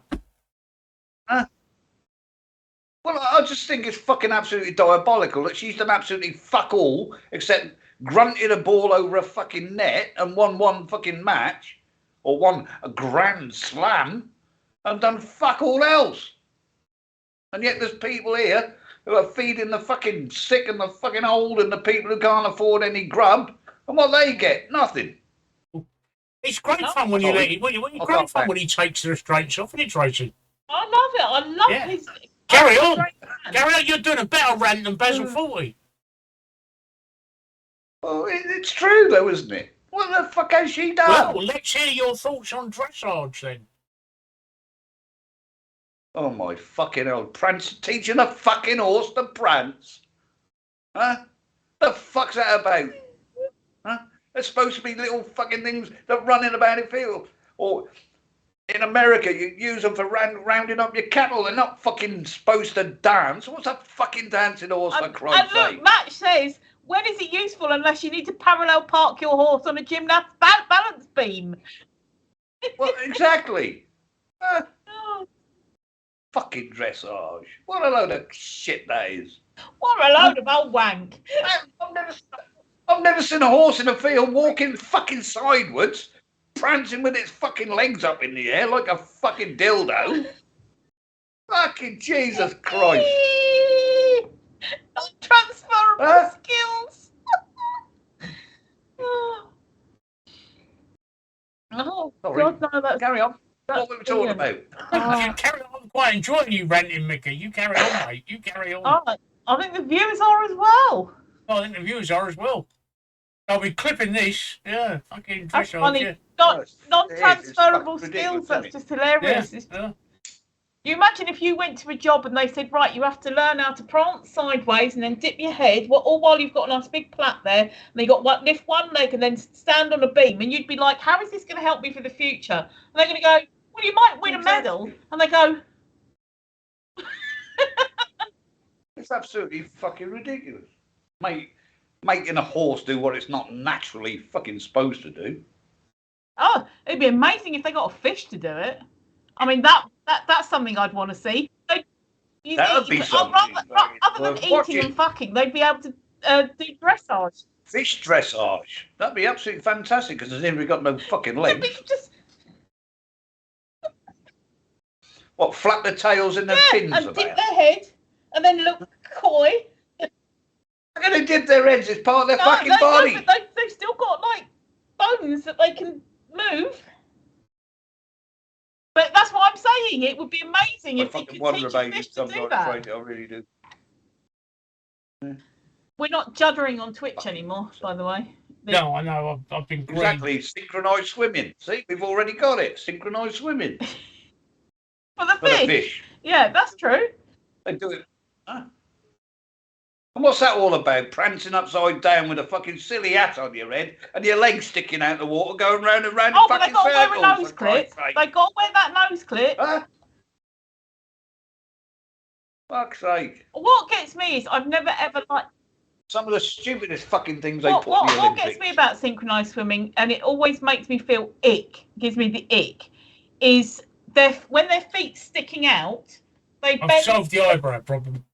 Well, I just think it's fucking absolutely diabolical that she's done absolutely fuck all except grunted a ball over a fucking net and won one fucking match or won a grand slam and done fuck all else. And yet there's people here who are feeding the fucking sick and the fucking old and the people who can't afford any grub. And what they get? Nothing. It's great fun when you let it. Great fun when he takes the restraints off, isn't it, Tracy? I love it. I love his. Carry on. You're doing a better rant than Basil 40. Well, it's true though, isn't it? What the fuck has she done? Well, let's hear your thoughts on dressage then. Oh my fucking hell! Prance teaching a fucking horse to prance? Huh? The fuck's that about? Huh? They're supposed to be little fucking things that run in about a field. Or in America, you use them for rounding up your cattle. They're not fucking supposed to dance. What's a fucking dancing horse for Christ's sake? And look, Matt says, when is it useful unless you need to parallel park your horse on a gymnast's balance beam? Well, exactly. Fucking dressage. What a load of shit that is. What a load of old wank. I've never seen a horse in a field walking fucking sideways, prancing with its fucking legs up in the air like a fucking dildo. Fucking Jesus Christ. Transferable skills. Oh, sorry. God, no, that's... Carry on. What were we talking about? You carry on. I'm quite enjoying you ranting, Mickey. You carry on, mate. You carry on. I think the viewers are as well. I think the viewers are as well. I'll be clipping this. Yeah, fucking That's funny. Non-transferable skills. That's just hilarious. Yeah. You imagine if you went to a job and they said, right, you have to learn how to prance sideways and then dip your head, all while you've got a nice big plait there, and you got lift one leg and then stand on a beam, and you'd be like, how is this going to help me for the future? And they're going to go, well, you might win a medal. And they go... It's absolutely fucking ridiculous. Making a horse do what it's not naturally fucking supposed to do. Oh, it'd be amazing if they got a fish to do it. I mean, that's something I'd want to see. That would be something. Other than eating and fucking, they'd be able to do dressage. Fish dressage. That'd be absolutely fantastic because they've never got no fucking legs. What, flap their tails in their fins and about? dip their head and then look Koi. They're going to dip their heads. It's part of their fucking No, body. but they've still got like bones that they can move. But that's what I'm saying. It would be amazing if you could teach a fish to do that. I really do. We're not juddering on Twitch anymore, by the way. No, I know. I've been green. Exactly. Synchronised swimming. See, we've already got it. Synchronised swimming. For the fish. Yeah, that's true. They do it. Huh? And what's that all about? Prancing upside down with a fucking silly hat on your head and your legs sticking out the water, going round and round in fucking circles. Oh, but they got to wear a nose clip. They got to wear that nose clip. Huh? Fuck's sake. What gets me is I've never ever liked some of the stupidest fucking things they put in the Olympics. What gets me about synchronised swimming, and it always makes me feel gives me the ick, is when their feet sticking out, I've solved the eyebrow problem.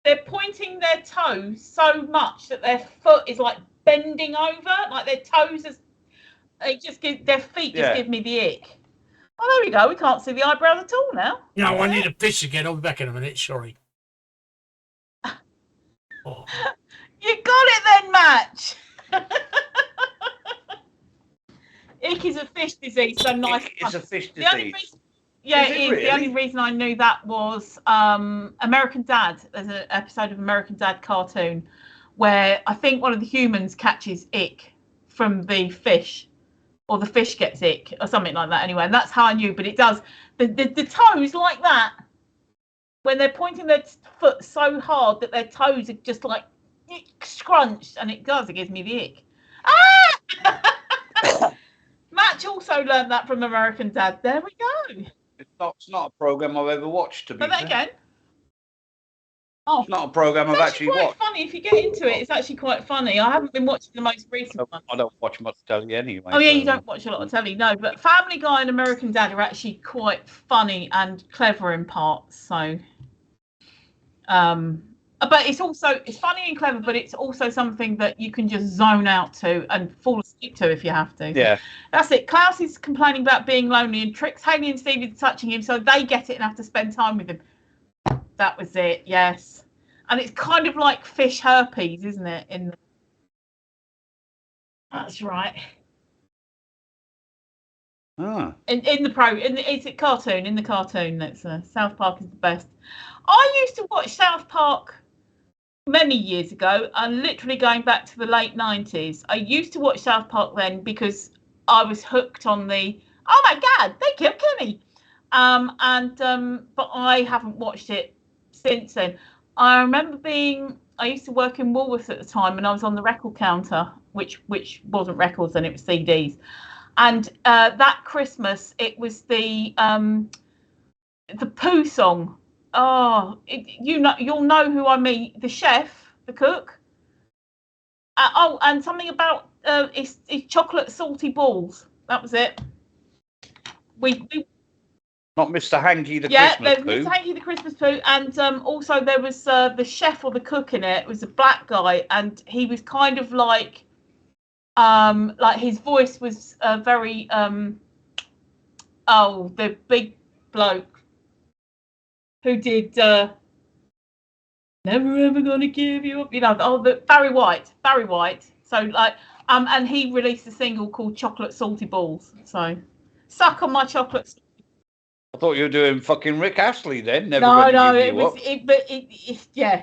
They're pointing their toes so much that their foot is like bending over, like their toes their feet just give me the ick. Oh, there we go. We can't see the eyebrows at all now. No, I need a fish again. I'll be back in a minute. Sorry. Oh. You got it then, Match. Ick is a fish disease, so nice. It's a fish disease. It is. Really? The only reason I knew that was American Dad. There's an episode of American Dad cartoon where I think one of the humans catches ick from the fish, or the fish gets ick, or something like that. Anyway, and that's how I knew. But it does the toes like that when they're pointing their foot so hard that their toes are just like scrunched, and it gives me the ick. Ah! Match also learned that from American Dad. There we go. It's not a program I've ever watched, to be fair. But again. Oh, it's not a program I've actually watched. It's quite funny if you get into it. It's actually quite funny. I haven't been watching the most recent one. I don't watch much telly anyway. Oh yeah, you don't watch a lot of telly, no. But Family Guy and American Dad are actually quite funny and clever in parts. So, but it's funny and clever, but it's also something that you can just zone out to and fall asleep to if you have to. Yeah. That's it. Klaus is complaining about being lonely and tricks Haley and Steve into touching him, so they get it and have to spend time with him. That was it, yes. And it's kind of like fish herpes, isn't it? That's right. Ah. It's a cartoon. In the cartoon, that's South Park is the best. I used to watch South Park many years ago, and literally going back to the late 90s. I used to watch South Park then because I was hooked on the, oh my God, they killed Kenny. But I haven't watched it since then. I remember I used to work in Woolworths at the time, and I was on the record counter, which wasn't records then, it was CDs. And that Christmas, it was the Pooh song. Oh, you'll know who I mean. The chef, the cook. And something about it's chocolate salty balls. That was it. We not Mr. Hanky the Christmas Pooh. Yeah, Mr. Hanky the Christmas Pooh, and also there was the chef or the cook in it. It was a black guy, and he was kind of like his voice was very the big bloke who did Never Ever Gonna Give You Up, the Barry White. So and he released a single called Chocolate Salty Balls. So suck on my chocolate. I thought you were doing fucking Rick Astley then. Yeah.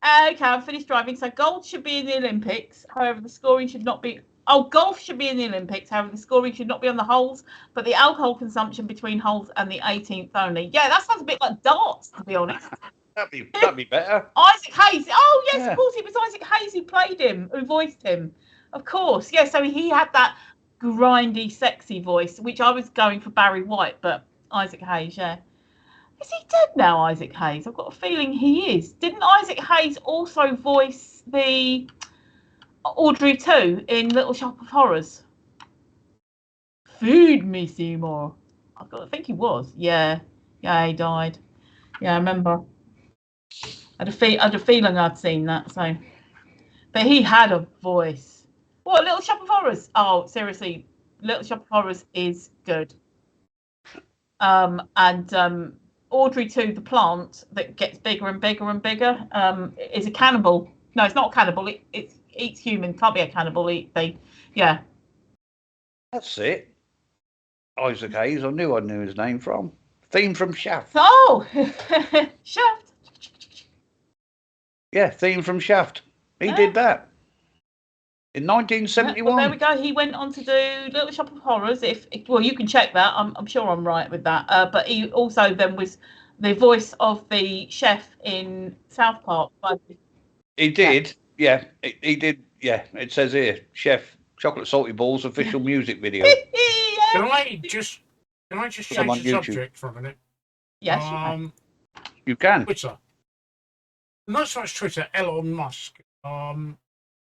Okay, I'm finished driving. So gold should be in the Olympics. However, the scoring should not be. Oh, golf should be in the Olympics. However, the scoring should not be on the holes, but the alcohol consumption between holes and the 18th only. Yeah, that sounds a bit like darts, to be honest. That'd be better. Isaac Hayes. Oh, yes, Of course. It was Isaac Hayes who played him, who voiced him. Of course. Yeah, so he had that grindy, sexy voice, which I was going for Barry White, but Isaac Hayes, yeah. Is he dead now, Isaac Hayes? I've got a feeling he is. Didn't Isaac Hayes also voice the Audrey 2 in Little Shop of Horrors? Feed me, Seymour. I think he was. Yeah, he died. Yeah, I remember. I had a feeling I'd seen that. So, but he had a voice. What, Little Shop of Horrors? Oh, seriously, Little Shop of Horrors is good. And Audrey 2, the plant that gets bigger and bigger and bigger, is a cannibal. No, it's not a cannibal. It eats humans. Can't be a cannibal. Yeah. That's it. Isaac Hayes. I knew his name from. Theme from Shaft. Oh, Shaft. Yeah, theme from Shaft. He did that in 1971. Yeah, well, there we go. He went on to do Little Shop of Horrors. If well, you can check that. I'm sure I'm right with that. But he also then was the voice of the chef in South Park. He did. Yeah, he did. Yeah, it says here, Chef Chocolate Salty Balls official music video. Can I just change the subject for a minute? Yes, you can. You can. Twitter. Not so much Twitter. Elon Musk.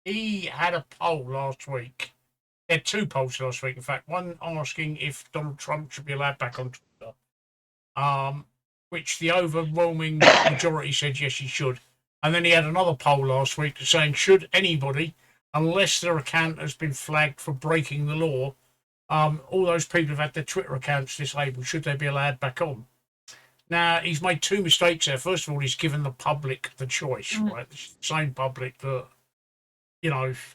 He had a poll last week. He had 2 polls last week. In fact, one asking if Donald Trump should be allowed back on Twitter, which the overwhelming majority said yes, he should. And then he had another poll last week saying, should anybody, unless their account has been flagged for breaking the law, all those people who've had their Twitter accounts disabled, should they be allowed back on? Now, he's made 2 mistakes there. First of all, he's given the public the choice, right? The same public that,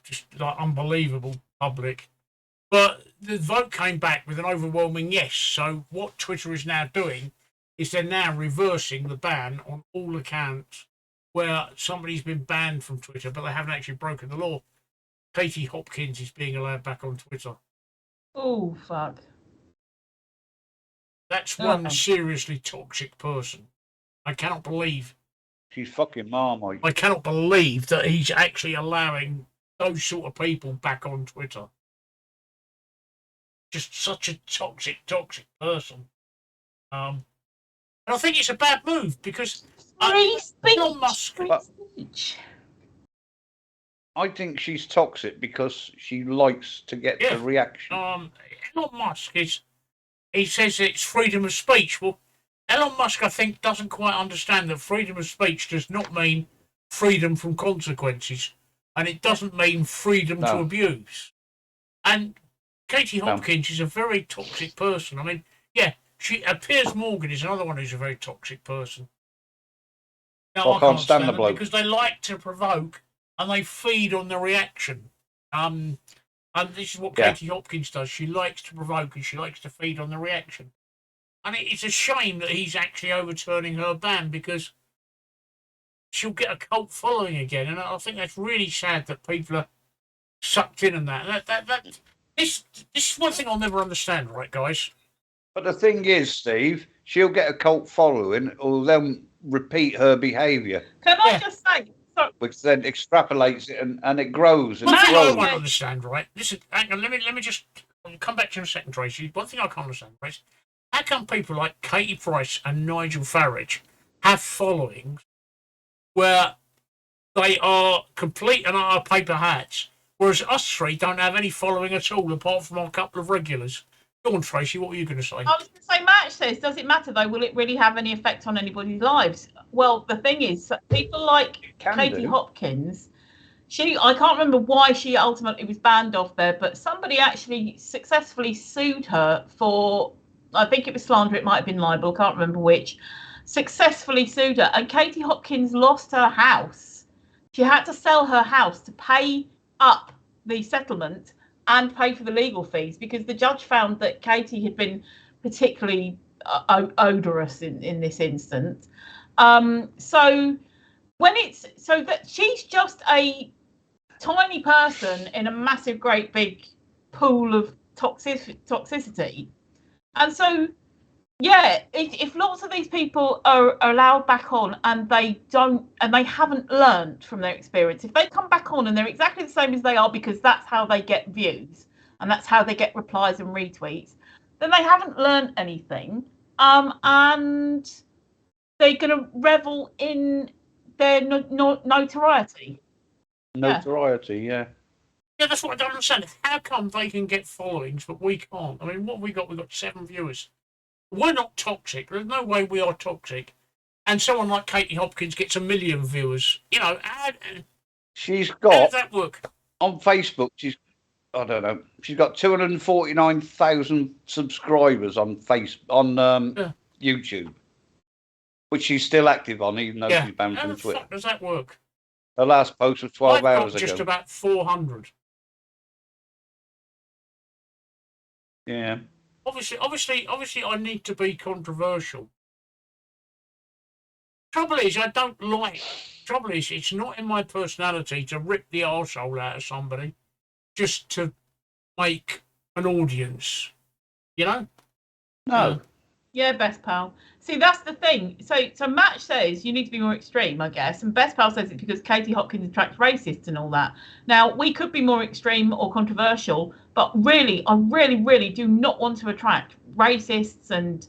just like unbelievable public. But the vote came back with an overwhelming yes. So what Twitter is now doing is they're now reversing the ban on all accounts where somebody's been banned from Twitter, but they haven't actually broken the law. Katie Hopkins is being allowed back on Twitter. Oh, fuck. That's one seriously toxic person. I cannot believe. She's fucking Marmite. I cannot believe that he's actually allowing those sort of people back on Twitter. Just such a toxic person. And I think it's a bad move because Elon Musk. I think she's toxic because she likes to get the reaction. Elon Musk he says it's freedom of speech. Well, Elon Musk, I think, doesn't quite understand that freedom of speech does not mean freedom from consequences, and it doesn't mean freedom to abuse. And Katie Hopkins is a very toxic person. I mean, Piers Morgan is another one who's a very toxic person. Now, I can't stand the bloke because they like to provoke and they feed on the reaction. And this is what Katie Hopkins does. She likes to provoke and she likes to feed on the reaction. And it's a shame that he's actually overturning her ban because she'll get a cult following again. And I think that's really sad that people are sucked in on that. This is one thing I'll never understand, right, guys? But the thing is, Steve, she'll get a cult following or they'll repeat her behaviour. Can I just say... Which then extrapolates it and it grows and One thing grows. I won't understand, right? Listen, hang on, let me just come back to you in a second, Tracy. One thing I can't understand, right? How come people like Katie Price and Nigel Farage have followings where they are complete and utter paper hats, whereas us 3 don't have any following at all, apart from our couple of regulars? Go on, Tracy, what were you going to say? I was going to say, Matt says, does it matter though? Will it really have any effect on anybody's lives? Well, the thing is, people like Katie Hopkins, I can't remember why she ultimately was banned off there, but somebody actually successfully sued her for, I think it was slander, it might have been libel, can't remember which, successfully sued her. And Katie Hopkins lost her house. She had to sell her house to pay up the settlement and pay for the legal fees because the judge found that Katie had been particularly odorous in this instance. So that she's just a tiny person in a massive, great big pool of toxicity. And so, if lots of these people are allowed back on and they haven't learned from their experience, if they come back on and they're exactly the same as they are because that's how they get views and that's how they get replies and retweets, then they haven't learned anything. And they're going to revel in their notoriety. Notoriety, yeah. Yeah, that's what I don't understand. How come they can get followings but we can't? I mean, what have we got? We've got 7 viewers. We're not toxic. There's no way we are toxic. And someone like Katie Hopkins gets 1 million viewers. How does that work? On Facebook, she's got 249,000 subscribers on YouTube. which she's still active on, even though she's banned How from the Twitter. fuck does that work? Her last post was 12 I've hours got just ago. about 400. Yeah. Obviously, I need to be controversial. Trouble is, I don't like. Trouble is, it's not in my personality to rip the arsehole out of somebody just to make an audience. You know? No. Yeah, best pal. See, that's the thing. So Match says you need to be more extreme, I guess, and best pal says it's because Katie Hopkins attracts racists and all that. Now, we could be more extreme or controversial, but really, I really do not want to attract racists and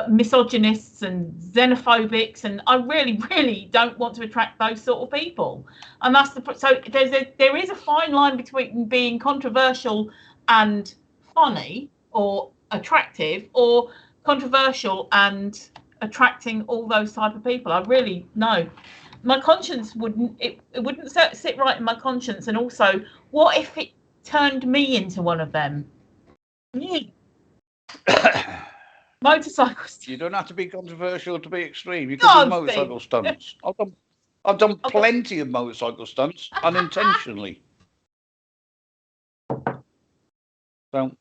misogynists and xenophobics, and I really don't want to attract those sort of people. And that's so there is a fine line between being controversial and funny or attractive, or controversial and attracting all those type of people. I really know my conscience wouldn't sit right in my conscience. And also, what if it turned me into one of them? Motorcycles. You don't have to be controversial to be extreme. You can do motorcycle stunts. I've done plenty of motorcycle stunts unintentionally. So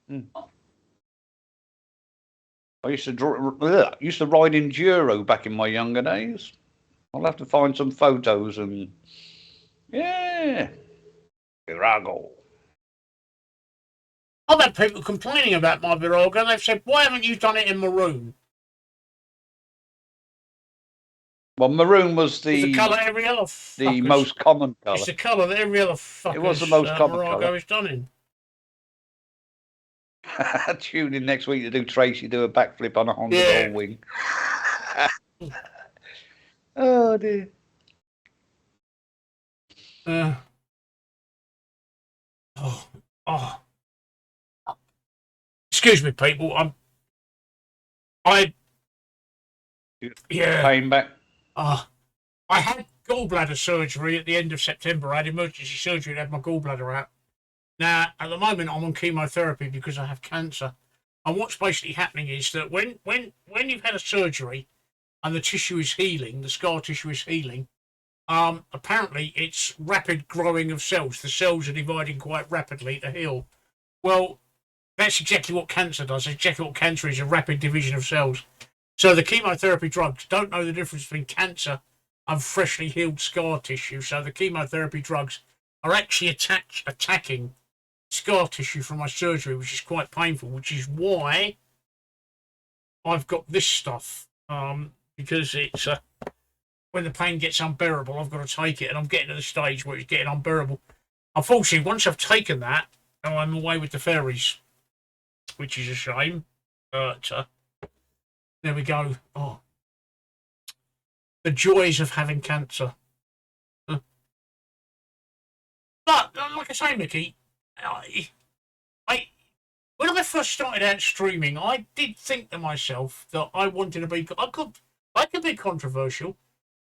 I used to ride enduro back in my younger days. I'll have to find some photos and Virago. I've had people complaining about my Virago. They've said, "Why haven't you done it in maroon?" Well, maroon was the colour every other fuckers. most common colour. It's the colour that every other fuckers. It was the most common Virago colour. is done in. Tune in next week to do Tracy do a backflip on a Honda Ball wing. Oh dear. Excuse me, people. Pain back. I had gallbladder surgery at the end of September. I had emergency surgery to have my gallbladder out. Now, at the moment, I'm on chemotherapy because I have cancer. And what's basically happening is that when you've had a surgery and the tissue is healing, the scar tissue is healing, apparently it's rapid growing of cells. The cells are dividing quite rapidly to heal. Well, that's exactly what cancer does. Exactly what cancer is, a rapid division of cells. So the chemotherapy drugs don't know the difference between cancer and freshly healed scar tissue. So the chemotherapy drugs are actually attacking scar tissue from my surgery, which is quite painful, which is why I've got this stuff. Because it's when the pain gets unbearable, I've got to take it, and I'm getting to the stage where it's getting unbearable. Unfortunately, once I've taken that, I'm away with the fairies, which is a shame. But there we go. Oh, the joys of having cancer. But like I say, Mickey, when I first started out streaming, I did think to myself that I wanted to be. I could be controversial.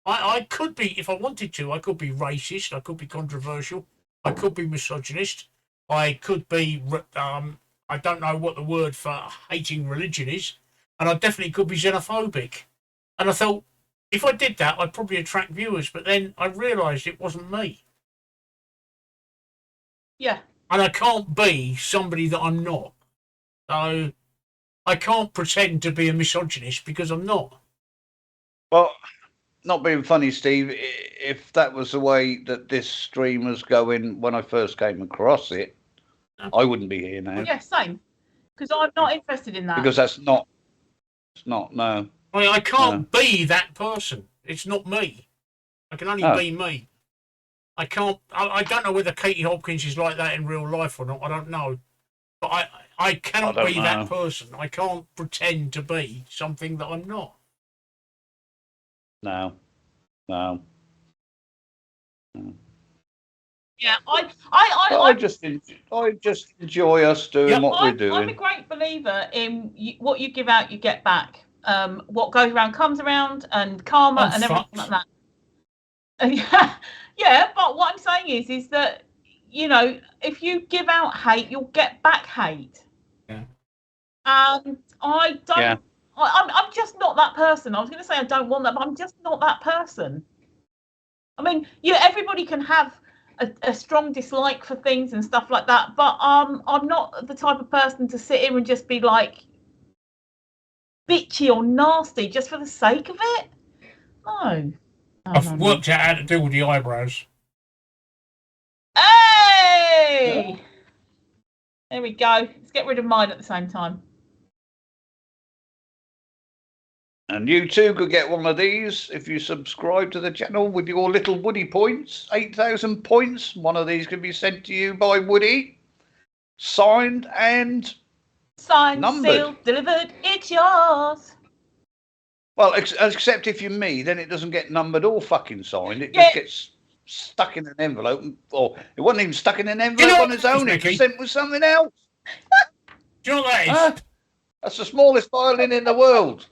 I could be, if I wanted to. I could be racist. I could be controversial. I could be misogynist. I could be. I don't know what the word for hating religion is, and I definitely could be xenophobic. And I thought, if I did that, I'd probably attract viewers. But then I realised it wasn't me. Yeah. And I can't be somebody that I'm not. So I can't pretend to be a misogynist because I'm not. Well, not being funny, Steve, if that was the way that this stream was going when I first came across it, I wouldn't be here now. Yeah, same. Because I'm not interested in that. Because it's not, no. I can't be that person. It's not me. I can only be me. I can't. I don't know whether Katie Hopkins is like that in real life or not. I don't know. But I cannot be that person. I can't pretend to be something that I'm not. No. Yeah, I just enjoy us doing what we're doing. I'm a great believer in what you give out, you get back. What goes around comes around, and karma and everything like that. Yeah, but what I'm saying is that, you know, if you give out hate, you'll get back hate. Yeah. And I I'm just not that person. I was going to say I don't want that, but I'm just not that person. I mean, yeah, everybody can have a strong dislike for things and stuff like that, but I'm not the type of person to sit here and just be like bitchy or nasty just for the sake of it. No. I've worked out how to deal with the eyebrows. Hey! There we go. Let's get rid of mine at the same time. And you too could get one of these if you subscribe to the channel with your little Woody points. 8,000 points. One of these can be sent to you by Woody. Signed and numbered. Sealed, delivered. It's yours. Well, except if you're me, then it doesn't get numbered or fucking signed. It just gets stuck in an envelope. Or it wasn't even stuck in an envelope on its own. It was sent with something else. Do you know what that is? Huh? That's the smallest violin in the world.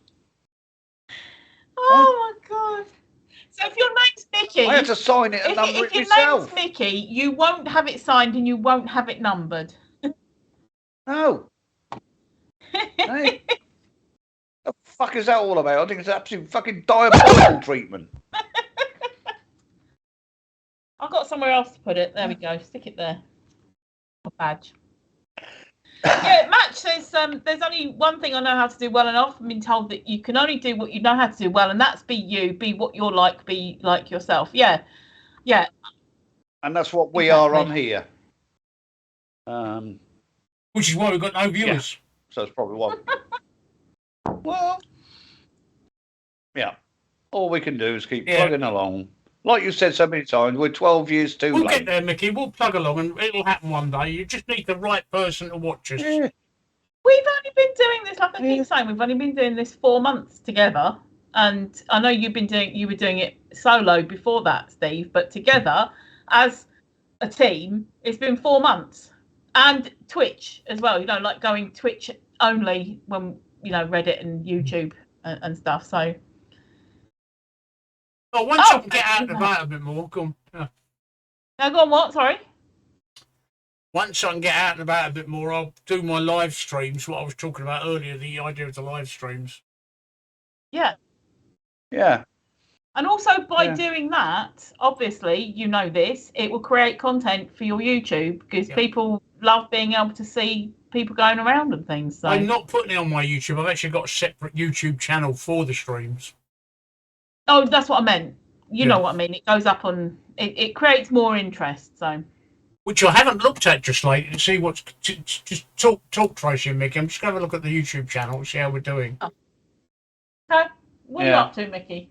Oh my god! So if your name's Mickey, I had to sign it and number it myself. If your name's Mickey, you won't have it signed and you won't have it numbered. No. Hey, the fuck is that all about? I think it's absolute fucking diabolical treatment. I've got somewhere else to put it. There we go. Stick it there. A badge. Yeah, Match says there's only one thing I know how to do well, and I've been told that you can only do what you know how to do well, and that's be you, be what you're like, be like yourself. Yeah. And that's what we are on here. Which is why we've got no viewers. Yeah. So it's probably what. Well, yeah. All we can do is keep plugging along. Like you said so many times, we're 12 years too late. We'll get there, Mickey. We'll plug along and it'll happen one day. You just need the right person to watch us. Yeah. We've only been doing this, like I keep saying, we've only been doing this 4 months together. And I know you were doing it solo before that, Steve, but together as a team, it's been 4 months. And Twitch as well, like going Twitch only when, Reddit and YouTube and stuff. So. Oh, once I can get out and about a bit more, go on. Now go on, what? Sorry? Once I can get out and about a bit more, I'll do my live streams, what I was talking about earlier, the idea of the live streams. Yeah. Yeah. And also by doing that, obviously, this, it will create content for your YouTube because people love being able to see people going around and things. So. I'm not putting it on my YouTube. I've actually got a separate YouTube channel for the streams. Oh, that's what I meant. You know what I mean. It goes up on. It creates more interest. So. Which I haven't looked at just lately to see what's. Just talk Tracy and Mickey. I'm just going to have a look at the YouTube channel and see how we're doing. Oh. Okay. What are you up to, Mickey?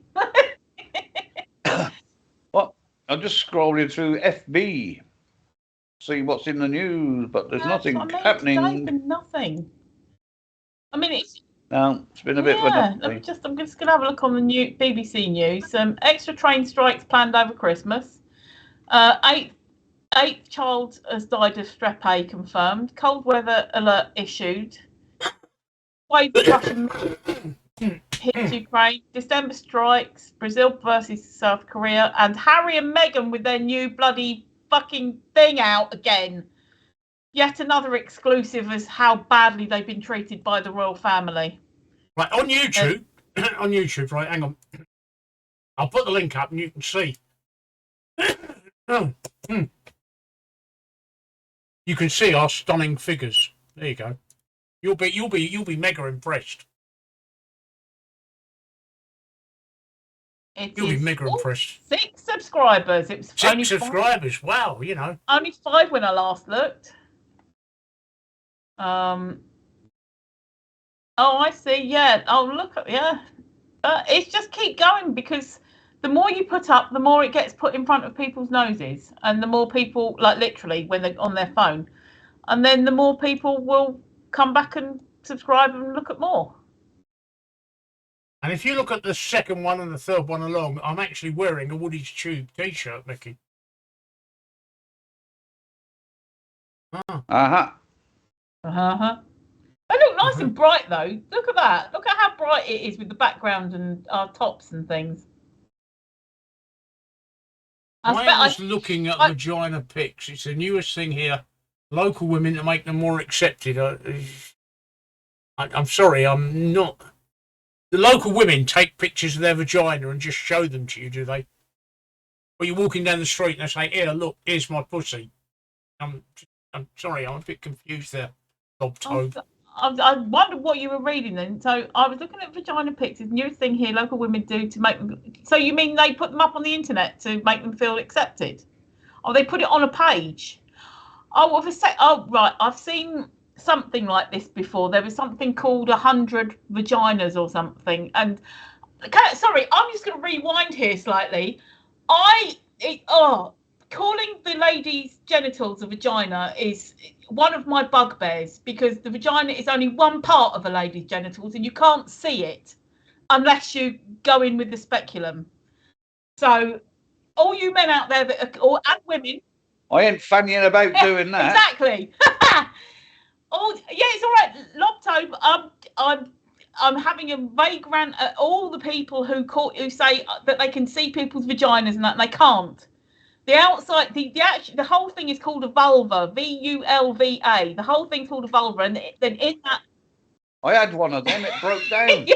Well, I'm just scrolling through FB, see what's in the news, but there's nothing happening. Today, nothing. I mean, it's. No, it's been a bit of a nothing. I'm just going to have a look on the new BBC News. Extra train strikes planned over Christmas. Eighth child has died of Strep A confirmed. Cold weather alert issued. Wave of Russian hits Ukraine. December strikes. Brazil versus South Korea. And Harry and Meghan with their new bloody fucking thing out again. Yet another exclusive as how badly they've been treated by the royal family. Right, on YouTube, right, hang on. I'll put the link up and you can see. You can see our stunning figures. There you go. You'll be mega impressed. You'll be mega impressed. 6 subscribers. It was 6 only subscribers. 5. Wow, Only 5 when I last looked. Oh, I see. Yeah. Oh, look. Yeah. It's just keep going because the more you put up, the more it gets put in front of people's noses, and the more people, like literally, when they're on their phone, and then the more people will come back and subscribe and look at more. And if you look at the second one and the third one along, I'm actually wearing a Woody's Tube T-shirt, Mickey. They look nice and bright though. Look at that. Look at how bright it is with the background and our tops and things. I was looking at vagina pics. It's the newest thing here. Local women to make them more accepted. I'm sorry, I'm not The local women take pictures of their vagina and just show them to you, do they? Or you're walking down the street and they say, "Here, look, here's my pussy." I'm sorry, I'm a bit confused there, Bob Toad. I wondered what you were reading then. So I was looking at vagina pictures. New thing here, local women do to make them. So you mean they put them up on the internet to make them feel accepted? Or they put it on a page? Oh, right. I've seen something like this before. There was something called 100 vaginas or something. And sorry, I'm just going to rewind here slightly. Calling the lady's genitals a vagina is one of my bugbears, because the vagina is only one part of a lady's genitals and you can't see it unless you go in with the speculum. So all you men out there and women, I ain't fannying about doing that. Exactly. Oh yeah, it's all right, Lobtobe. I'm having a vague rant at all the people who say that they can see people's vaginas and that they can't. The outside, the whole thing is called a vulva, vulva. The whole thing's called a vulva, and then in that, I had one of them. It broke down.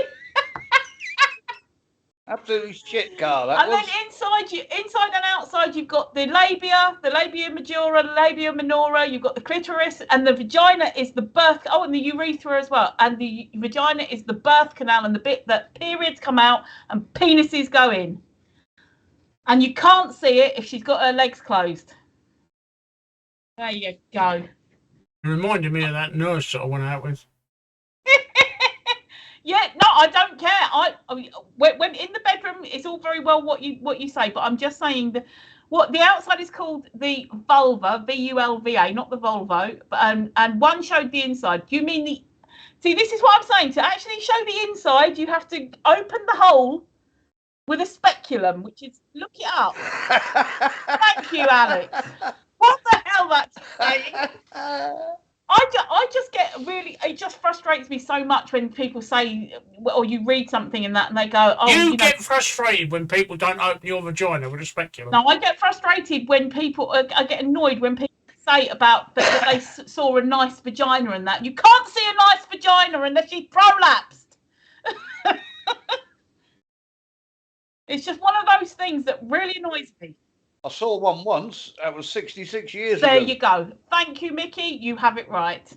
Absolutely shit, Carl. Then inside and outside, you've got the labia majora, the labia minora. You've got the clitoris, and the vagina is the birth. Oh, and the urethra as well. And the vagina is the birth canal and the bit that periods come out and penises go in. And you can't see it if she's got her legs closed. There you go. It reminded me of that nurse that I went out with. Yeah, no, I don't care. When in the bedroom, it's all very well what you say, but I'm just saying that what the outside is called the vulva, vulva, not the volvo. And one showed the inside. Do you mean the? See, this is what I'm saying. To actually show the inside, you have to open the hole with a speculum, which is, look it up. Thank you, Alex. What the hell that's saying? I just get really, it just frustrates me so much when people say, or you read something and they go, oh, you get frustrated when people don't open your vagina with a speculum. No, I get frustrated when people, I get annoyed when people say about that they saw a nice vagina and that. You can't see a nice vagina unless she's prolapsed. It's just one of those things that really annoys me. I saw one once. That was 66 years ago. There you go. Thank you, Mickey. You have it right.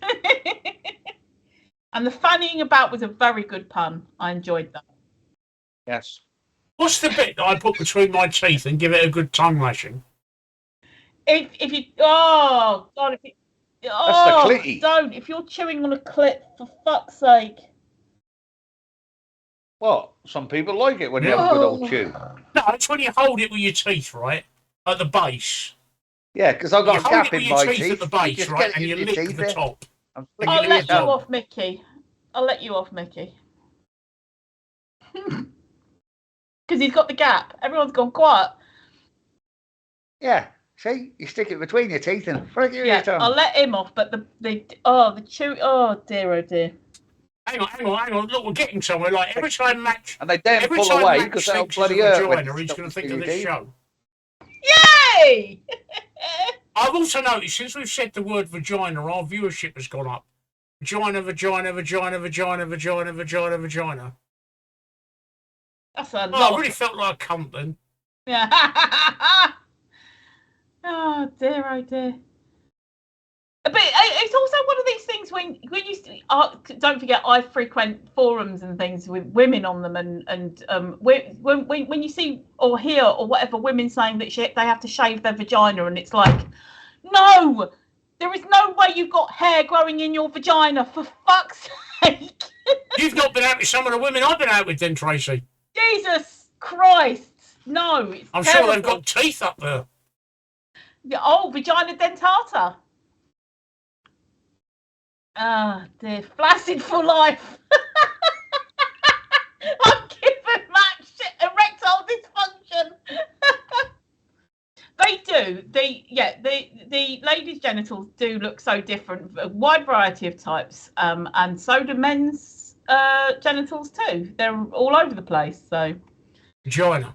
And the fannying about was a very good pun. I enjoyed that. Yes. What's the bit that I put between my teeth and give it a good tongue lashing? If you, oh God, if you, That's the clitty. Don't. If you're chewing on a clit, for fuck's sake. Well, some people like it when you have a good old chew. No, it's when you hold it with your teeth, right? At the base. Yeah, because I've got a gap in my teeth. teeth. At the base, right? And you lick the top. I'll let you off, Mickey. I'll let you off, Mickey. Because he's got the gap. Everyone's gone quiet. Yeah. See, you stick it between your teeth and flick it with Yeah, your tongue. I'll let him off, but the chew. Oh dear. Hang on. Look, we're getting somewhere. Like every time Max, and they don't pull away because they'll bloody hurt. He's going to think of this show. Yay! I've also noticed since we've said the word vagina, our viewership has gone up. Vagina. That's a lot. I really felt like a cunt then. Yeah. Oh dear. But it's also one of these things when you don't forget, I frequent forums and things with women on them, and when you see or hear or whatever women saying that they have to shave their vagina, and it's like, no, there is no way you've got hair growing in your vagina, for fuck's sake. You've not been out with some of the women I've been out with then, Tracy. Jesus Christ, no. I'm terrible. Sure they've got teeth up there. Oh, vagina dentata. Ah, dear. Flaccid for life. I'm giving Matt erectile dysfunction. They do. The ladies' genitals do look so different. A wide variety of types. And so do men's genitals too. They're all over the place. So. Vagina.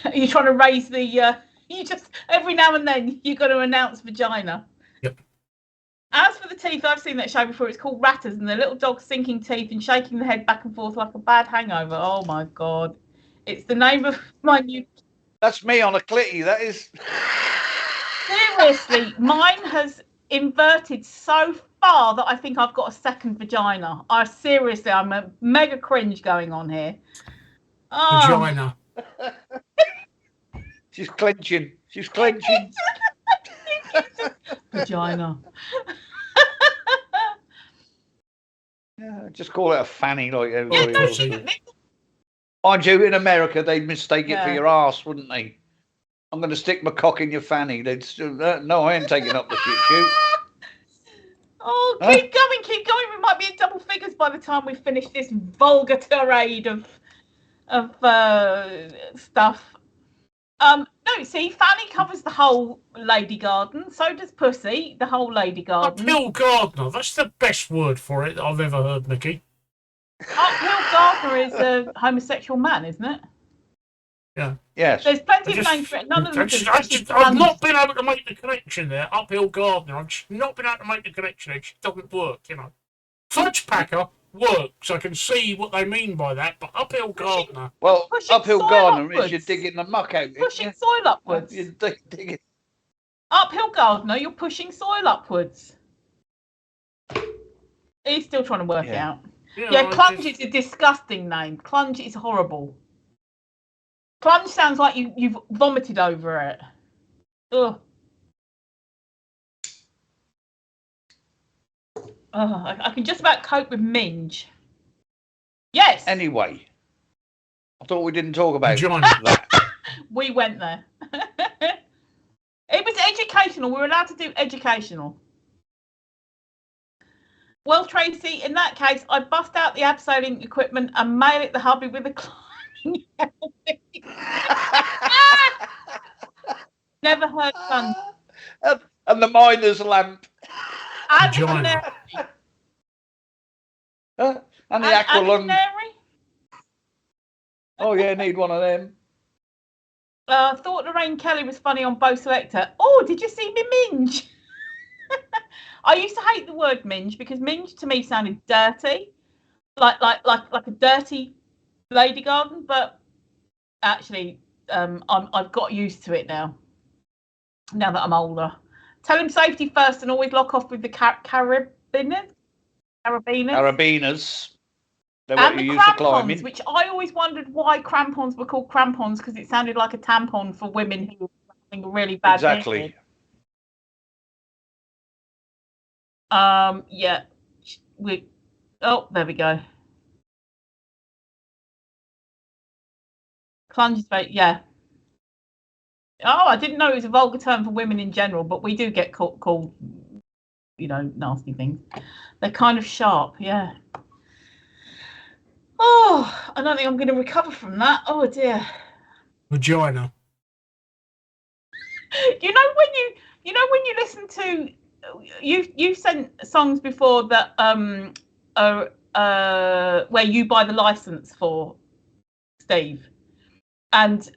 Are you trying to raise the? You just every now and then you got to announce vagina. Yep. As for the teeth, I've seen that show before. It's called Ratters, and the little dog sinking teeth and shaking the head back and forth like a bad hangover. Oh my god! It's the name of my new. That's me on a clitty. That is. Seriously, mine has inverted so far that I think I've got a second vagina. I'm a mega cringe going on here. Oh. Vagina. She's clenching. She's clenching. Vagina. Yeah, just call it a fanny like Yeah, everybody no, else. Mind you, in America, they'd mistake it for your arse, wouldn't they? I'm going to stick my cock in your fanny. They'd still, no, I ain't taking up the shit shoot. Oh, keep going. We might be in double figures by the time we finish this vulgar tirade of stuff. No, see, fanny covers the whole lady garden. So does pussy, the whole lady garden. Uphill gardener. That's the best word for it I've ever heard, Nikki. Uphill gardener is a homosexual man, isn't it? Yeah. Yes. There's plenty of names for it. None of them. I've not been able to make the connection there. Uphill gardener. I've just not been able to make the connection. It just doesn't work, you know. Fudge packer works. I can see what they mean by that, but uphill gardener. Well, uphill gardener upwards. is you're digging the muck out. Pushing soil upwards. You're digging. Uphill gardener, you're pushing soil upwards. He's still trying to work it out. Yeah, clunge is a disgusting name. Clunge is horrible. Clunge sounds like you've vomited over it. Ugh. I can just about cope with minge. Yes. Anyway, I thought we didn't talk about that. We went there. It was educational. We were allowed to do educational. Well, Tracy, in that case, I bust out the abseiling equipment and mail it the hubby with a climbing helmet. Never heard fun. And the miner's lamp. And the aqua lung. Oh yeah, need one of them. Thought Lorraine Kelly was funny on Bo Selector. Oh, did you see me minge? I used to hate the word minge because minge to me sounded dirty, like a dirty lady garden. But actually, I've got used to it now. Now that I'm older, tell him safety first and always lock off with the carabiners. They're what you use for climbing. Which I always wondered why crampons were called crampons because it sounded like a tampon for women who were having a really bad Exactly. Yeah. Oh, there we go. Clunge is very, yeah. Oh, I didn't know it was a vulgar term for women in general, but we do get called, you know, nasty things. They're kind of sharp, yeah. Oh, I don't think I'm going to recover from that. Oh dear. Vagina. You know when you listen to you sent songs before that where you buy the license for, Steve, and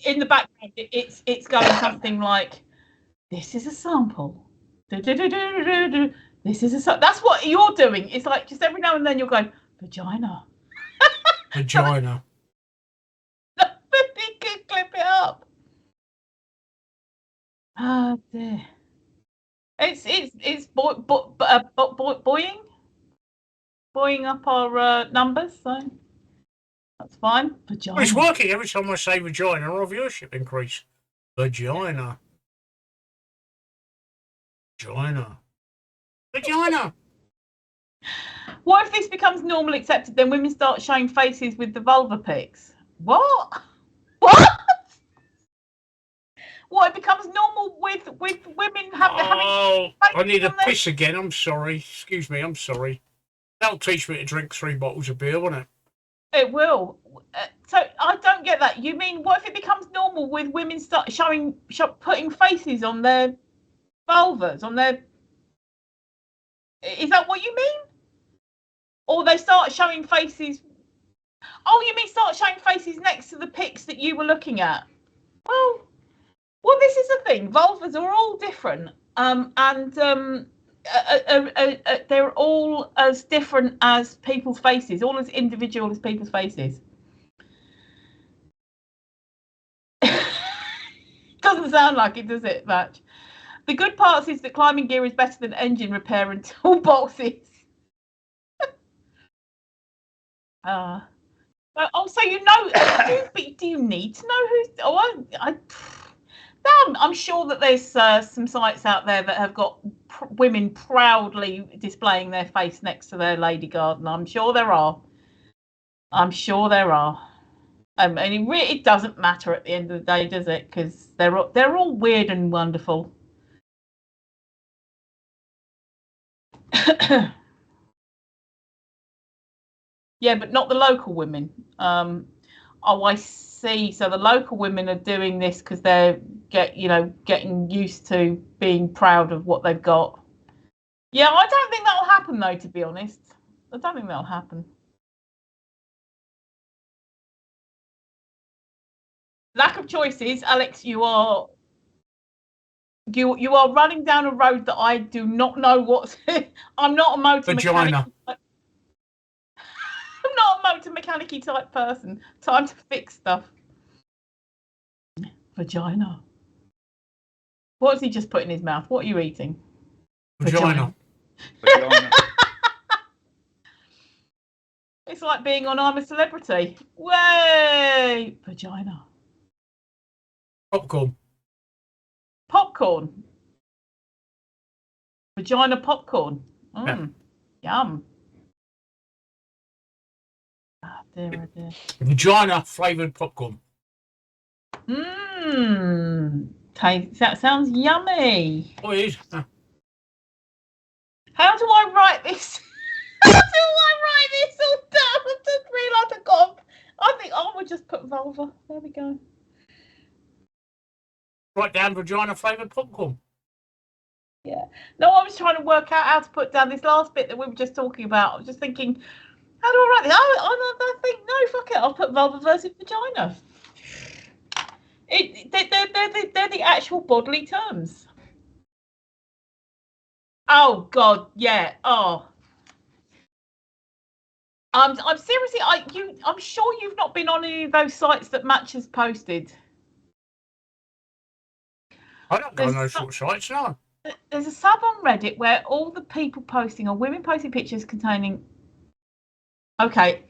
in the background it's going something like, this is a sample. This is a that's what you're doing. It's like just every now and then you're going vagina. Vagina. Somebody could clip it up. Oh dear. It's buoying up our numbers, so that's fine. Vagina. Well, it's working every time I say vagina. Our viewership increase. Vagina. Vagina. Vagina. What if this becomes normal accepted? Then women start showing faces with the vulva pics. What? What, it becomes normal with women having. Oh, I need a piss again. I'm sorry. Excuse me. I'm sorry. That'll teach me to drink 3 bottles of beer, won't it? It will. So I don't get that. You mean what if it becomes normal with women start putting faces on their vulvas, on their? Is that what you mean? Or they start showing faces? Oh, you mean start showing faces next to the pics that you were looking at? Well, this is the thing. Vulvas are all different, and they're all as different as people's faces, all as individual as people's faces. Doesn't sound like it, does it, Match? The good parts is that climbing gear is better than engine repair and toolboxes. So you know, do you need to know who's? I'm sure that there's some sites out there that have got women proudly displaying their face next to their lady garden. I'm sure there are. And it doesn't matter at the end of the day, does it? Because they're all weird and wonderful. Yeah, but not the local women. I see. So the local women are doing this because they're getting used to being proud of what they've got. Yeah, I don't think that'll happen though, to be honest. I don't think that'll happen. Lack of choices, Alex. You are running down a road that I do not know what. I'm not a motor mechanic. I'm not a motor mechanic-y type person. Time to fix stuff. Vagina. What has he just put in his mouth? What are you eating? Vagina. It's like being on I'm a Celebrity. Way! Vagina. Popcorn. Vagina popcorn. Yeah. Yum. Oh, dear. Vagina flavoured popcorn. That sounds yummy. Oh, it is. How do I write this? How do I write this all down? I just realised I think I would just put vulva. There we go. Write down vagina flavoured popcorn. Yeah. No, I was trying to work out how to put down this last bit that we were just talking about. I was just thinking, how do I write this? I think, no, fuck it. I'll put vulva versus vagina. They're the actual bodily terms. Oh God, yeah. Oh, I'm seriously. I'm sure you've not been on any of those sites that Match has posted. I don't go on those sort of sites, no. There's a sub on Reddit where all the people posting are women posting pictures containing. Okay.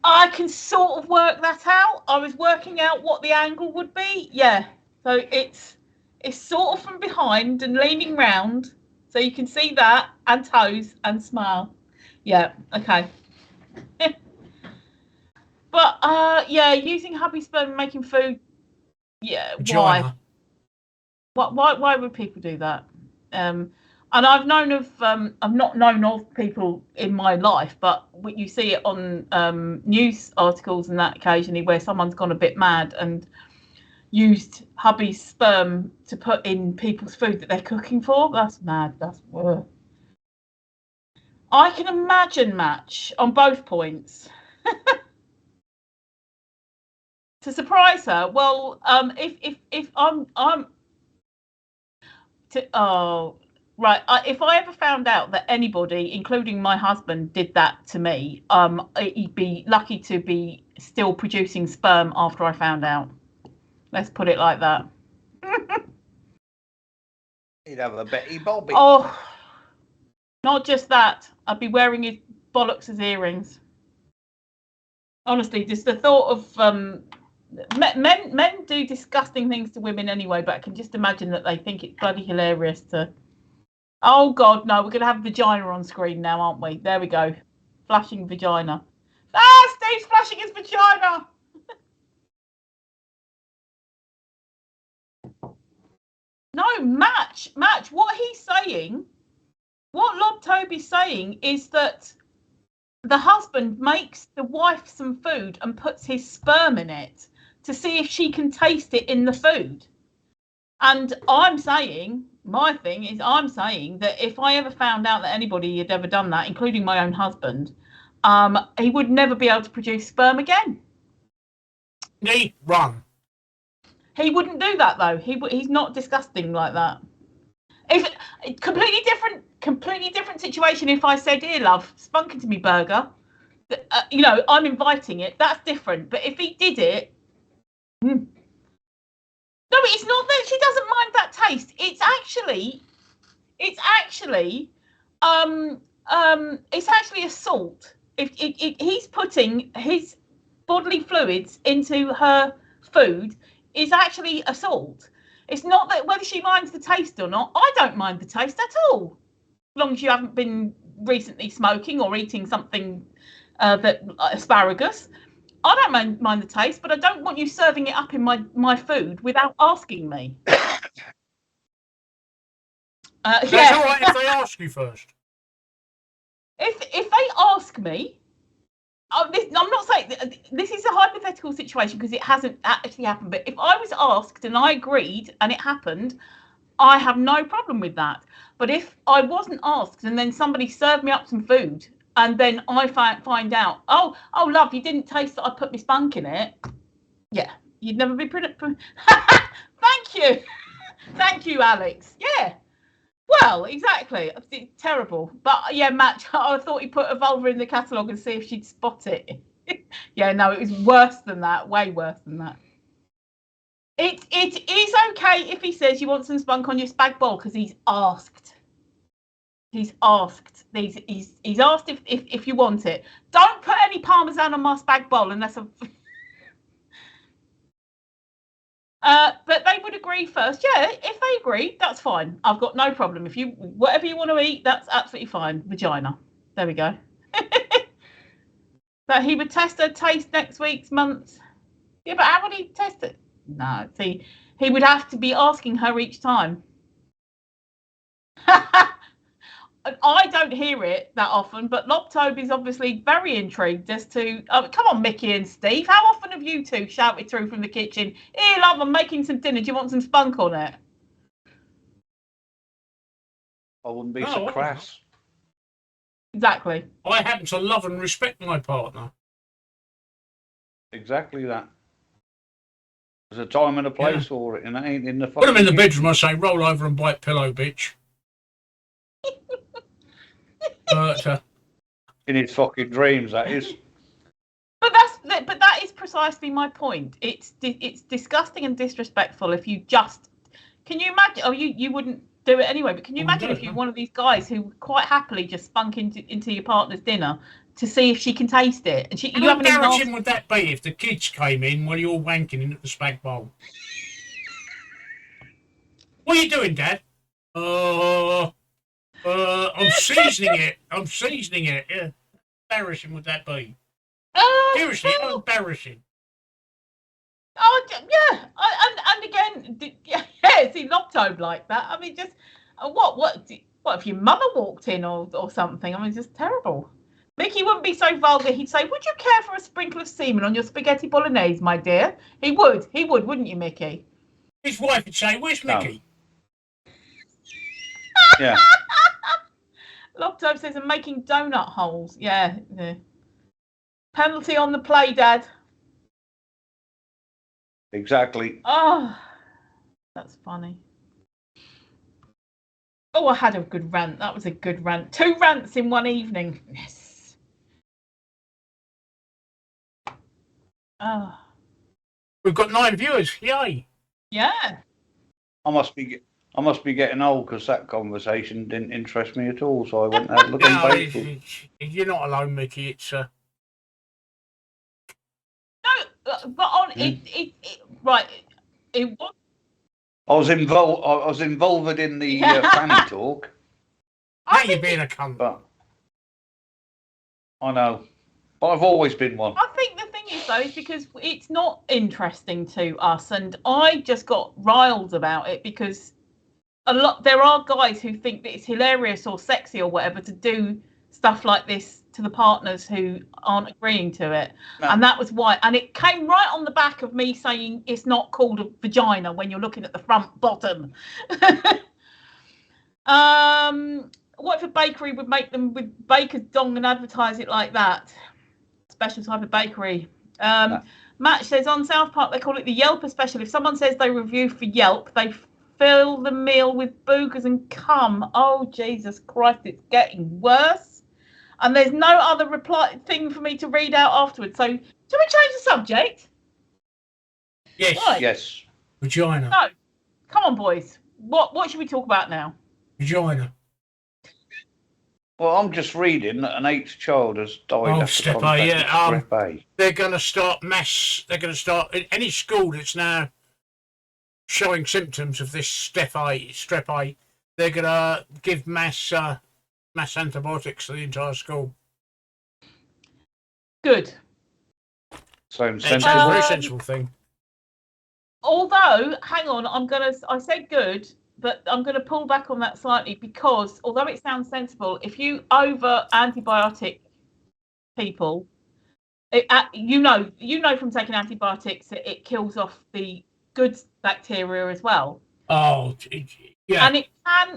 I can sort of work that out. I was working out what the angle would be. Yeah. So it's sort of from behind and leaning round, so you can see that and toes and smile. Yeah. Okay. But yeah, using hubby sperm making food. Yeah. Vagina. Why would people do that? And I've known of I've not known of people in my life, but you see it on news articles and that occasionally where someone's gone a bit mad and used hubby's sperm to put in people's food that they're cooking for. That's mad. That's I can imagine Match on both points. To surprise her, well, if I'm right. If I ever found out that anybody, including my husband, did that to me, he'd be lucky to be still producing sperm after I found out. Let's put it like that. He'd have a Betty Bobby. Oh, not just that. I'd be wearing his bollocks as earrings. Honestly, just the thought of men do disgusting things to women anyway, but I can just imagine that they think it's bloody hilarious to. Oh God, no! We're gonna have vagina on screen now, aren't we? There we go, flashing vagina. Steve's flashing his vagina. No, match. What he's saying, what Lob Toby's saying is that the husband makes the wife some food and puts his sperm in it to see if she can taste it in the food. And I'm saying that if I ever found out that anybody had ever done that, including my own husband, he would never be able to produce sperm again. Run. He wouldn't do that though. He's not disgusting like that. If completely different situation. If I said, "Here, love, spunk into me burger," you know, I'm inviting it. That's different. But if he did it, no, it's not that she doesn't mind that taste. It's actually assault. If he's putting his bodily fluids into her food, is actually assault. It's not that whether she minds the taste or not. I don't mind the taste at all, as long as you haven't been recently smoking or eating something that asparagus. I don't mind the taste, but I don't want you serving it up in my food without asking me. That's Yeah. all right if they ask you first. If they ask me, I'm not saying this is a hypothetical situation because it hasn't actually happened. But if I was asked and I agreed and it happened, I have no problem with that. But if I wasn't asked and then somebody served me up some food and then I find out, oh love, you didn't taste that I put my spunk in it. Yeah, you'd never be pretty. Thank you, Alex. Yeah. Well, exactly. It's terrible. But yeah, Matt, I thought he put a vulva in the catalogue and see if she'd spot it. Yeah, no, it was worse than that. Way worse than that. It is okay if he says you want some spunk on your spag bol because he's asked. He's asked. He's asked if you want it. Don't put any parmesan on my spag bol unless I've... But they would agree first. Yeah, if they agree, that's fine. I've got no problem. If you whatever you want to eat, that's absolutely fine. Vagina. There we go. So he would test her taste next week's month. Yeah, but how would he test it? No, see, he would have to be asking her each time. I don't hear it that often, but Lobtoby's obviously very intrigued as to. Come on, Mickey and Steve. How often have you two shouted through from the kitchen? Here, love, I'm making some dinner. Do you want some spunk on it? I wouldn't be so crass. Exactly. I happen to love and respect my partner. Exactly that. There's a time and a place for it, and it ain't in the fucking... Put him in the bedroom, I say, roll over and bite pillow, bitch. But, in his fucking dreams, that is. But that is precisely my point. It's disgusting and disrespectful if you just... Can you imagine... Oh, you wouldn't do it anyway, but can you imagine if you're one of these guys who quite happily just spunk into your partner's dinner to see if she can taste it? And how embarrassing would that be if the kids came in while you're wanking into the spag bowl? What are you doing, Dad? I'm seasoning it. Yeah. Embarrassing would that be? Seriously, how embarrassing. Oh yeah, and again, yeah, see, Lobtobe like that. I mean, just what if your mother walked in or something? I mean, just terrible. Mickey wouldn't be so vulgar. He'd say, "Would you care for a sprinkle of semen on your spaghetti bolognese, my dear?" He would, wouldn't you, Mickey? His wife would say, "Where's Mickey?" Yeah. Lobtobe says, "I'm making donut holes." Yeah. Penalty on the play, Dad. Exactly. Oh, that's funny. Oh, I had a good rant. That was a good rant. 2 rants in one evening. Yes. Oh. We've got 9 viewers. Yay. Yeah. I must be getting old because that conversation didn't interest me at all. So I went and had a look on Facebook. You're not alone, Mickey. It's No, but on it right. It was. I was involved in the fanny talk. Now you're being a cunt. But I know. But I've always been one. I think the thing is, though, is because it's not interesting to us, and I just got riled about it because there are guys who think that it's hilarious or sexy or whatever to do stuff like this to the partners who aren't agreeing to it. No. And that was why. And it came right on the back of me saying it's not called a vagina when you're looking at the front bottom. What if a bakery would make them with baker's dong and advertise it like that? Special type of bakery. Matt says on South Park they call it the Yelper special. If someone says they review for Yelp, they fill the meal with boogers and cum. Oh Jesus Christ, it's getting worse. And there's no other reply thing for me to read out afterwards. So, do we change the subject? Yes. Right. Yes. Vagina. No. Come on, boys. What should we talk about now? Vagina. Well, I'm just reading that an 8th child has died after Strep A, contracting yeah. Strep A. They're going to start They're going to start in any school that's now showing symptoms of this Strep A. They're going to give mass antibiotics to the entire school. Good. Sounds It's a sensible. very sensible thing. Although, hang on, I said good, but I'm gonna pull back on that slightly because although it sounds sensible, if you over antibiotic people, you know from taking antibiotics that it kills off the good bacteria as well. Oh, yeah. And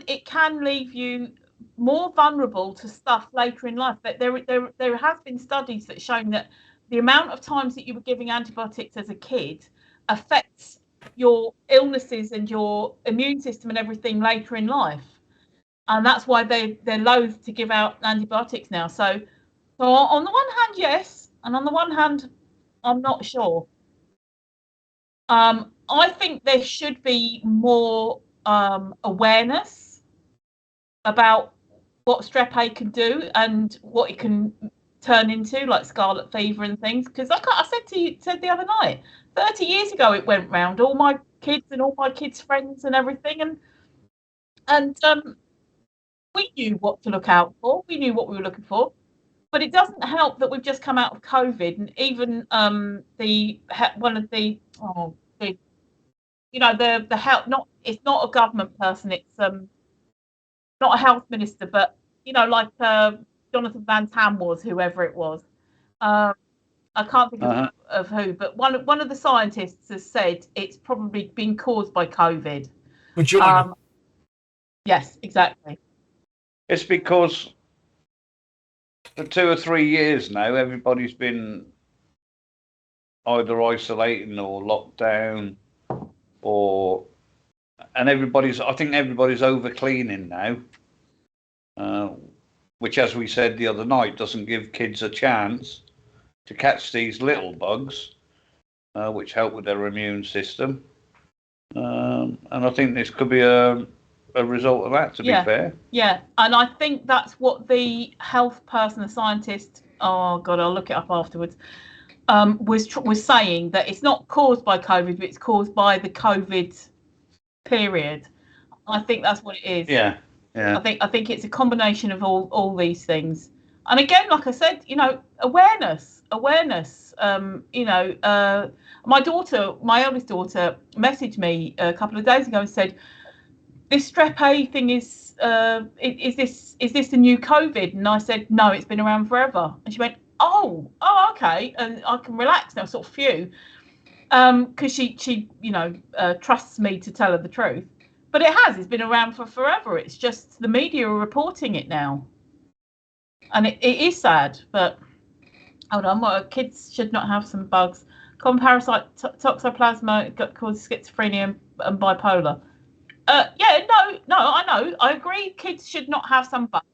it can leave you more vulnerable to stuff later in life. But there has been studies that shown that the amount of times that you were giving antibiotics as a kid affects your illnesses and your immune system and everything later in life. And that's why they're loath to give out antibiotics now. So on the one hand, yes, and on the one hand, I'm not sure. I think there should be more awareness about what Strep A can do and what it can turn into, like scarlet fever and things. Because I said the other night, 30 years ago it went round all my kids and all my kids' friends and everything, and we knew what to look out for. We knew what we were looking for. But it doesn't help that we've just come out of COVID, and even the health, it's not a government person, it's not a health minister, but like Jonathan Van Tam was, whoever it was. I can't think of who, but one of the scientists has said it's probably been caused by COVID. Yes, exactly. It's because for 2 or 3 years now, everybody's been either isolating or locked down, and I think everybody's over cleaning now, which, as we said the other night, doesn't give kids a chance to catch these little bugs, which help with their immune system. And I think this could be a result of that, to be fair. Yeah, and I think that's what the health person, the scientist, oh God, I'll look it up afterwards, was saying, that it's not caused by COVID, but it's caused by the COVID period. I think that's what it is. Yeah. I think it's a combination of all these things. And again, like I said, awareness. My eldest daughter messaged me a couple of days ago and said, this Strep A thing is this the new COVID? And I said, no, it's been around forever. And she went, oh, okay, and I can relax now, sort of few, because she trusts me to tell her the truth. But it's been around for forever. It's just the media are reporting it now, and it is sad. But hold on, kids should not have some bugs. Common parasite toxoplasma causes schizophrenia and bipolar. I know. I agree. Kids should not have some bugs.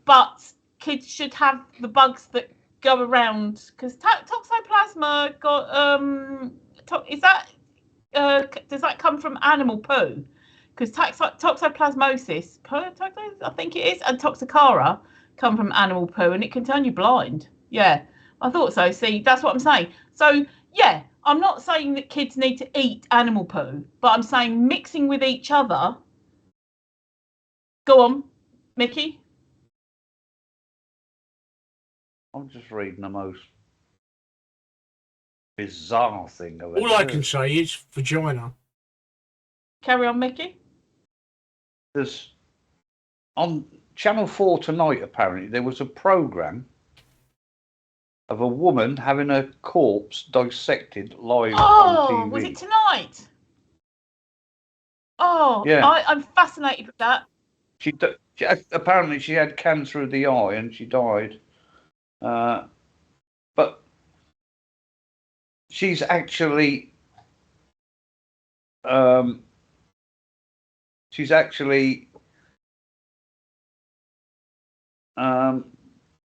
But kids should have the bugs that go around, because toxoplasma does that come from animal poo? Because toxoplasmosis, I think it is, and toxicara come from animal poo, and it can turn you blind. Yeah, I thought so. See, that's what I'm saying. So yeah, I'm not saying that kids need to eat animal poo, but I'm saying mixing with each other. Go on, Mickey. I'm just reading the most bizarre thing I've ever All I can say is vagina. Carry on, Mickey. There's on Channel 4 tonight, apparently, there was a programme of a woman having a corpse dissected live on TV. Was it tonight? Oh, yeah. I'm fascinated with that. She apparently she had cancer of the eye and she died. But she's actually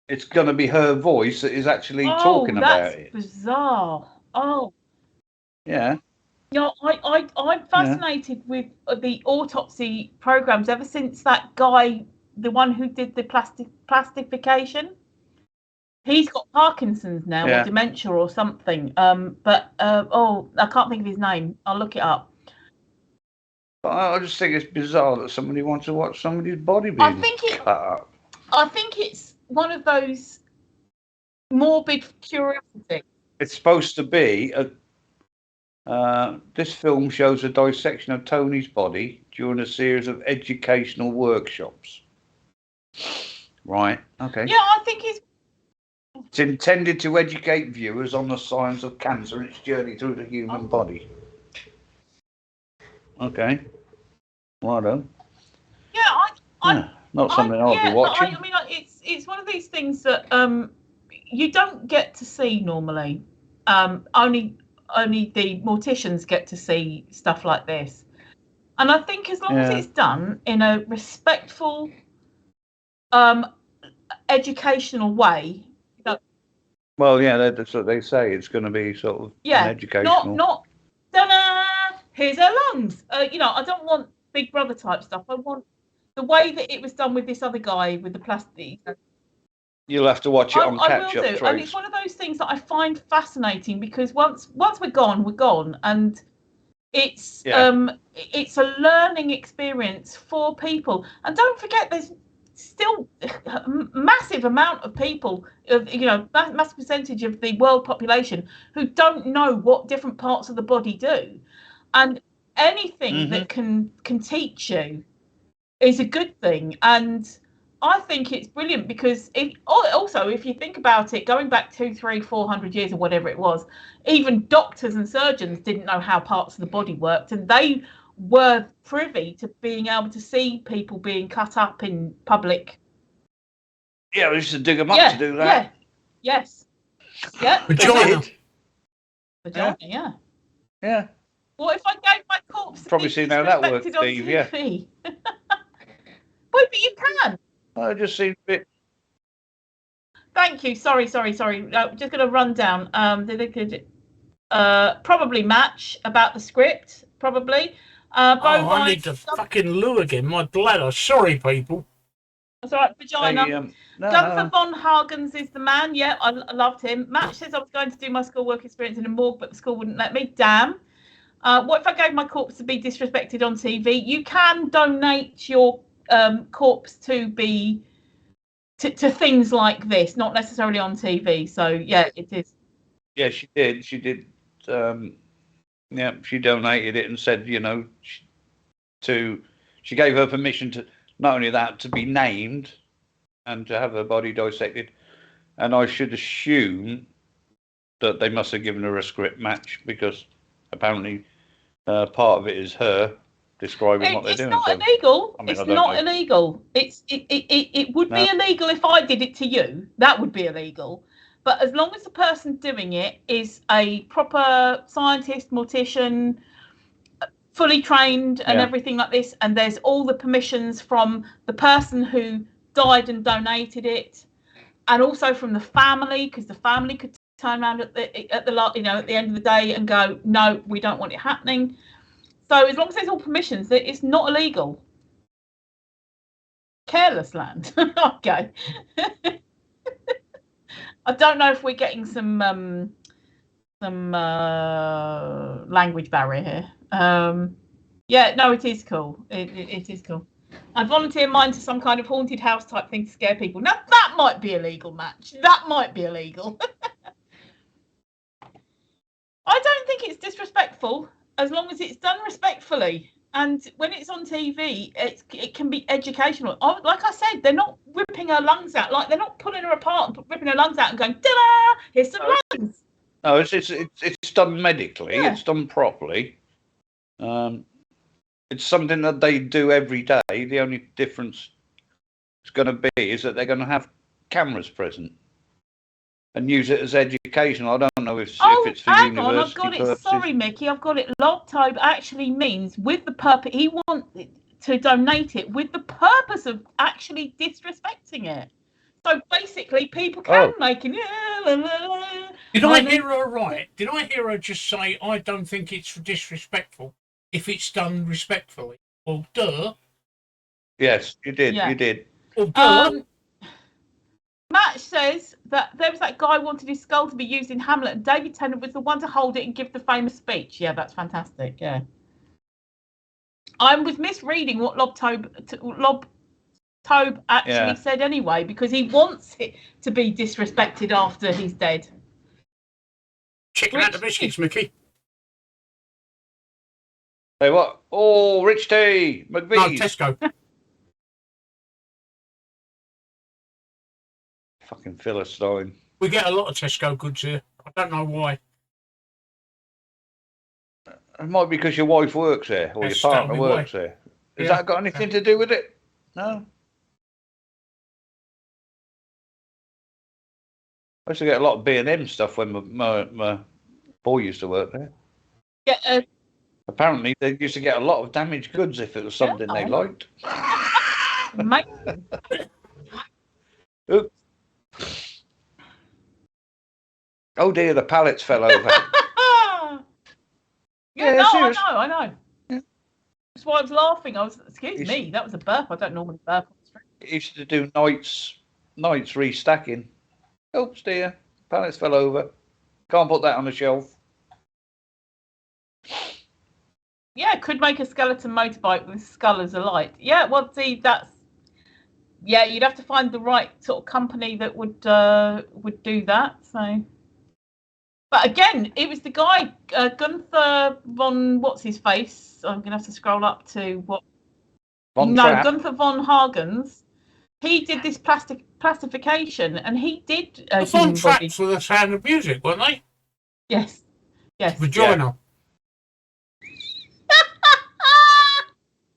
it's going to be her voice that is actually talking about it. That's bizarre. Oh. Yeah. Yeah, I'm fascinated with the autopsy programs ever since that guy, the one who did the plastification. He's got Parkinson's now, or dementia or something. But I can't think of his name. I'll look it up. But I just think it's bizarre that somebody wants to watch somebody's body being cut up. I think it's one of those morbid curiosity. It's supposed to be this film shows a dissection of Tony's body during a series of educational workshops. Right. Okay. Yeah, I think it's intended to educate viewers on the signs of cancer and its journey through the human body. Okay. Righto. Yeah, not something I'll be watching. I mean, it's one of these things that you don't get to see normally. Only the morticians get to see stuff like this, and I think as long as it's done in a respectful, educational way. Well, yeah, that's what they say. It's going to be sort of an educational. Not ta-da, here's her lungs. I don't want Big Brother type stuff. I want the way that it was done with this other guy with the plastic. You'll have to watch it on catch-up. I will do, and it's one of those things that I find fascinating because once we're gone, and it's a learning experience for people. And don't forget, there's still a massive amount of people, massive percentage of the world population who don't know what different parts of the body do, and anything that can teach you is a good thing. And I think it's brilliant because if you think about it, going back 200, 300, 400 years or whatever it was, even doctors and surgeons didn't know how parts of the body worked, and they were privy to being able to see people being cut up in public. Yeah, we used to dig them up to do that. Yeah. Yes. Yeah. Vagina. Yeah. Yeah. What if I gave my corpse? Probably seen how that works, Steve. Yeah. But you can. I just seemed a bit. Thank you. Sorry. Just going to run down. Probably match about the script. Probably. I need to fucking loo again. My bladder. Sorry, people. That's all right. Vagina. Gunther von Hagens is the man. Yeah, I loved him. Match says I was going to do my schoolwork experience in a morgue, but the school wouldn't let me. Damn. What if I gave my corpse to be disrespected on TV? You can donate your corpse to be to things like this, not necessarily on TV. So yeah, it is. Yeah, she did. She donated it and said, she gave her permission to not only that to be named and to have her body dissected, and I should assume that they must have given her a script match because apparently part of it is her describing what they're doing. It's not illegal. It's not illegal. It would be illegal if I did it to you. That would be illegal. But as long as the person doing it is a proper scientist, mortician, fully trained and everything like this, and there's all the permissions from the person who died and donated it, and also from the family, because the family could turn around at the end of the day and go, no, we don't want it happening. So as long as there's all permissions, it's not illegal. Careless land. Okay. I don't know if we're getting some language barrier here. No, it is cool. It is cool. I volunteer mine to some kind of haunted house type thing to scare people. Now that might be illegal, Match. That might be illegal. I don't think it's disrespectful as long as it's done respectfully. And when it's on TV, it can be educational. Like I said, they're not ripping her lungs out. Like they're not pulling her apart and ripping her lungs out and going, ta-da, here's some lungs. No, it's done medically. Yeah. It's done properly. It's something that they do every day. The only difference it's going to be is that they're going to have cameras present. and use it as educational. I don't know if it's for hang university on, I've got it. purposes. Sorry, Mickey, I've got it. Lobtobe actually means with the purpose. He wants to donate it with the purpose of actually disrespecting it. So basically, people can make it. Did I hear her right? Did I hear her just say, I don't think it's disrespectful if it's done respectfully? Well, duh. Yes, you did. Yeah. You did. Well, duh. Matt says that there was that guy who wanted his skull to be used in Hamlet, and David Tennant was the one to hold it and give the famous speech. Yeah, that's fantastic. Yeah. I was misreading what Lobtobe actually said anyway, because he wants it to be disrespected after he's dead. Chicken out the biscuits, Mickey. Hey, what? Oh, Rich T. McVie's. No, Tesco. Fucking Philistine. We get a lot of Tesco goods here. I don't know why. It might be because your wife works there, or your partner works there. Has that got anything to do with it? No? I used to get a lot of B&M stuff when my boy used to work there. Yeah. Apparently, they used to get a lot of damaged goods if it was something they liked. Oops. Oh dear, the pallets fell over. I know. Yeah. That's why I was laughing. Excuse me, that was a burp. I don't normally burp on the street. It used to do nights restacking. Oops, dear, pallets fell over. Can't put that on the shelf. Yeah, could make a skeleton motorbike with skull as a light. Yeah, well, see, that's... Yeah, you'd have to find the right sort of company that would do that, so... But again, it was the guy, Gunther von... What's his face? I'm going to have to scroll up to what... Gunther von Hagens. He did this plastification, and he did... the Von Trapps were the Sound of Music, weren't they? Yes. Vagina.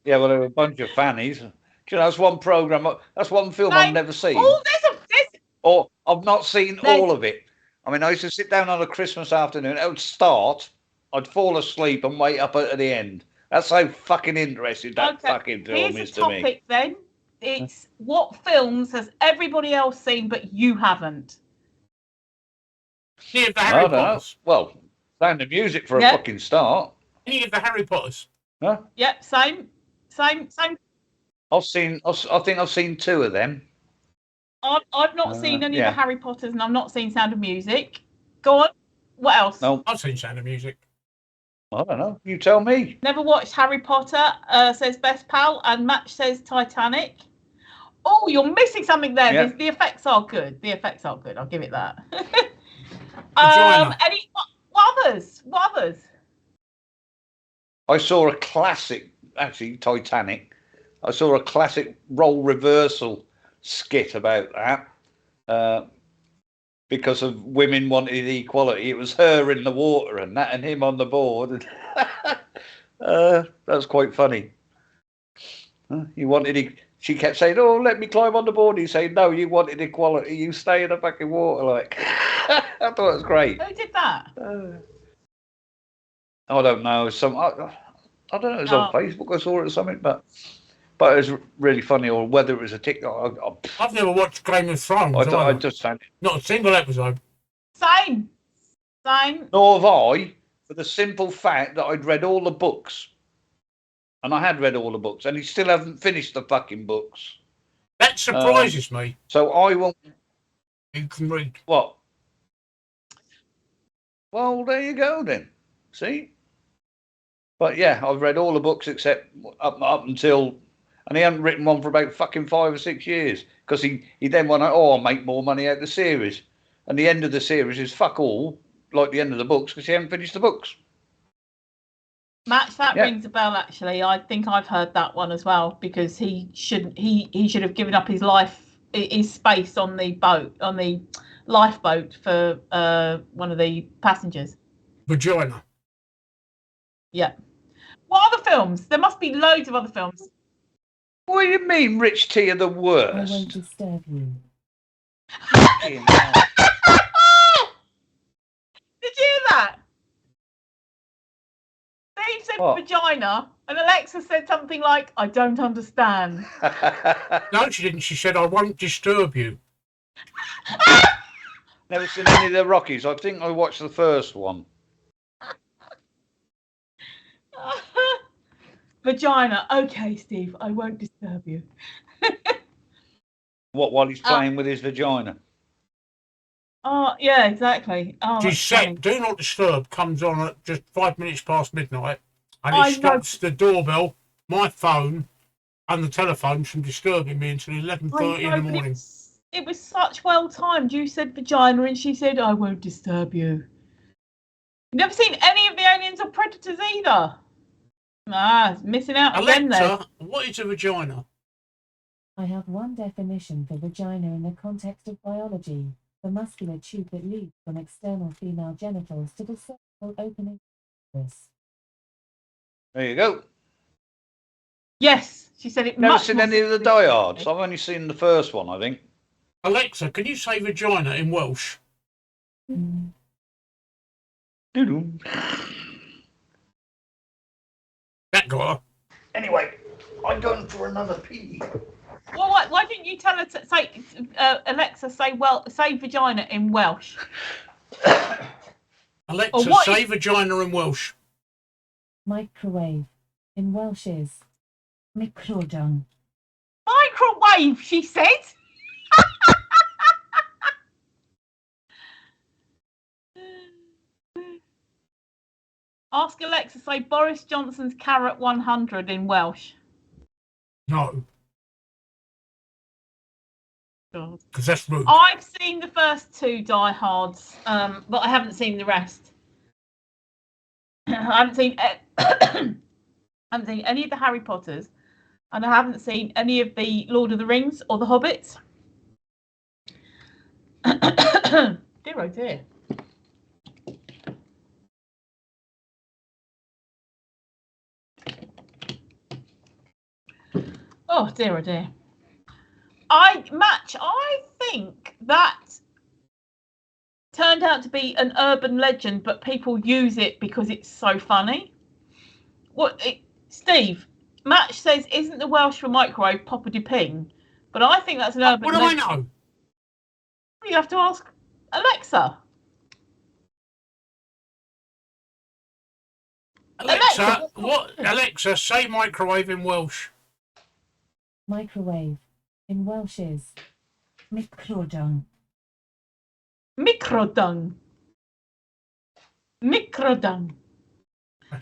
Yeah, well, there were a bunch of fannies. You know, that's one program. That's one film I've never seen. Oh, Or I've not seen all of it. I mean, I used to sit down on a Christmas afternoon. It would start. I'd fall asleep and wait up at the end. That's how fucking interesting that fucking film is to me. Here's the topic then. It's what films has everybody else seen but you haven't? Any of the Harry Potters? Well, Sound of Music for a fucking start. Any of the Harry Potters? Huh? Yep, same. I think I've seen two of them. I've not seen any of the Harry Potters, and I've not seen Sound of Music. Go on. What else? No, I've seen Sound of Music. I don't know. You tell me. Never watched Harry Potter, says Best Pal, and Match says Titanic. Oh, you're missing something there. Yeah. The effects are good. I'll give it that. What others? I saw a classic, actually, Titanic. I saw a classic role reversal skit about that because of women wanted equality. It was her in the water and that, and him on the board. That was quite funny. She kept saying, "Oh, let me climb on the board." He said, "No, you wanted equality. You stay in the fucking water." Like, I thought it was great. Who did that? I don't know. I don't know. It was on Facebook. I saw it or something, but it was really funny. Or whether it was a TikTok. I've never watched Game of Thrones. I just found it. Not a single episode. Same. Nor have I, for the simple fact that I'd read all the books. And I had read all the books, and he still haven't finished the fucking books. That surprises me. So I won't. You can read. What? Well, there you go then. See? But yeah, I've read all the books except up until, and he hadn't written one for about fucking 5 or 6 years because he then went, I'll make more money out of the series, and the end of the series is fuck all like the end of the books because he hasn't finished the books. Match, that rings a bell. Actually, I think I've heard that one as well because he should have given up his space on the lifeboat for one of the passengers. Vagina. Yeah. What other films? There must be loads of other films. What do you mean, Rich T are the worst? I won't disturb you. Steve said What? vagina, and Alexa said something like, "I don't understand." No, she didn't. She said, "I won't disturb you." Never seen any of the Rockies. I think I watched the first one. Vagina. Okay, Steve, I won't disturb you. What, while he's playing with his vagina? Oh, yeah, exactly. Oh, She that's said, funny. "Do not disturb" comes on at just 5 minutes past midnight, and I it know. stops the doorbell, my phone, and the telephone from disturbing me until 11:30 in the morning. It was such well timed. You said vagina, and she said, "I won't disturb you." You've never seen any of the Aliens or Predators either. Ah, missing out again there. Alexa, what is a vagina? I have one definition for vagina in the context of biology: the muscular tube that leads from external female genitals to the cervical opening. There you go. Yes, she said it. Never much seen more any of the specifically. diehards. I've only seen the first one, I think. Alexa, can you say vagina in Welsh? Doo-doo. That got her. Anyway, I'm going for another pee. Well, why didn't you tell her to say, Alexa, say vagina in Welsh? Alexa, what say is- vagina in Welsh. Microwave in Welsh is microdung. Microwave, she said. Ask Alexa, say Boris Johnson's carrot 100 in Welsh. No, God. because that's rude. I've seen the first two Die Hards, but I haven't seen the rest. I haven't seen any of the Harry Potters, and I haven't seen any of the Lord of the Rings or the Hobbits. Dear oh dear. Oh dear oh dear. I think that turned out to be an urban legend, but people use it because it's so funny. Steve, Match says, isn't the Welsh for microwave Papa de Ping? But I think that's an urban What do I legend. know? You have to ask Alexa. Alexa, what? Alexa, say microwave in Welsh. Microwave in Welsh is microdung. Microdung. Microdung.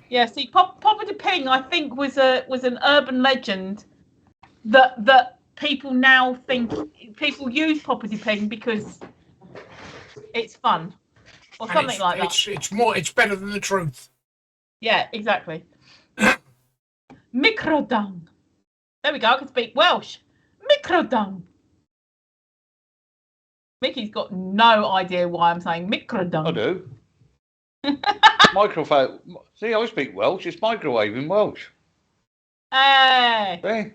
Yeah, see, Papa de Ping, I think, was an urban legend that people now think people use Papa de Ping because it's fun or something like that. It's better than the truth. Yeah, exactly. Microdung. There we go. I can speak Welsh. Microdung. Mickey's got no idea why I'm saying microdung. I do. Microphone. See, I speak Welsh. It's microwave in Welsh. Hey. See?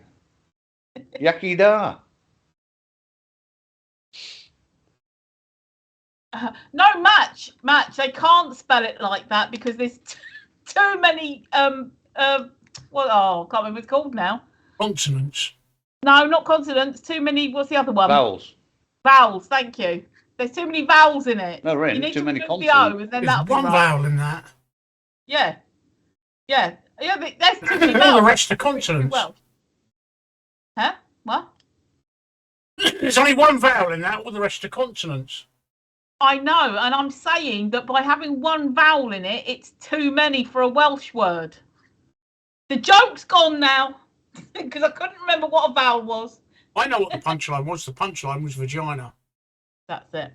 Yaki da. No, match. They can't spell it like that because there's too many. I can't remember what it's called now. Consonants. No, not consonants. Too many. What's the other one? Vowels. Vowels. Thank you. There's too many vowels in it. No, really, You need too to many remove consonants. the O, and then There's that'll be one right. vowel in that. Yeah. There's too many All vowels. the rest are consonants. Well. Huh? What? There's only one vowel in that, all the rest are consonants. I know, and I'm saying that by having one vowel in it, it's too many for a Welsh word. The joke's gone now because I couldn't remember what a vowel was. I know what the punchline was. The punchline was vagina. That's it.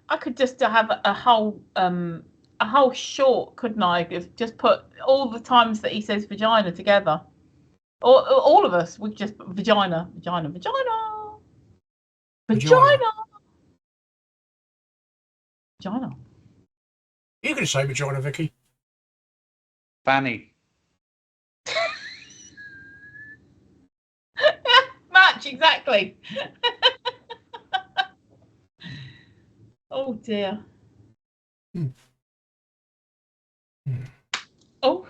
I could just have a whole short, couldn't I? Just put all the times that he says vagina together. Or all of us would just put vagina. Vagina. You can say vagina, Vicky. Fanny. Matt, match, exactly. Oh dear. Oh.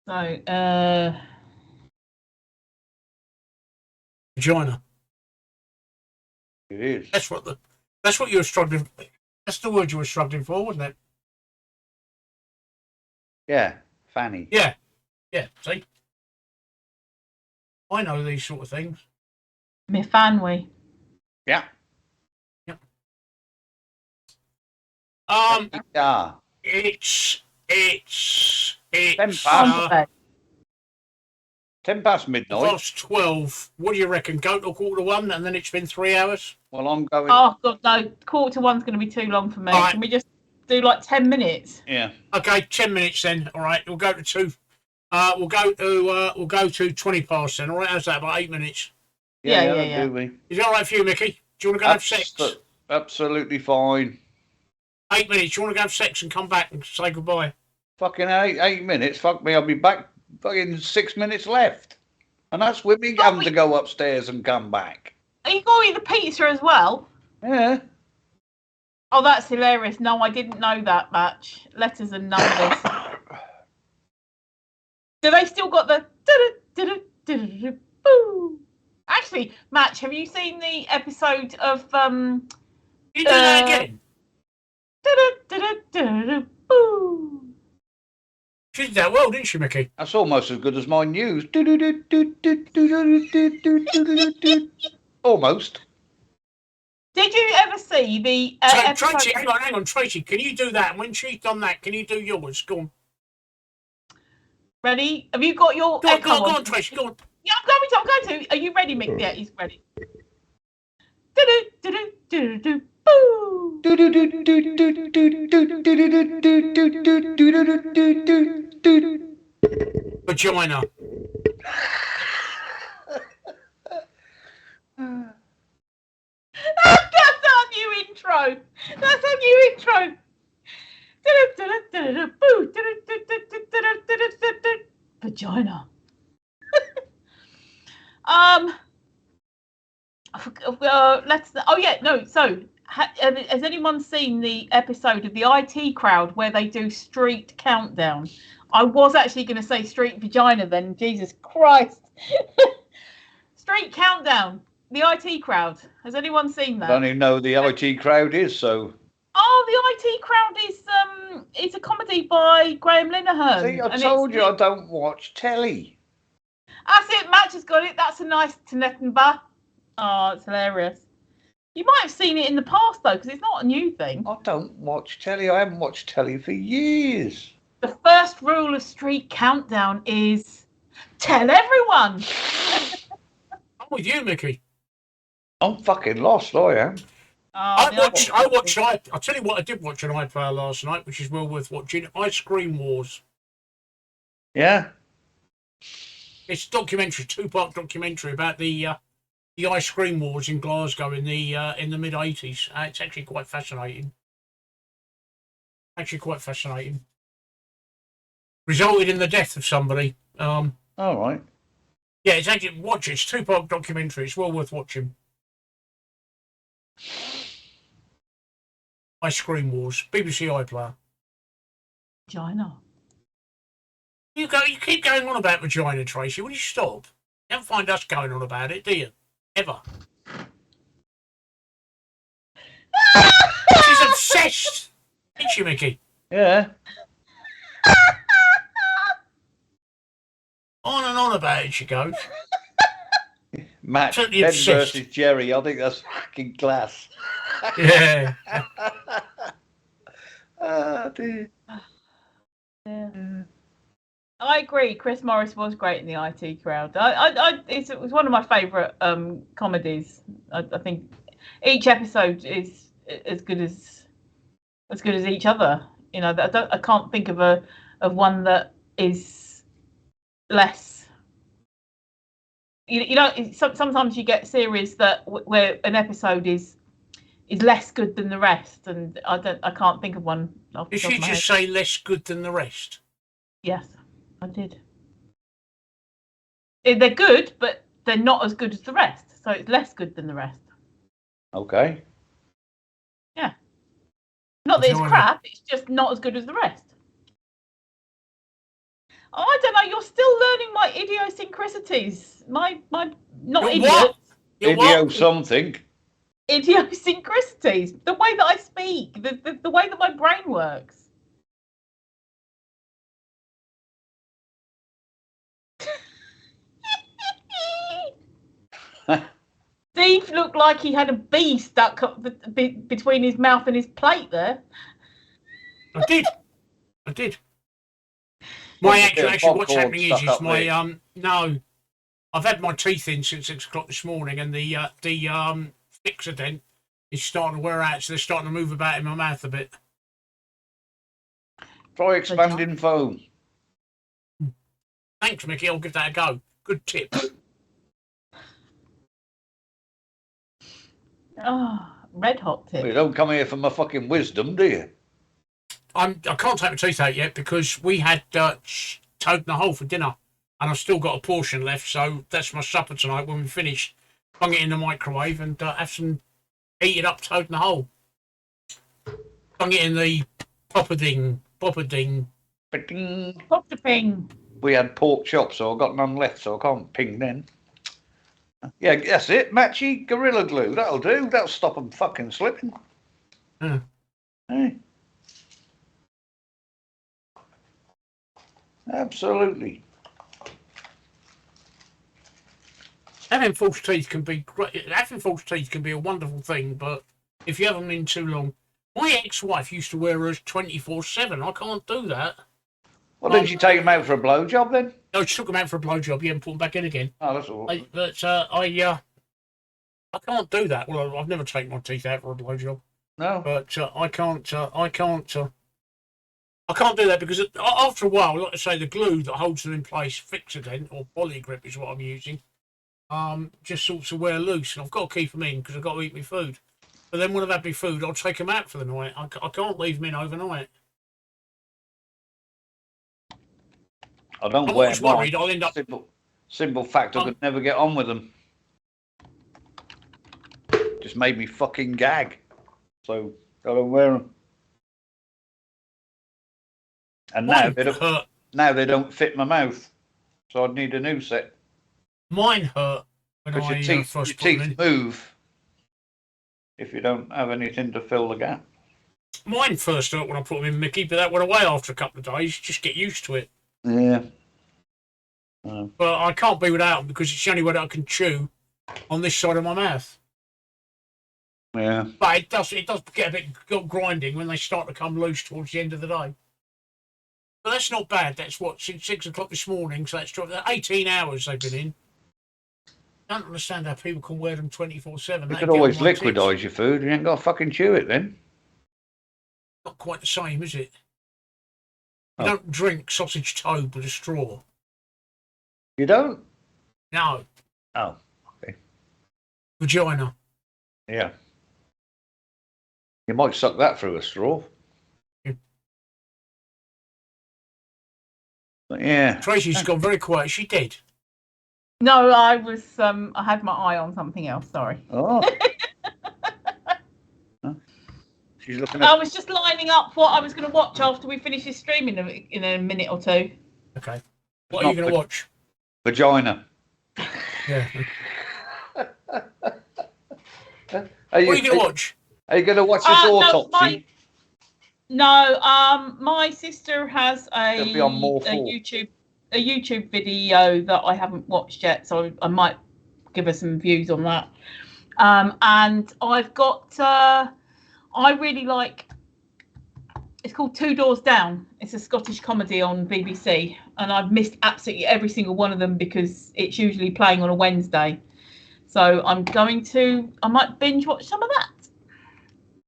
So, Vagina. It is. That's what you were struggling. That's the word you were struggling for, wasn't it? Yeah, fanny. Yeah. See, I know these sort of things. me fanwy. Yeah. Yeah. It's 10 past. On 10 past midnight. past 12. What do you reckon? Go to 1:15, and then it's been 3 hours. Well, I'm going. Oh god, no! 1:45's going to be too long for me. All right. Can we just do like 10 minutes? Yeah. Okay, 10 minutes then. All right, we'll go to 2. We'll go to 20 past then. All right, how's that? About 8 minutes. Yeah. Do we? Is it all right for you, Mickey? Do you want to go have sex? Absolutely fine. 8 minutes. You want to go have sex and come back and say goodbye? Fucking 8 minutes. Fuck me. I'll be back. Fucking 6 minutes left. And that's with me having to go upstairs and come back. Are you going to eat the pizza as well? Yeah. Oh, that's hilarious. No, I didn't know that much. Letters and numbers. Do they still got the boo? Actually, Match, have you seen the episode of You do that again? boo? She did that well, didn't she, Mickey? That's almost as good as my news. Almost. Did you ever see the episode? Tracy, hang on, Tracy, can you do that? And when she's done that, can you do yours? Go on. Ready? Have you got your Go on, Tracy, go on. Yeah, I'm going to. Are you ready, Mick? Yeah, he's ready. Vagina. That's our new intro. Vagina. Let's. Oh yeah, no. So, has anyone seen the episode of the IT Crowd where they do street countdown? I was actually going to say street vagina then. Jesus Christ. Street countdown. The IT Crowd. Has anyone seen that? I don't even know who the IT Crowd is, so. Oh, the IT Crowd is it's a comedy by Graham Linehan. See, I told you I don't watch telly. That's it. Match has got it. That's a nice Tinettenba. Oh, it's hilarious. You might have seen it in the past though, because it's not a new thing. I don't watch telly. I haven't watched telly for years. The first rule of Street Countdown is tell everyone. I'm with you, Mickey. I'm fucking lost, I am. I watched. I'll tell you what, I did watch on iPlayer last night, which is well worth watching. Ice Cream Wars. Yeah. It's a documentary, 2-part documentary about the ice cream wars in Glasgow in the mid '80s. It's actually quite fascinating. Resulted in the death of somebody. All right. Yeah, it's actually watch it. It's a 2-part documentary. It's well worth watching. Ice Cream Wars, BBC iPlayer. Vagina. You keep going on about vagina, Tracy. Will you stop? You don't find us going on about it, do you? Ever. She's obsessed. Isn't she, Mickey? Yeah. On and on about it, she goes. Match Totally Ben obsessed. versus Jerry. I think that's fucking class. Yeah. Oh, dear. Yeah. I agree. Chris Morris was great in the IT Crowd. It was one of my favourite comedies. I think each episode is as good as each other. You know, I can't think of one that is less. You know, sometimes you get series where an episode is less good than the rest, and I can't think of one. Did she just say less good than the rest? Yes, I did. They're good, but they're not as good as the rest. So it's less good than the rest. Okay. Yeah. Not that it's Vagina. crap, it's just not as good as the rest. Oh, I don't know, you're still learning my idiosyncrasies. My not Your idiots. what? Your Idio what? something. Idiosyncrasies. The way that I speak, the way that my brain works. Steve looked like he had a bee stuck up between his mouth and his plate there. I did. My actually, what's popcorn happening stuck is up my there. no, I've had my teeth in since 6 o'clock this morning, and the Fixodent is starting to wear out, so they're starting to move about in my mouth a bit. Try expanding foam. Thanks, Mickey. I'll give that a go. Good tip. Oh, red hot tip. You don't come here for my fucking wisdom, do you? I can't take my teeth out yet because we had toad in the hole for dinner, and I've still got a portion left. So that's my supper tonight. When we finish, bung it in the microwave and have some heated up toad in the hole. Bung it in the popperding. Ba-ding. Pop the ping. We had pork chops, so I got none left, so I can't ping then. Yeah, that's it. Matchy Gorilla Glue. That'll do. That'll stop them fucking slipping. Yeah. Hey. Absolutely. Having false teeth can be great. Having false teeth can be a wonderful thing, but if you have them in too long, my ex-wife used to wear hers 24/7. I can't do that. Well, didn't you take them out for a blowjob then? No, she took them out for a blowjob, yeah, and put them back in again. Oh, that's all. I can't do that. Well, I've never taken my teeth out for a blowjob, No. but I can't do that because after a while, like I say, the glue that holds them in place, Fixodent or Polygrip is what I'm using, just sorts of wear loose, and I've got to keep them in because I've got to eat my food. But then when I've had my food, I'll take them out for the night. I can't leave them in overnight. I don't I'm wear always mine. worried I'll end up. Simple fact, I could never get on with them. Just made me fucking gag. So I don't wear them. And now they don't fit my mouth. So I'd need a new set. Mine hurt when Because I your teeth first put them in. move if you don't have anything to fill the gap. Mine first hurt when I put them in, Mickey, but that went away after a couple of days. Just get used to it. Yeah. But I can't be without them because it's the only way that I can chew on this side of my mouth. Yeah. But it does get a bit grinding when they start to come loose towards the end of the day. But that's not bad. That's what, since 6 o'clock this morning, so that's 18 hours they've been in. I don't understand how people can wear them 24/7. You could always liquidise your food. You ain't got to fucking chew it then. Not quite the same, is it? You don't drink sausage toad with a straw. You don't? No. Oh, okay. Vagina. Yeah. You might suck that through a straw. Yeah. But yeah. Tracy's gone very quiet. Is she dead? No, I was. I had my eye on something else. Sorry. Oh. Huh? She's looking at. I was just lining up what I was going to watch after we finish this stream in a minute or two. Okay. What are you going to watch? Vagina. Yeah. What are you going to watch? Are you going to watch this autopsy? My sister has a YouTube video that I haven't watched yet, so I might give her some views on that. And I've got, I really like, it's called Two Doors Down. It's a Scottish comedy on BBC, and I've missed absolutely every single one of them because it's usually playing on a Wednesday. So I might binge watch some of that.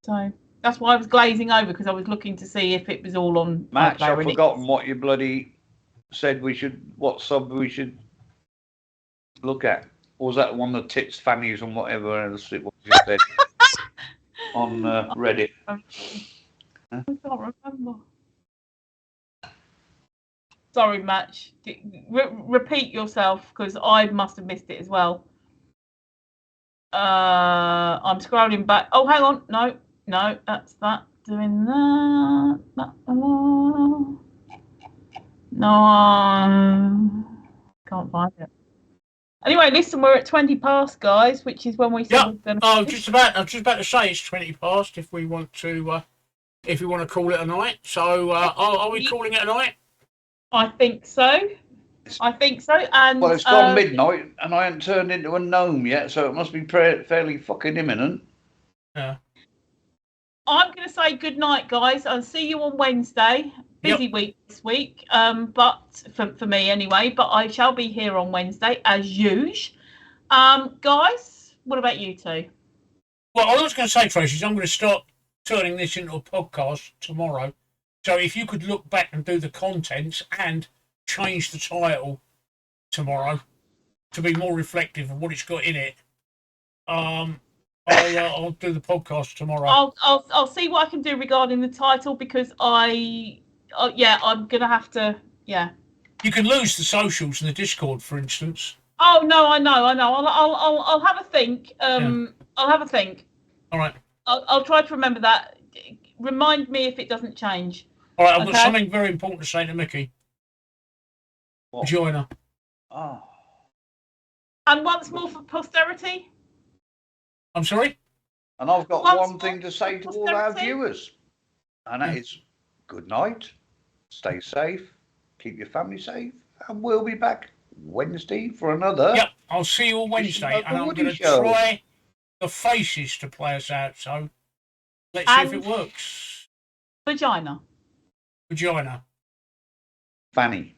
So that's why I was glazing over, because I was looking to see if it was all on. Max, I've forgotten what you bloody said what sub we should look at. Or was that one of the tits, fannies, and whatever else it was you said on Reddit? I can't remember. Sorry, Match. Repeat yourself because I must have missed it as well. I'm scrolling back. Oh, hang on. No, that's that. Doing that. No, can't find it. Anyway, listen, we're at 20 past, guys, which is when we said Yep. we're going to. I was just about to say it's 20 past. If we want to call it a night. So are we calling it a night? I think so. And Well, it's gone midnight, and I haven't turned into a gnome yet, so it must be fairly fucking imminent. Yeah. I'm going to say good night, guys. I'll see you on Wednesday. Busy week this week, but for me anyway. But I shall be here on Wednesday as usual. Guys, what about you two? Well, I was going to say, Tracy, is I'm going to start turning this into a podcast tomorrow. So if you could look back and do the contents and change the title tomorrow to be more reflective of what it's got in it, I'll do the podcast tomorrow. I'll see what I can do regarding the title because I'm gonna have to. Yeah. You can lose the socials and the Discord, for instance. Oh no, I know. I'll have a think. I'll have a think. All right. I'll try to remember that. Remind me if it doesn't change. All right. I've got something very important to say to Mickey. What? Join her. Oh. And once more for posterity. I'm sorry? And I've got one thing to say to all our posterity. viewers, and that is good night, stay safe, keep your family safe, and we'll be back Wednesday for another. Yep, I'll see you on Wednesday, and I'm going to try the faces to play us out, so let's see if it works. Vagina. Vagina. Fanny.